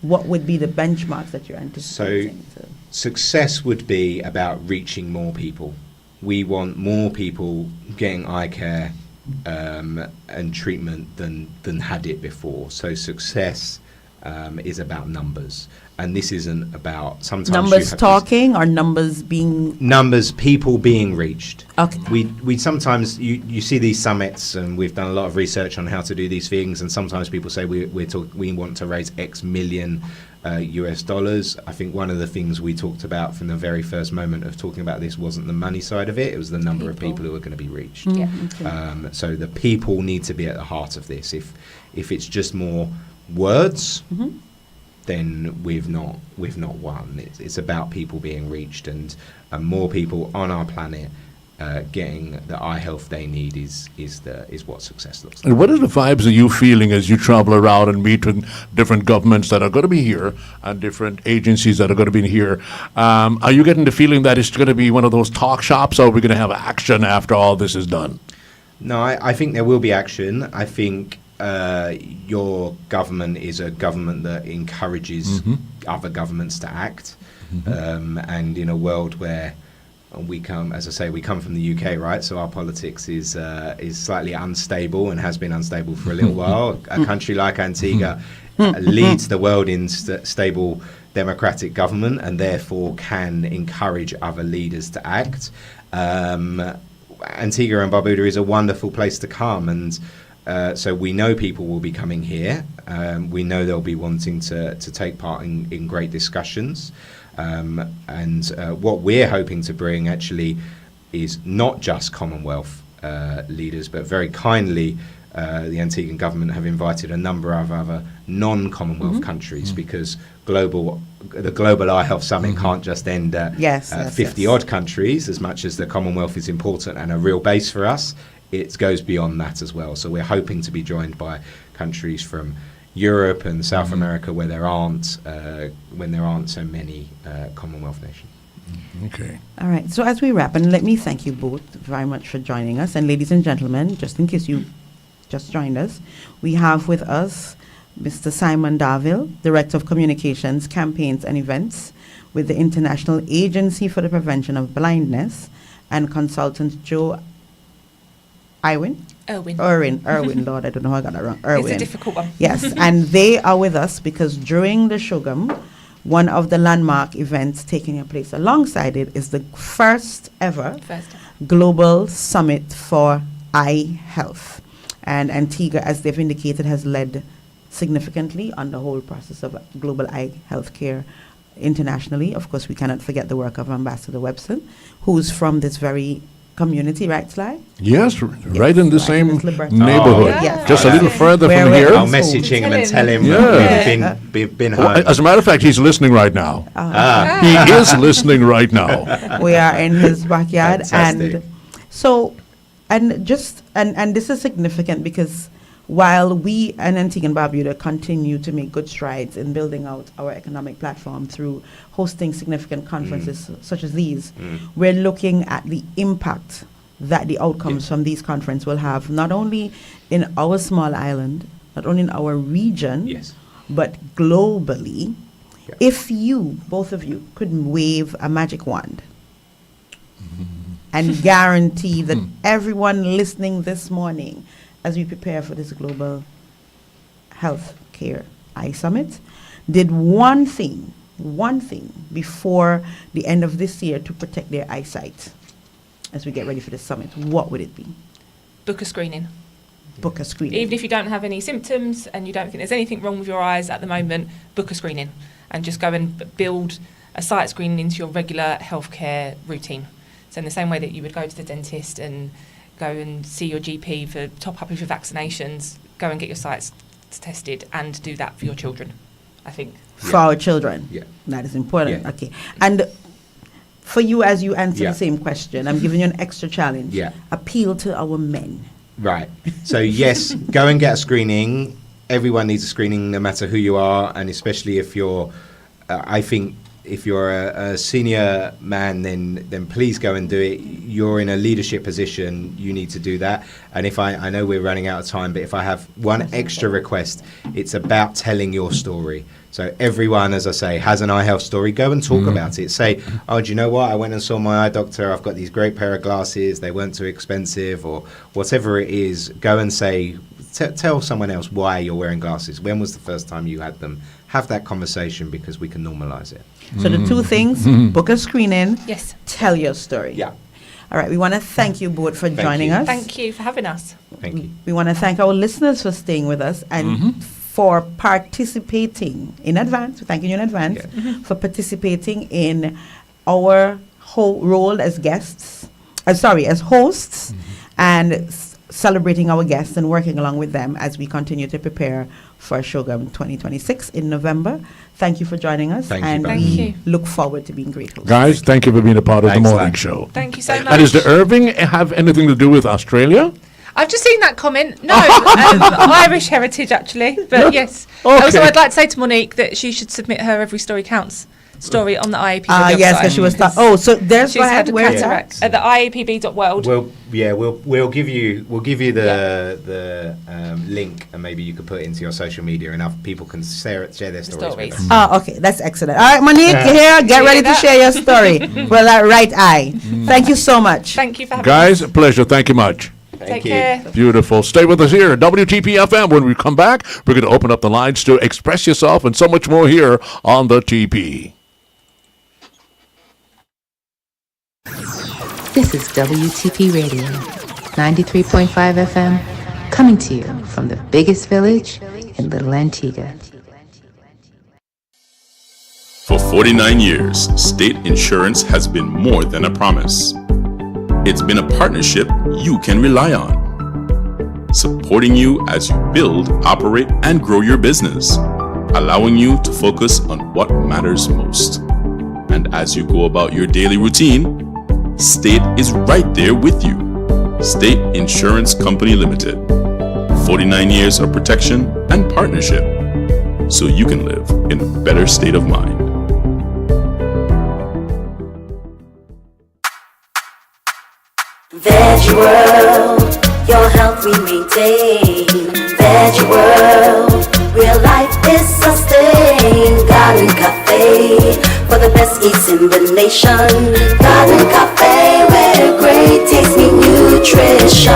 What would be the benchmarks that you're anticipating? So success would be about reaching more people. We want more people getting eye care and treatment than had it before. So success is about numbers, and this isn't about sometimes numbers talking or people being reached. Okay. We sometimes you see these summits, and we've done a lot of research on how to do these things, and sometimes people say we want to raise X million US dollars. I think one of the things we talked about from the very first moment of talking about this wasn't the money side of it, it was the number of people who are going to be reached. So the people need to be at the heart of this. If it's just more words, then we've not won. It's about people being reached, and more people on our planet getting the eye health they need is what success looks like. And what are the vibes that you feeling as you travel around and meet with different governments that are going to be here and different agencies that are going to be here? Are you getting the feeling that it's going to be one of those talk shops, or are we going to have action after all this is done? No, I think there will be action. I think your government is a government that encourages other governments to act, and in a world where we come from the UK, right? So our politics is slightly unstable and has been unstable for a little while. A country like Antigua leads the world in stable democratic government, and therefore can encourage other leaders to act. Antigua and Barbuda is a wonderful place to come, and so we know people will be coming here. We know they'll be wanting to take part in great discussions. And what we're hoping to bring actually is not just Commonwealth leaders, but very kindly the Antiguan government have invited a number of other non-Commonwealth countries, because the Global Eye Health Summit can't just end at 50-odd countries. As much as the Commonwealth is important and a real base for us, it goes beyond that as well. So we're hoping to be joined by countries from Europe and South America where there aren't so many Commonwealth nations. Okay. All right. So as we wrap, and let me thank you both very much for joining us. And ladies and gentlemen, just in case you just joined us, we have with us Mr. Simon Darville, Director of Communications, Campaigns and Events with the International Agency for the Prevention of Blindness, and consultant Joe Irwin, Lord, I don't know how I got that wrong. Irwin. It's a difficult one. Yes, and they are with us because during the CHOGM, one of the landmark events taking place alongside it is the first ever Global Summit for Eye Health. And Antigua, as they've indicated, has led significantly on the whole process of global eye health care internationally. Of course, we cannot forget the work of Ambassador Webson, who's from this very community, right, Sly? Yes, right in the same neighborhood. Just a little further from here. I'll message him and tell him we've been home. As a matter of fact, he's listening right now. He is listening right now. We are in his backyard. Fantastic. And this is significant because while we and Antigua and Barbuda continue to make good strides in building out our economic platform through hosting significant conferences such as these, we're looking at the impact that the outcomes from these conferences will have, not only in our small island, not only in our region, but globally. If you, both of you, could wave a magic wand and guarantee that everyone listening this morning, as we prepare for this global health care Eye Summit, did one thing before the end of this year to protect their eyesight as we get ready for the summit, what would it be? Book a screening. Book a screening. Even if you don't have any symptoms and you don't think there's anything wrong with your eyes at the moment, book a screening and just go and build a sight screening into your regular healthcare routine. So in the same way that you would go to the dentist and go and see your GP for top up of your vaccinations, go and get your sights tested and do that for your children, I think. For our children. Yeah. That is important. Yeah. Okay. And for you, as you answer Yeah. the same question, I'm giving you an extra challenge. Yeah. Appeal to our men. Right. So yes, go and get a screening. Everyone needs a screening, no matter who you are, and especially if you're. I think if you're a senior man, then please go and do it. You're in a leadership position. You need to do that. And if I know we're running out of time, but if I have one extra request, it's about telling your story. So everyone, as I say, has an eye health story. Go and talk about it. Say, oh, do you know what? I went and saw my eye doctor. I've got these great pair of glasses. They weren't too expensive, or whatever it is. Go and say, tell someone else why you're wearing glasses. When was the first time you had them? Have that conversation, because we can normalize it. So the two things, book a screening, Yes. tell your story. Yeah. All right, we want to thank you both for joining us. Thank you for having us. Thank you. We want to thank our listeners for staying with us and for participating in advance. We're thanking you in advance for participating in our whole role as guests, as hosts, and celebrating our guests and working along with them as we continue to prepare for Showgum 2026 in November. Thank you for joining us. Thank you, and Beth. we Thank look forward to being great hosts. Guys, thank you for being a part of the Thanks, morning lad. show. Thank you so much. And does the Irving have anything to do with Australia? I've just seen that comment. No, Irish heritage actually, but Yeah. yes. Okay. Also, I'd like to say to Monique that she should submit her Every Story Counts story on the IAPB website. Yes, because she was so there's She's had a where it's cataract at? at the IAPB.world. We'll give you the link, and maybe you could put it into your social media, and other people can share their stories with us. Oh, okay, that's excellent. All right, Monique, you're here. Get ready to share your story for that right eye. Thank you so much. Thank you for having Guys, us. a pleasure. Thank you much. Take care. Beautiful. Stay with us here at WTP FM. When we come back, we're going to open up the lines to express yourself and so much more here on the TP. This is WTP Radio, 93.5 FM, coming to you from the biggest village in Little Antigua. For 49 years, state insurance has been more than a promise. It's been a partnership you can rely on, supporting you as you build, operate, and grow your business, allowing you to focus on what matters most. And as you go about your daily routine, State is right there with you. State Insurance Company Limited. 49 years of protection and partnership, so you can live in a better state of mind. Veggie World, your health we maintain. Veggie World, real life is sustained. Garden Cafe, for the best eats in the nation. Garden Cafe, with great tasting nutrition.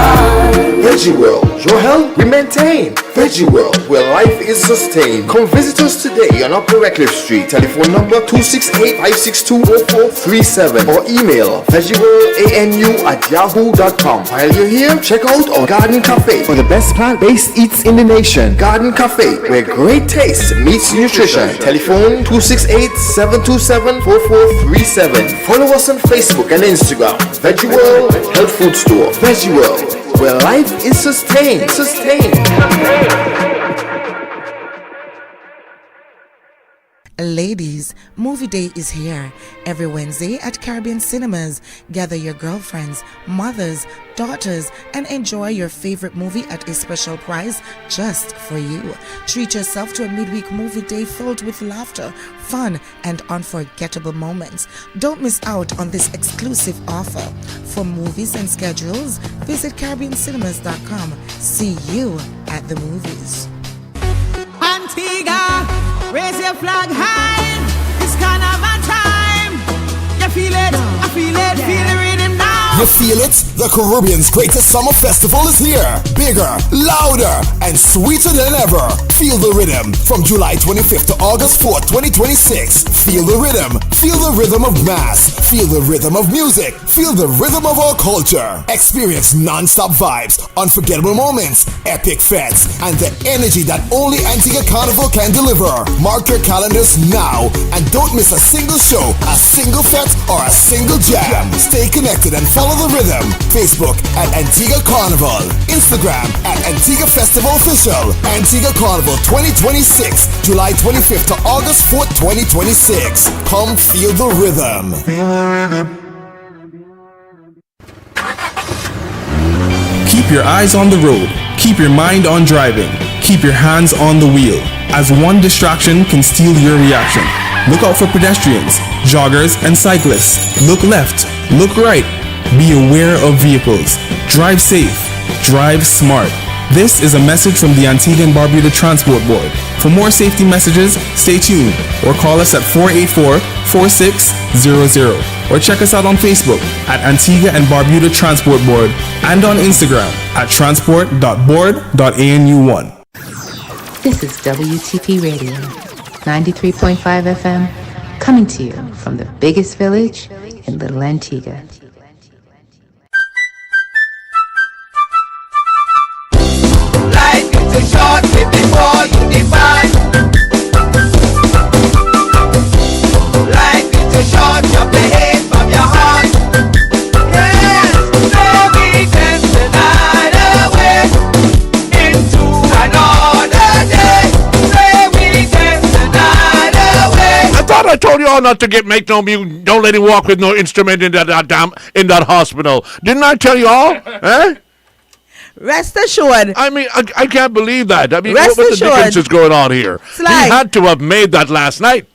Veggie World, your health we maintain. Veggie World, where life is sustained. Come visit us today on Upper Redcliffe Street. Telephone number 268-562-4437 or email veggieworldanu@yahoo.com. While you're here, check out our Garden Cafe for the best plant-based eats in the nation. Garden Cafe, where great taste meets nutrition. Telephone 268-727-4437. Follow us on Facebook and Instagram. Veggie World Health Food Store. Veggie World, where life is sustained. Ladies, Movie Day is here. Every Wednesday at Caribbean Cinemas, gather your girlfriends, mothers, daughters, and enjoy your favorite movie at a special price just for you. Treat yourself to a midweek movie day filled with laughter, fun, and unforgettable moments. Don't miss out on this exclusive offer. For movies and schedules, visit CaribbeanCinemas.com. See you at the movies. Antigua, raise your flag high. It's kind of a time. You feel it, I feel it, feel the rhythm now. You feel it? The Caribbean's greatest summer festival is here. Bigger, louder, and sweeter than ever. Feel the rhythm from July 25th to August 4th, 2026. Feel the rhythm. Feel the rhythm of mass. Feel the rhythm of music. Feel the rhythm of our culture. Experience non-stop vibes, unforgettable moments, epic fests, and the energy that only Antigua Carnival can deliver. Mark your calendars now and don't miss a single show, a single fete, or a single jam. Stay connected and follow the rhythm. Facebook at Antigua Carnival. Instagram at Antigua Festival Official. Antigua Carnival 2026, July 25th to August 4th, 2026. Come feel the rhythm. Keep your eyes on the road. Keep your mind on driving. Keep your hands on the wheel, as one distraction can steal your reaction. Look out for pedestrians, joggers, and cyclists. Look left, look right. Be aware of vehicles. Drive safe. Drive smart. This is a message from the Antigua and Barbuda Transport Board. For more safety messages, stay tuned or call us at 484-4600 or check us out on Facebook at Antigua and Barbuda Transport Board and on Instagram at transport.board.anu1. This is WTP Radio, 93.5 FM, coming to you from the biggest village in Little Antigua. Life is too short before you divide. Life is too short, chop the head from your heart. Yes, no weekend tonight away into another day. No weekend tonight away. I thought I told you all not to make no music. Don't let him walk with no instrument in that hospital. Didn't I tell you all? Eh? Rest assured. I mean, I can't believe that. I mean, Rest what the assured. dickens is going on here? Sly. He had to have made that last night.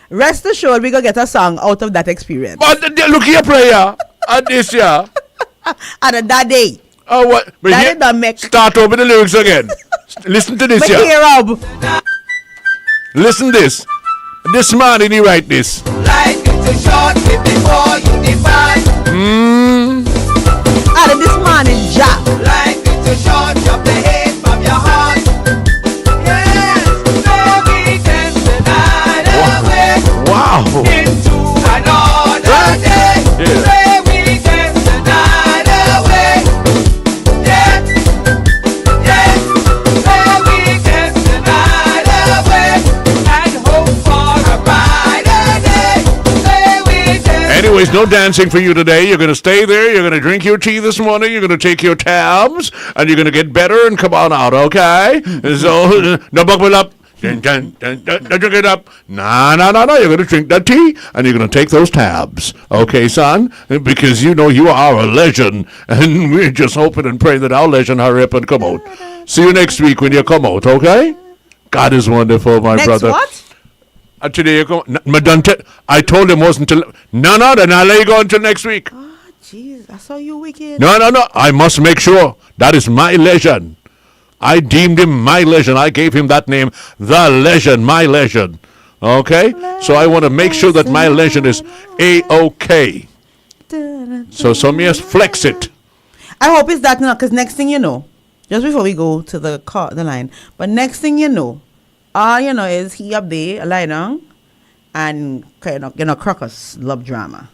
Rest assured, we gonna get a song out of that experience. But look here, prayer. And this, yeah. And that day. Oh, what? But That here, did not make. start over the lyrics again. Listen to this, Make yeah. hear up. Listen this. This man, did he write this? Life is too short before you divide. Out of this morning, Jack. Life is too short, chop the head from your heart. Yes, no weekend tonight away. Wow. Into another day. Yeah. No weekend tonight away. Yeah, yeah. No weekend tonight away. And hope for a brighter day. No weekend. Anyways, no dancing for you today. You're going to stay there. You're going to drink your tea this morning. You're going to take your tabs. And you're going to get better and come on out, okay? So, no buckle up. Don't drink it up. No. You're going to drink that tea. And you're going to take those tabs. Okay, son? Because you know you are a legend. And we're just hoping and praying that our legend hurry up and come out. See you next week when you come out, okay? God is wonderful, my brother. What? Today you go. I told him wasn't till. No. Then I'll let you go until next week. Oh, jeez. I saw you wicked. No. I must make sure that is my legend. I deemed him my legend. I gave him that name, the legend, my legend. Okay. So I want to make sure that my legend is A-OK. So somebody flex it. I hope it's that now, because next thing you know, just before we go to the line, but next thing you know, all you know is he up there, lying down, and Crocus love drama.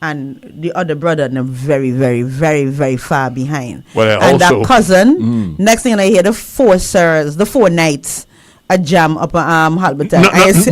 And the other brother, very, very, very, very far behind. Well, and also, that cousin, next thing I hear, the four nights, a jam up Halberton.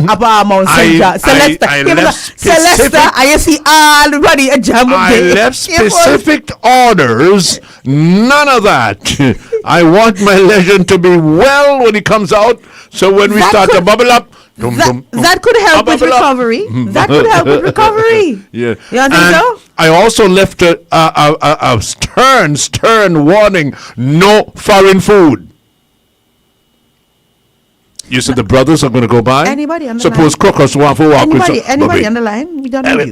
Up Mount St. John. Celeste, I see already a jam up I there. left specific orders. None of that. I want my legend to be well when he comes out. So when we start to bubble up, that could help with recovery. That could help with recovery. Yeah. You don't think so? I also left a stern warning: no foreign food. You said the brothers are going to go by? Anybody on the Suppose Crocus want to walk with some. Anybody on the line? We don't know you.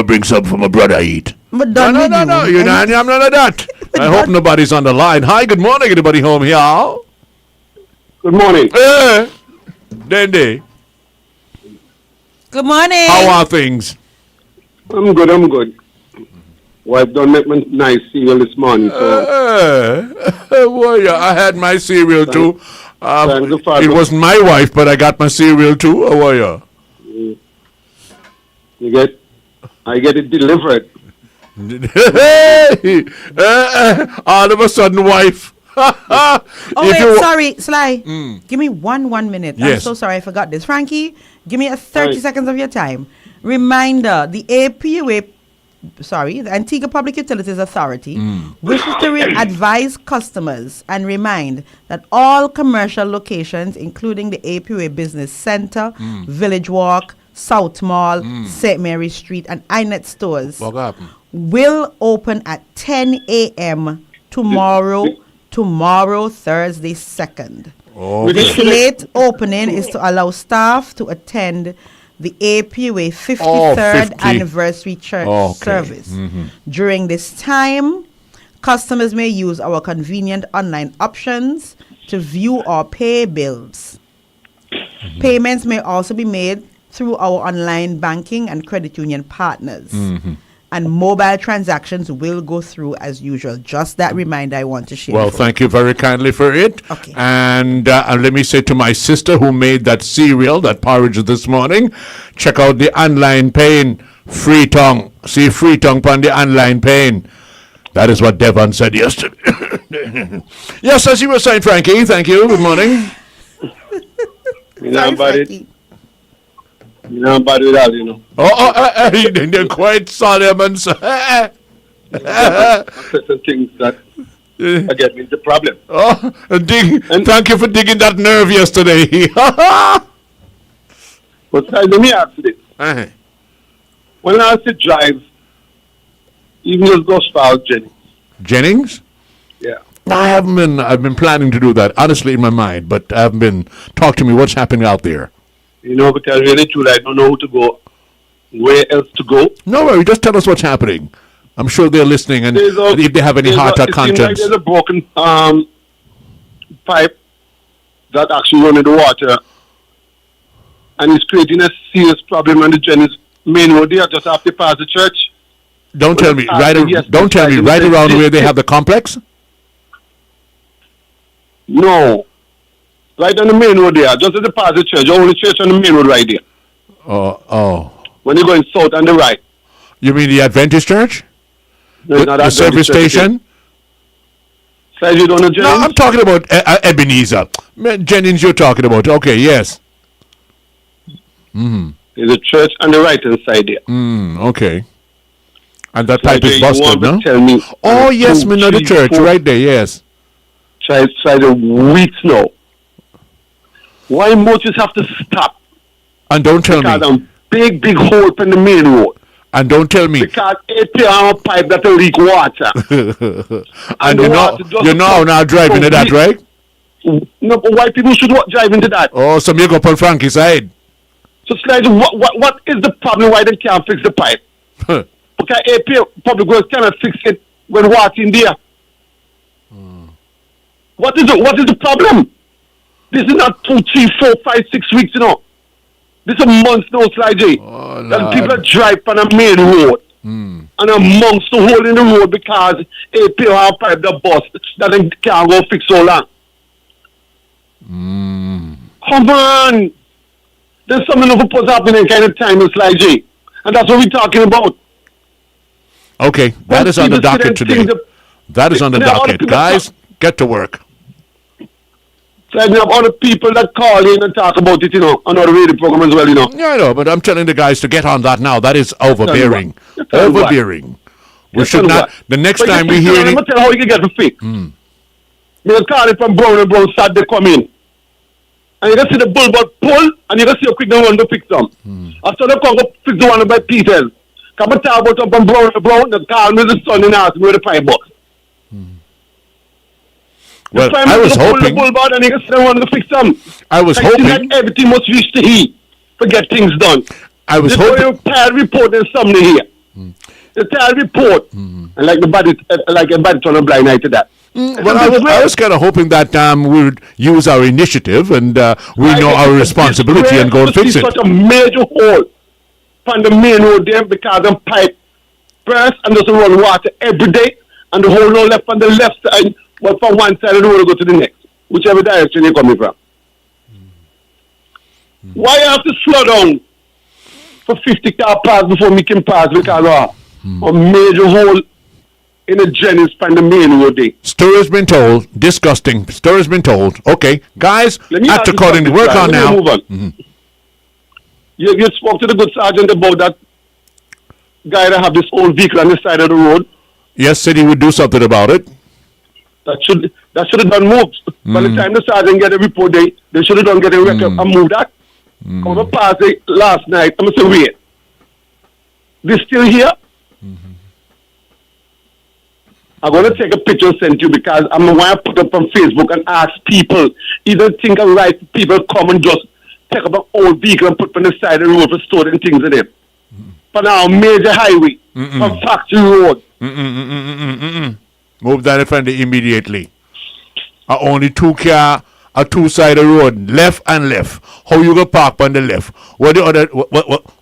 Bring some for my brother eat. No. You're not, I'm none of that. I hope nobody's on the line. Hi, good morning. Anybody home here? Good morning. Dende. Good morning. How are things? I'm good. Wife don't make me nice cereal this morning. So. Warrior, I had my cereal too. It wasn't my wife, but I got my cereal too. Warrior. I get it delivered. All of a sudden, wife. Sorry, Sly. Give me one minute. Yes. I'm so sorry, I forgot this. Frankie, give me 30 seconds of your time. Reminder, the APUA, the Antigua Public Utilities Authority wishes to advise customers and remind that all commercial locations, including the APUA Business Center, Village Walk, South Mall, St. Mary Street, and INET stores will open at 10 a.m. tomorrow, Thursday 2nd. This late opening is to allow staff to attend the APUA 53rd anniversary church service. During this time, customers may use our convenient online options to view or pay bills. Payments may also be made through our online banking and credit union partners. And mobile transactions will go through as usual. Just that reminder I want to share. Well, thank you very kindly for it. Okay. And let me say to my sister who made that cereal, that porridge this morning, check out the online paying. Free tongue. See free tongue on the online paying. That is what Devon said yesterday. Yes, as you were saying, Frankie. Thank you. Good morning. You know about it all, you know. They're quite Solomon. Certain things that get me into problem. Thank you for digging that nerve yesterday. But let me ask you this. When I say drive, even just go far Jennings. Jennings? Yeah. I've been planning to do that, honestly, in my mind, but I haven't been. Talk to me, what's happening out there? You know, because really, truly, I don't know who to go, where else to go. No worry, just tell us what's happening. I'm sure they're listening, and if they have any heart or conscience. Like there's a broken pipe that actually runs in the water, and it's creating a serious problem on the Jennings main road there, just after pass the church. Don't tell me right around where they have the complex? No. Right on the main road there, just at the pass the church, the only church on the main road right there. When you're going south on the right. You mean the Adventist church? No, the service station? No, I'm talking about Ebenezer. Jennings, you're talking about. Okay, yes. There's a church on the right hand side there. Okay. And that pipe is busted, no? Tell me yes, the church, right there, yes. Try the weeks now. Why motors have to stop? And don't tell me. Because big hole in the main road. And don't tell me. Because it have a pipe that will leak water. And you're now driving to that, right? No, but why people should drive into that? Oh, so you go up on Frankie's side. So, Slides, what is the problem why they can't fix the pipe? Because AP Public Works cannot fix it when water in there. What is the problem? This is not 2, 3, 4, 5, 6 weeks, you know. This is a month now, Slides. And people drive on a main road. And amongst the hole in the road because AP have a pipe that bust that they can't go fix so long. Come on. There's something of a put up in any kind of time, Slides. And that's what we're talking about. Okay, that is on the docket today. That is on the docket. Guys, get to work. So I have other people that call in and talk about it, you know, on our radio program as well, you know. Yeah, I know, but I'm telling the guys to get on that now. That is overbearing. Overbearing. We should not. The next time we hear it. I'm going to tell how you can get the fix. They're calling from Brown and Brown Saturday come in. And you can see the bulb pull, and you can see how quick they run to fix them. After they come go fix the one by Peters. Come and talk about up from Brown and Brown, they call me the son and ask me where the $5. Well, I was hoping. I was hoping. Like everything must reach the heat to get things done. I was hoping. A tired report and something here. The tired report, and like a bad on a blind eye to that. Well, I was kind of hoping that we would use our initiative and we know our responsibility and go and fix it. Such a major hole on the main road there because of pipe press and just run water every day, and the whole no left on the left side, but from one side of the road go to the next, whichever direction you're coming from. Why you have to slow down for 50 car pass before we can pass because a major hole in the Jennings from the main road there? Story's been told. Disgusting. Story's been told. Okay, guys, act accordingly. Work on now. Move on. You spoke to the good sergeant about that guy that have this old vehicle on the side of the road. Yes, said he would do something about it. That should have done moves. By the time the sergeant get a report, they should have done get a record and move that. Over past it last night, I'm saying, wait, they still here? I'm going to take a picture and send you because I'm going to put up on Facebook and ask people, either think of right people come and just take up an old vehicle and put on the side of the road for storing things in it. For now, major highway, from factory road. Move that in front immediately. Only a two-sided road, left and left. How you go park on the left? Where the other,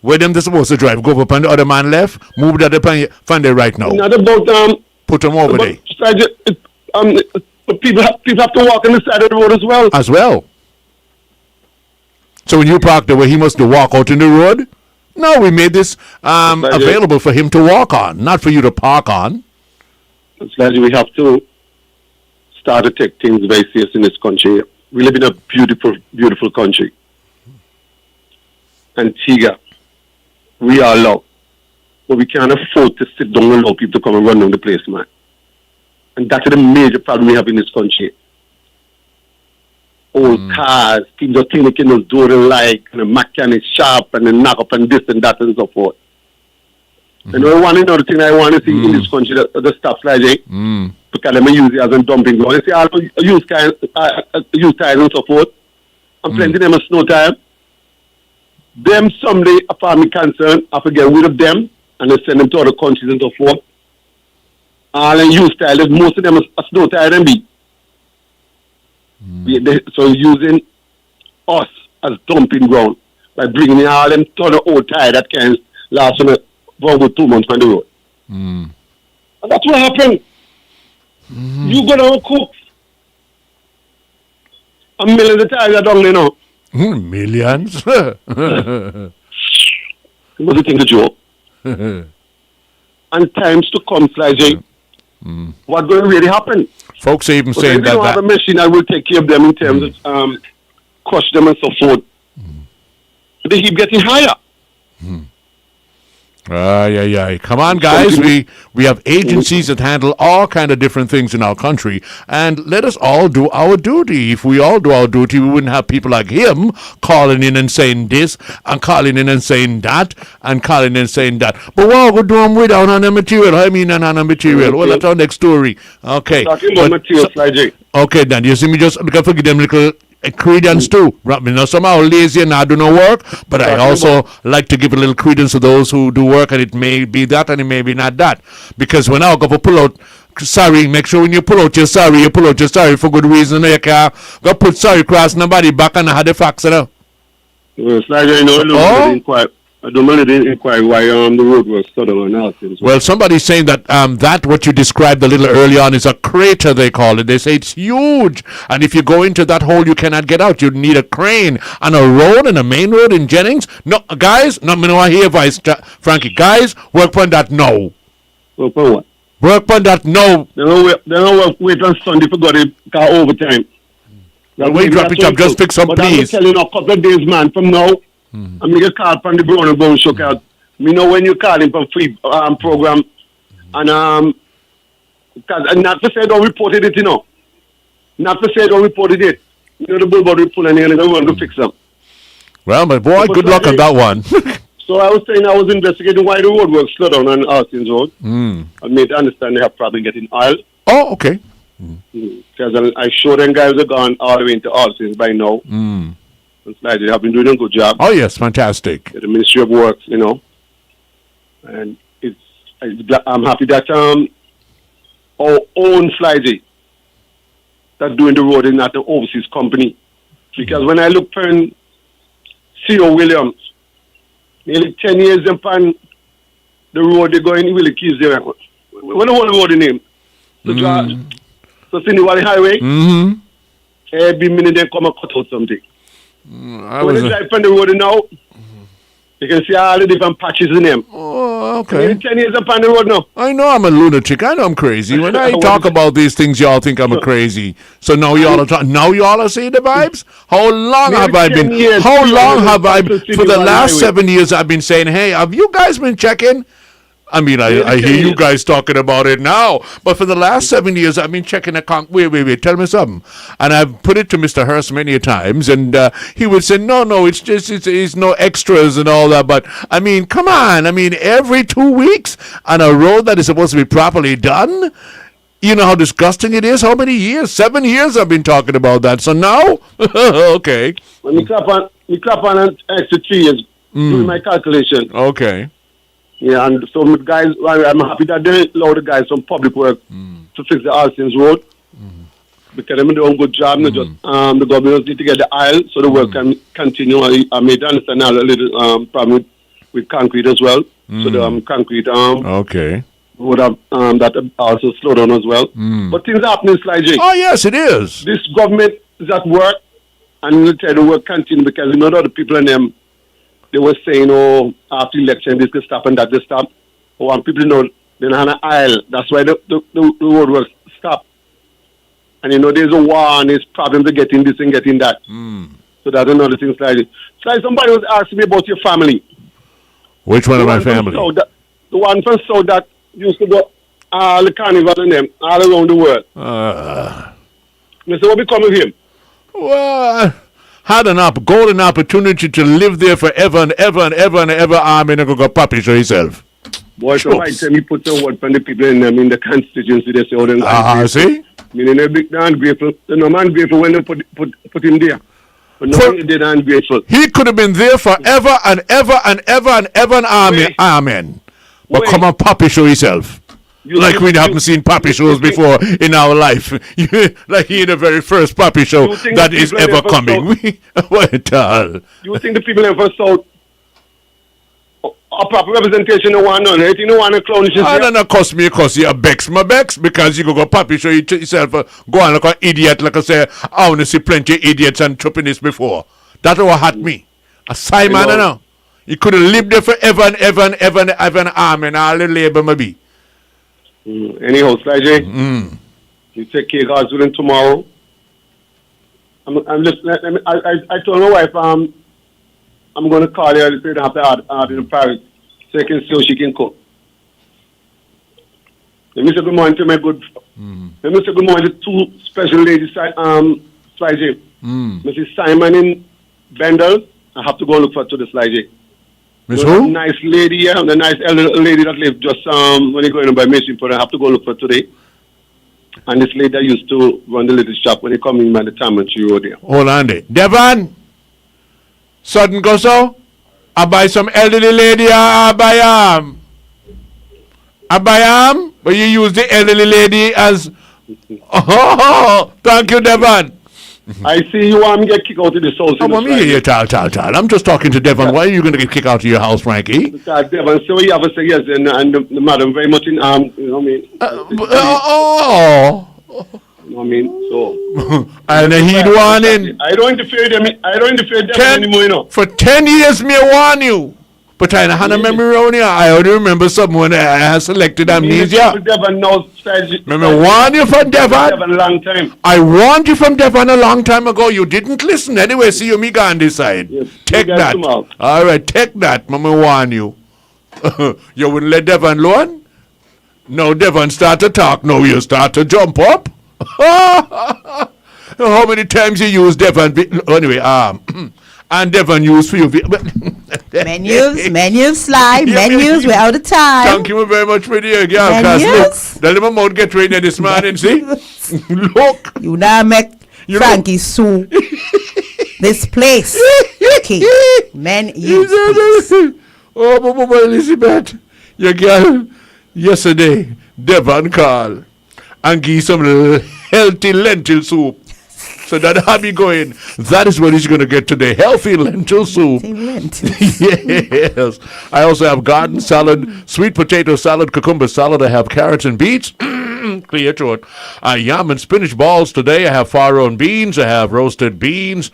where them they supposed to drive? Go up on the other man left. Move that up on the right now. Not about put them over there. But people have to walk on the side of the road as well. As well. So when you park there, where he must walk out in the road? No, we made this available for him to walk on, not for you to park on. It's like we have to start to take things very serious in this country. We live in a beautiful, beautiful country. Antigua, we are loved. But we can't afford to sit down and allow people to come and run down the place, man. And that's the major problem we have in this country. Old cars, people just think they can do what they like, and the mechanic shop, and then knock up and this and that and so forth. And another thing I want to see in this country, the stuff like that, because they use it as a dumping ground. You see, all use tires and so forth, and plenty of them are snow tires. Them someday, as far as I'm concerned, I have to get rid of them, and they send them to other countries and so forth. All in use tires, most of them are snow tire and be. So using us as dumping ground by bringing in all them ton of old tire that can last for about 2 months on the road. And that's what happened. You go down and cook. A million of tires are down there now. Millions? What do you think the joke? And times to come, Sly J. What's going to really happen? Folks are even but saying that they don't have a machine that will take care of them in terms of crush them and so forth. They keep getting higher. Come on, guys. We have agencies that handle all kind of different things in our country, and let us all do our duty. If we all do our duty, we wouldn't have people like him calling in and saying this, and calling in and saying that, and calling in and saying that. But what we're doing without on the material? I mean, on the material. Well, that's our next story. Okay. Talking about material, Sly J. Okay, then you see me just looking for them little credence too. You know, somehow lazy and not do no work, but I also like to give a little credence to those who do work, and it may be that and it may be not that. Because when I go for pull out sorry, make sure when you pull out your sorry, you pull out your sorry for good reason. You can't go put sorry across nobody back and have the facts, you know. Well, it's like, I don't really didn't inquire why the road was sort of announced. Well, somebody's saying that that what you described a little early on is a crater, they call it. They say it's huge, and if you go into that hole, you cannot get out. You need a crane on a road, and a main road in Jennings. No, guys, no, me no want hear voice, Frankie. Guys, work on that now. Work on what? Work on that now. They don't wait on Sunday for God car overtime. Well, wait, drop it up. Just fix some, please. But I'm telling you, a couple of days, man, from now. I'm going to call from the Brown and Bone Shook out. Me know when you call him from free program. And not to say don't reported it, you know. Not to say don't reported it. You know the bullboard will pull and they're going to fix them. Well, my boy, good luck on that one. So I was saying I was investigating why the road was slowed down on Austin's Road. I made understand they have problem getting oil. Oh, okay. Because I sure them guys are gone all the way into Austin's by now. Like they have been doing a good job. Oh yes, fantastic. The Ministry of Works, you know, and I'm happy that our own Flyzy that's doing the road is not an overseas company, because when I look for C.O. Williams, nearly 10 years upon the road they go in Willie Keys there. What the whole road name? So so Cindy Valley Highway. Mm-hmm. Every minute they come and cut out something. When you drive from the road now, you can see all the different patches in them. Oh, okay. 10 years up on the road now. I know I'm a lunatic. I know I'm crazy. When I talk about these things, y'all think I'm a crazy. So now y'all are saying the vibes? How long have I been? How long have I been? For the last 7 years, I've been saying, hey, have you guys been checking? I mean, I hear you guys talking about it now, but for the last 7 years, I've been checking the wait, tell me something. And I've put it to Mr. Hurst many times, and he would say, no, it's just, it's no extras and all that. But, I mean, come on. I mean, every 2 weeks on a road that is supposed to be properly done, you know how disgusting it is? How many years? 7 years I've been talking about that. So now, okay. When we clap on an extra 3 years, doing my calculation. Okay. Yeah, and so guys, I'm happy that they allow the guys from public work to fix the Alston's road because they're doing a good job. Just, the government need to get the aisle so the work can continue. I made understand now a little problem with concrete as well. So the concrete okay would have that also slow down as well. But things are happening, Sly J. Oh yes, it is. This government is at work, and we'll tell the work continue because you know the people in them. They were saying, oh, after election, this could stop and that could stop. Oh, and people know they're not an aisle. That's why the road works stop. And you know, there's a war and there's problems of getting this and getting that. So that's another thing, Slightly. So somebody was asking me about your family. Which one of my family? The one from South that used to go all the carnival and them, all around the world. Mr. What become of him? Well, had an golden opportunity to live there forever and ever and ever and ever. I'm going to go puppy show himself. Boy, so I tell me put some word from the people in the constituency. They say, oh, they're see? Meaning they're big, they're ungrateful. They're no man grateful when they put him there. But no, they're ungrateful. He could have been there forever and ever and ever and ever and amen. But come on, puppy show himself. Like we haven't seen puppy shows before in our life. Like he in the very first puppy show that is ever coming. What all? You think the people in first South a proper representation of one on it? You know, one a clown is I don't know, cost you a bex my bex because you go puppy show yourself go on like an idiot, like I say, I want to see plenty of idiots and chopping this before. That's what had me. A Simon, I don't know. You could have lived there forever and ever and ever and ever and arm and all the labor maybe. Anyhow, Sly J, you take care of God's tomorrow. I'm just, I told my wife, I'm going to call her and say I have to add in the parish so I can see how she can cook. Let me say good morning to my good, let me say good morning to two special ladies, Sly J. Mrs. Simon in Bendel, I have to go look for to the Sly J. Miss who? Nice lady, yeah, the nice elder lady that lives just when you go in by Mission Point. I have to go look for today. And this lady that used to run the little shop when you come in by the time and she rode there. Hold on there. Devon, sudden go so? I buy some elderly lady, I buy but you use the elderly lady as thank you, Devon. I see you want me to get kicked out of this house. I want me to hear you tell. I'm just talking to Devon. Why are you going to get kicked out of your house, Frankie? Because Devon, so you have to say yes, and the madam very much in you know what I mean? You know what I mean? So. And he'd warn in. I don't interfere with them anymore, you know. For 10 years, me warn you. But I had a memory around here. I only remember someone I selected amnesia. Devon knows. Remember, warn you from Devon? Devon a long time. I warned you from Devon a long time ago. You didn't listen. Anyway, see you, me go on this side. Yes, take that. All right, take that. Mama warn you. You wouldn't let Devon alone? No, Devon start to talk. No, you start to jump up. How many times you use Devon? Anyway, and Devon used for you. menus, Sly, menus, we're out of time. Thank you very much for the girl. Because look, the little mouth get ready this morning, see? Look. You now make Frankie sue this place. Okay. Menus. Oh, Mama Elizabeth, your girl, yesterday, Devon called and give some healthy lentil soup. So that hubby going, that is what he's going to get today. Healthy lentil soup. Yes. I also have garden salad, sweet potato salad, cucumber salad. I have carrots and beets. Clear throat. Yam and spinach balls today. I have farro and beans. I have roasted beans.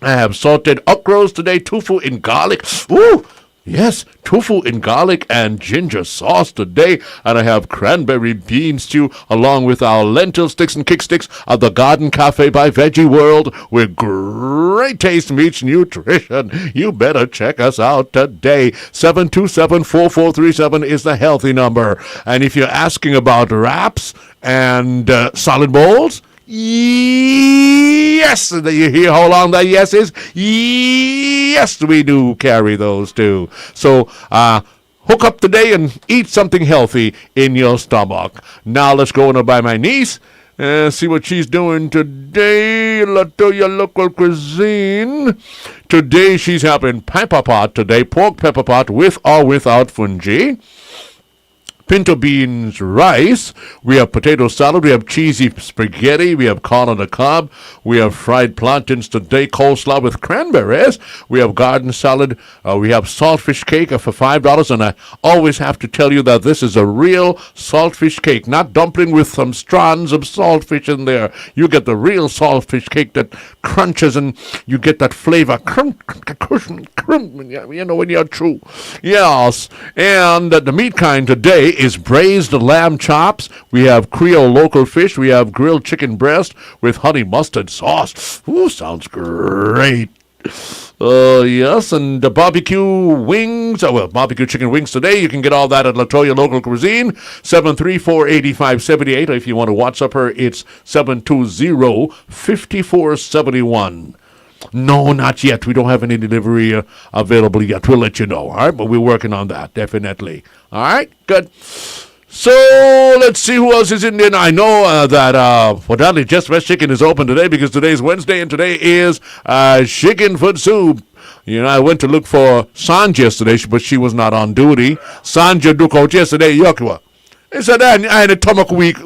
I have salted okras today. Tofu in garlic. Ooh. Yes, tofu in garlic and ginger sauce today. And I have cranberry bean stew along with our lentil sticks and kick sticks at the Garden Cafe by Veggie World with great taste meets nutrition. You better check us out today. 727-4437 is the healthy number. And if you're asking about wraps and salad bowls, yes, you hear how long that yes is? Yes, we do carry those too. So, hook up today and eat something healthy in your stomach. Now let's go on by my niece and see what she's doing today. Latoya Local Cuisine. Today she's having pepper pot today, pork pepper pot with or without fungi. Pinto beans rice, we have potato salad, we have cheesy spaghetti, we have corn on the cob, we have fried plantains today, coleslaw with cranberries, we have garden salad, we have saltfish cake for $5, and I always have to tell you that this is a real saltfish cake, not dumpling with some strands of saltfish in there. You get the real saltfish cake that crunches and you get that flavor, you know, when you're true. Yes, and the meat kind today is braised lamb chops. We have Creole local fish. We have grilled chicken breast with honey mustard sauce. Ooh, sounds great. Yes, and the barbecue wings. Barbecue chicken wings today. You can get all that at Latoya Local Cuisine, 734-8578. If you want to WhatsApp her, it's 720-5471. No, not yet. We don't have any delivery available yet. We'll let you know, all right? But we're working on that, definitely. All right, good. So, let's see who else is in there. I know that Wadali Just West Chicken is open today because today's Wednesday and today is chicken foot soup. You know, I went to look for Sanja yesterday, but she was not on duty. Sanja took out yesterday, Yokwa. He said, I had a stomach week.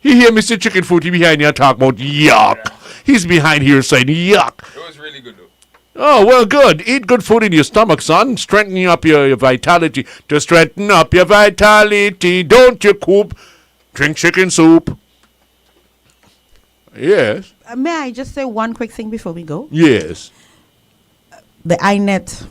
He hear me say chicken food, he behind here talk about yuck. He's behind here saying yuck. It was really good though. Oh, well, good. Eat good food in your stomach, son. Strengthening up your vitality. To strengthen up your vitality, don't you coop? Drink chicken soup. Yes. May I just say one quick thing before we go? Yes. The INET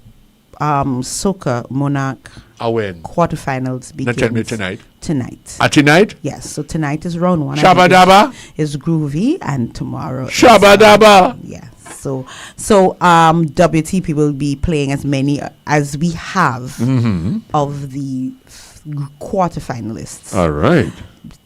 Soca Monarch when? Quarterfinals begins. Tell me tonight. Tonight. Tonight? Yes. So tonight is round one. Shabba Dabba? Is groovy, and tomorrow. Shabba Dabba? Yes. So WTP will be playing as many as we have of the quarterfinalists. All right.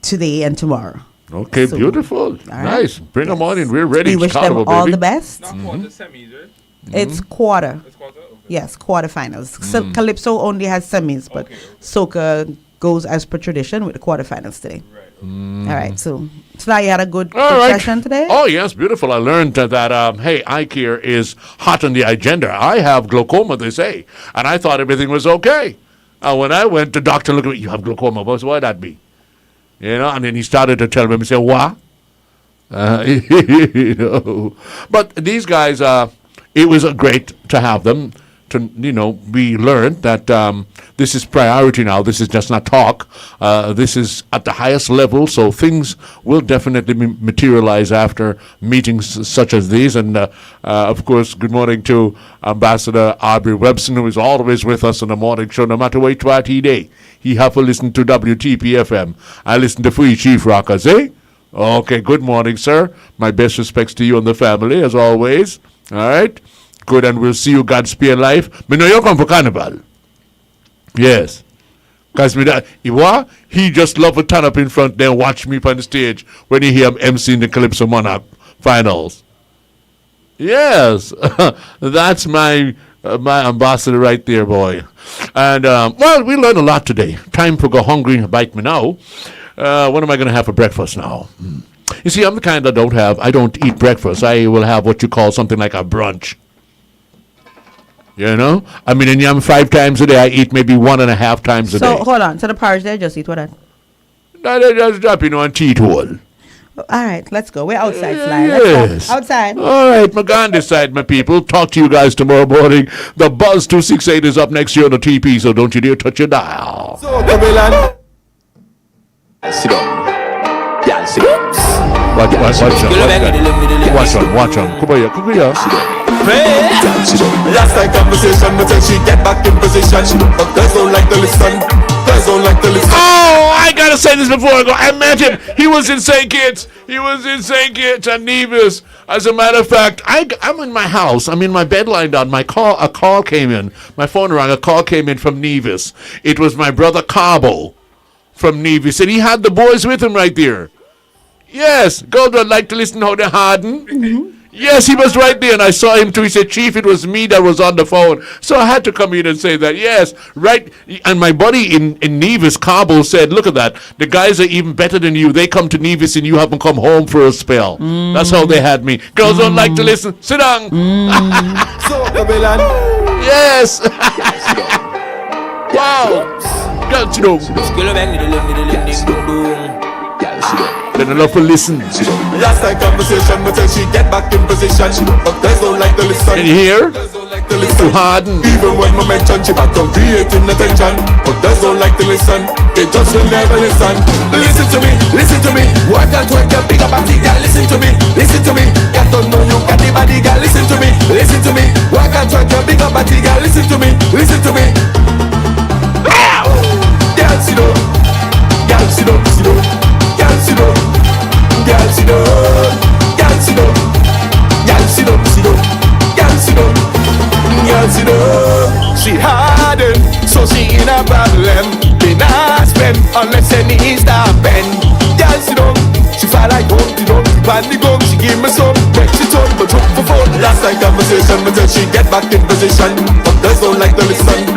Today and tomorrow. Okay, so, beautiful. Nice. Right. Bring them on in. We're ready. We wish them all the best. Not quarter semis, right? It's quarter. It's quarter? Okay. Yes, quarterfinals. So Calypso only has semis, but soca goes as per tradition with the quarterfinals today. Right. All right, so Sly, you had a good session today? Oh, yes, beautiful. I learned that, hey, eye care is hot on the agenda. I have glaucoma, they say, and I thought everything was okay. When I went to doctor, look at me, you have glaucoma. Why'd that be? You know, and then he started to tell me, he said, what? You know. But these guys, it was great to have them. We learned that this is priority now. This is just not talk. This is at the highest level, so things will definitely materialize after meetings such as these. And, of course, good morning to Ambassador Aubrey Webson, who is always with us on the morning show, no matter what he day. He have to listen to WTP FM. I listen to Free Chief Rockers, eh? Okay, good morning, sir. My best respects to you and the family, as always. All right? Good, and we'll see you God spare life. Me know you come for carnival. Yes. Because he just love to turn up in front there and watch me on the stage when he hear him emceeing the Calypso Monarch finals. Yes. That's my ambassador right there, boy. And, we learned a lot today. Time for go hungry and bite me now. What am I going to have for breakfast now? You see, I'm the kind that I don't eat breakfast. I will have what you call something like a brunch. You know? I mean, and I'm 5 times a day. I eat maybe 1.5 times a day. So, hold on. So, the porridge there, just eat what that? No, they just drop, on teetotal. All right, let's go. We're outside, Sly. Yes. Let's go. Outside. All right, Magandhi side, my people. Talk to you guys tomorrow morning. The Buzz 268 is up next year on the TP, so don't you dare touch your dial. So, Babylon. Sit down. Yeah, sit down. Watch on. Come here. Last night conversation, but then she get back in position. But girls don't like to listen. Oh, I gotta say this before I go. I met him. He was in St. Kitts. And Nevis. As a matter of fact, I'm in my house. I'm in my bed lying down. A call came in. My phone rang. A call came in from Nevis. It was my brother Cabo from Nevis. And he had the boys with him right there. Yes, girls would like to listen how they're harden. Mm-hmm. Yes, he was right there, and I saw him too. He said, Chief, it was me that was on the phone. So I had to come in and say that, yes, right. And my buddy in Nevis, Cabo, said, look at that. The guys are even better than you. They come to Nevis, and you haven't come home for a spell. That's how they had me. Girls don't like to listen. Sit down. So, Babylon. Yes. Wow. Girls, sit down. Then enough to listen. Last night conversation, but then she get back in position. But girls don't like to listen. Can you hear? Too harden. Even when I mention she back on creating attention. But girls don't like to listen. They just will never listen. Listen to me. Work and twerk your big up body, girl. Listen to me. Got to know you got the body, girl. Listen to me. Work and twerk your big up body, girl. Listen to me. Girl, sit down. She hardened, so she in a problem. They not spend unless her knees start bend. Girl, sit down. She fly like Humpty Dumpty, pan the gum. She give me some, make she turn, but jump for fun. Last night conversation, but then she get back in position. But girls don't like to listen.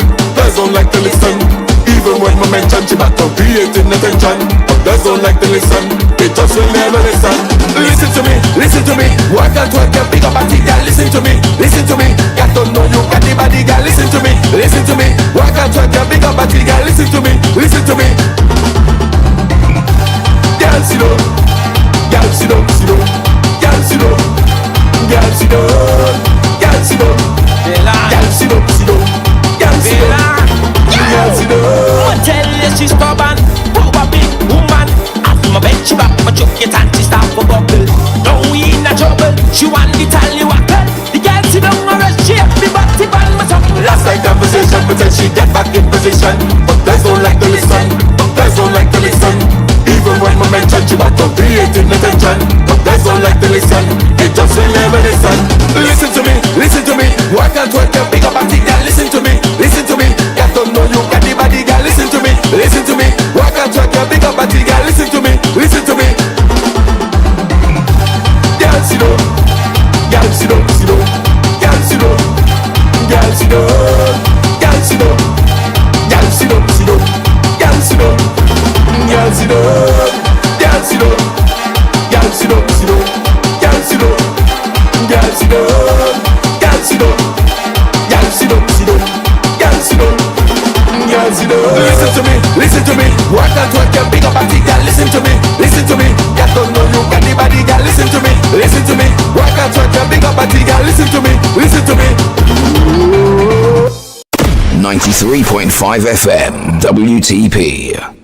Even when I mention she back on creating attention. But girls don't like to listen. They just will never listen. Listen to me. Work and twerk your big up body, girl. Listen to me. Got to know you got the body, girl. Listen to me. Work and twerk your big up body, girl. Listen to me. Girl, sit down. Tell you she's stubborn, power big woman. After my bed she back, my chuck it and she start for bubble. Now we in a trouble, she want to tell you what. The girl sit down and rest, she have me body ball my tongue. Last night conversation, but then she get back in position. But girls don't like to listen. Even when I mention she back on creating attention. But girls don't like to listen. They just will never listen. Listen to me. Work and twerk your big up body, girl. Listen to me. Got to know you got the body, girl. Listen to me. Work and twerk your big up body, girl. Listen to me. Girl, sit down. Listen to me. Work and twerk your big up body, girl. Listen to me. Got to know you got the body, girl. Listen to me. Work and twerk your big up body, girl. Listen to me. 93.5 FM, WTP.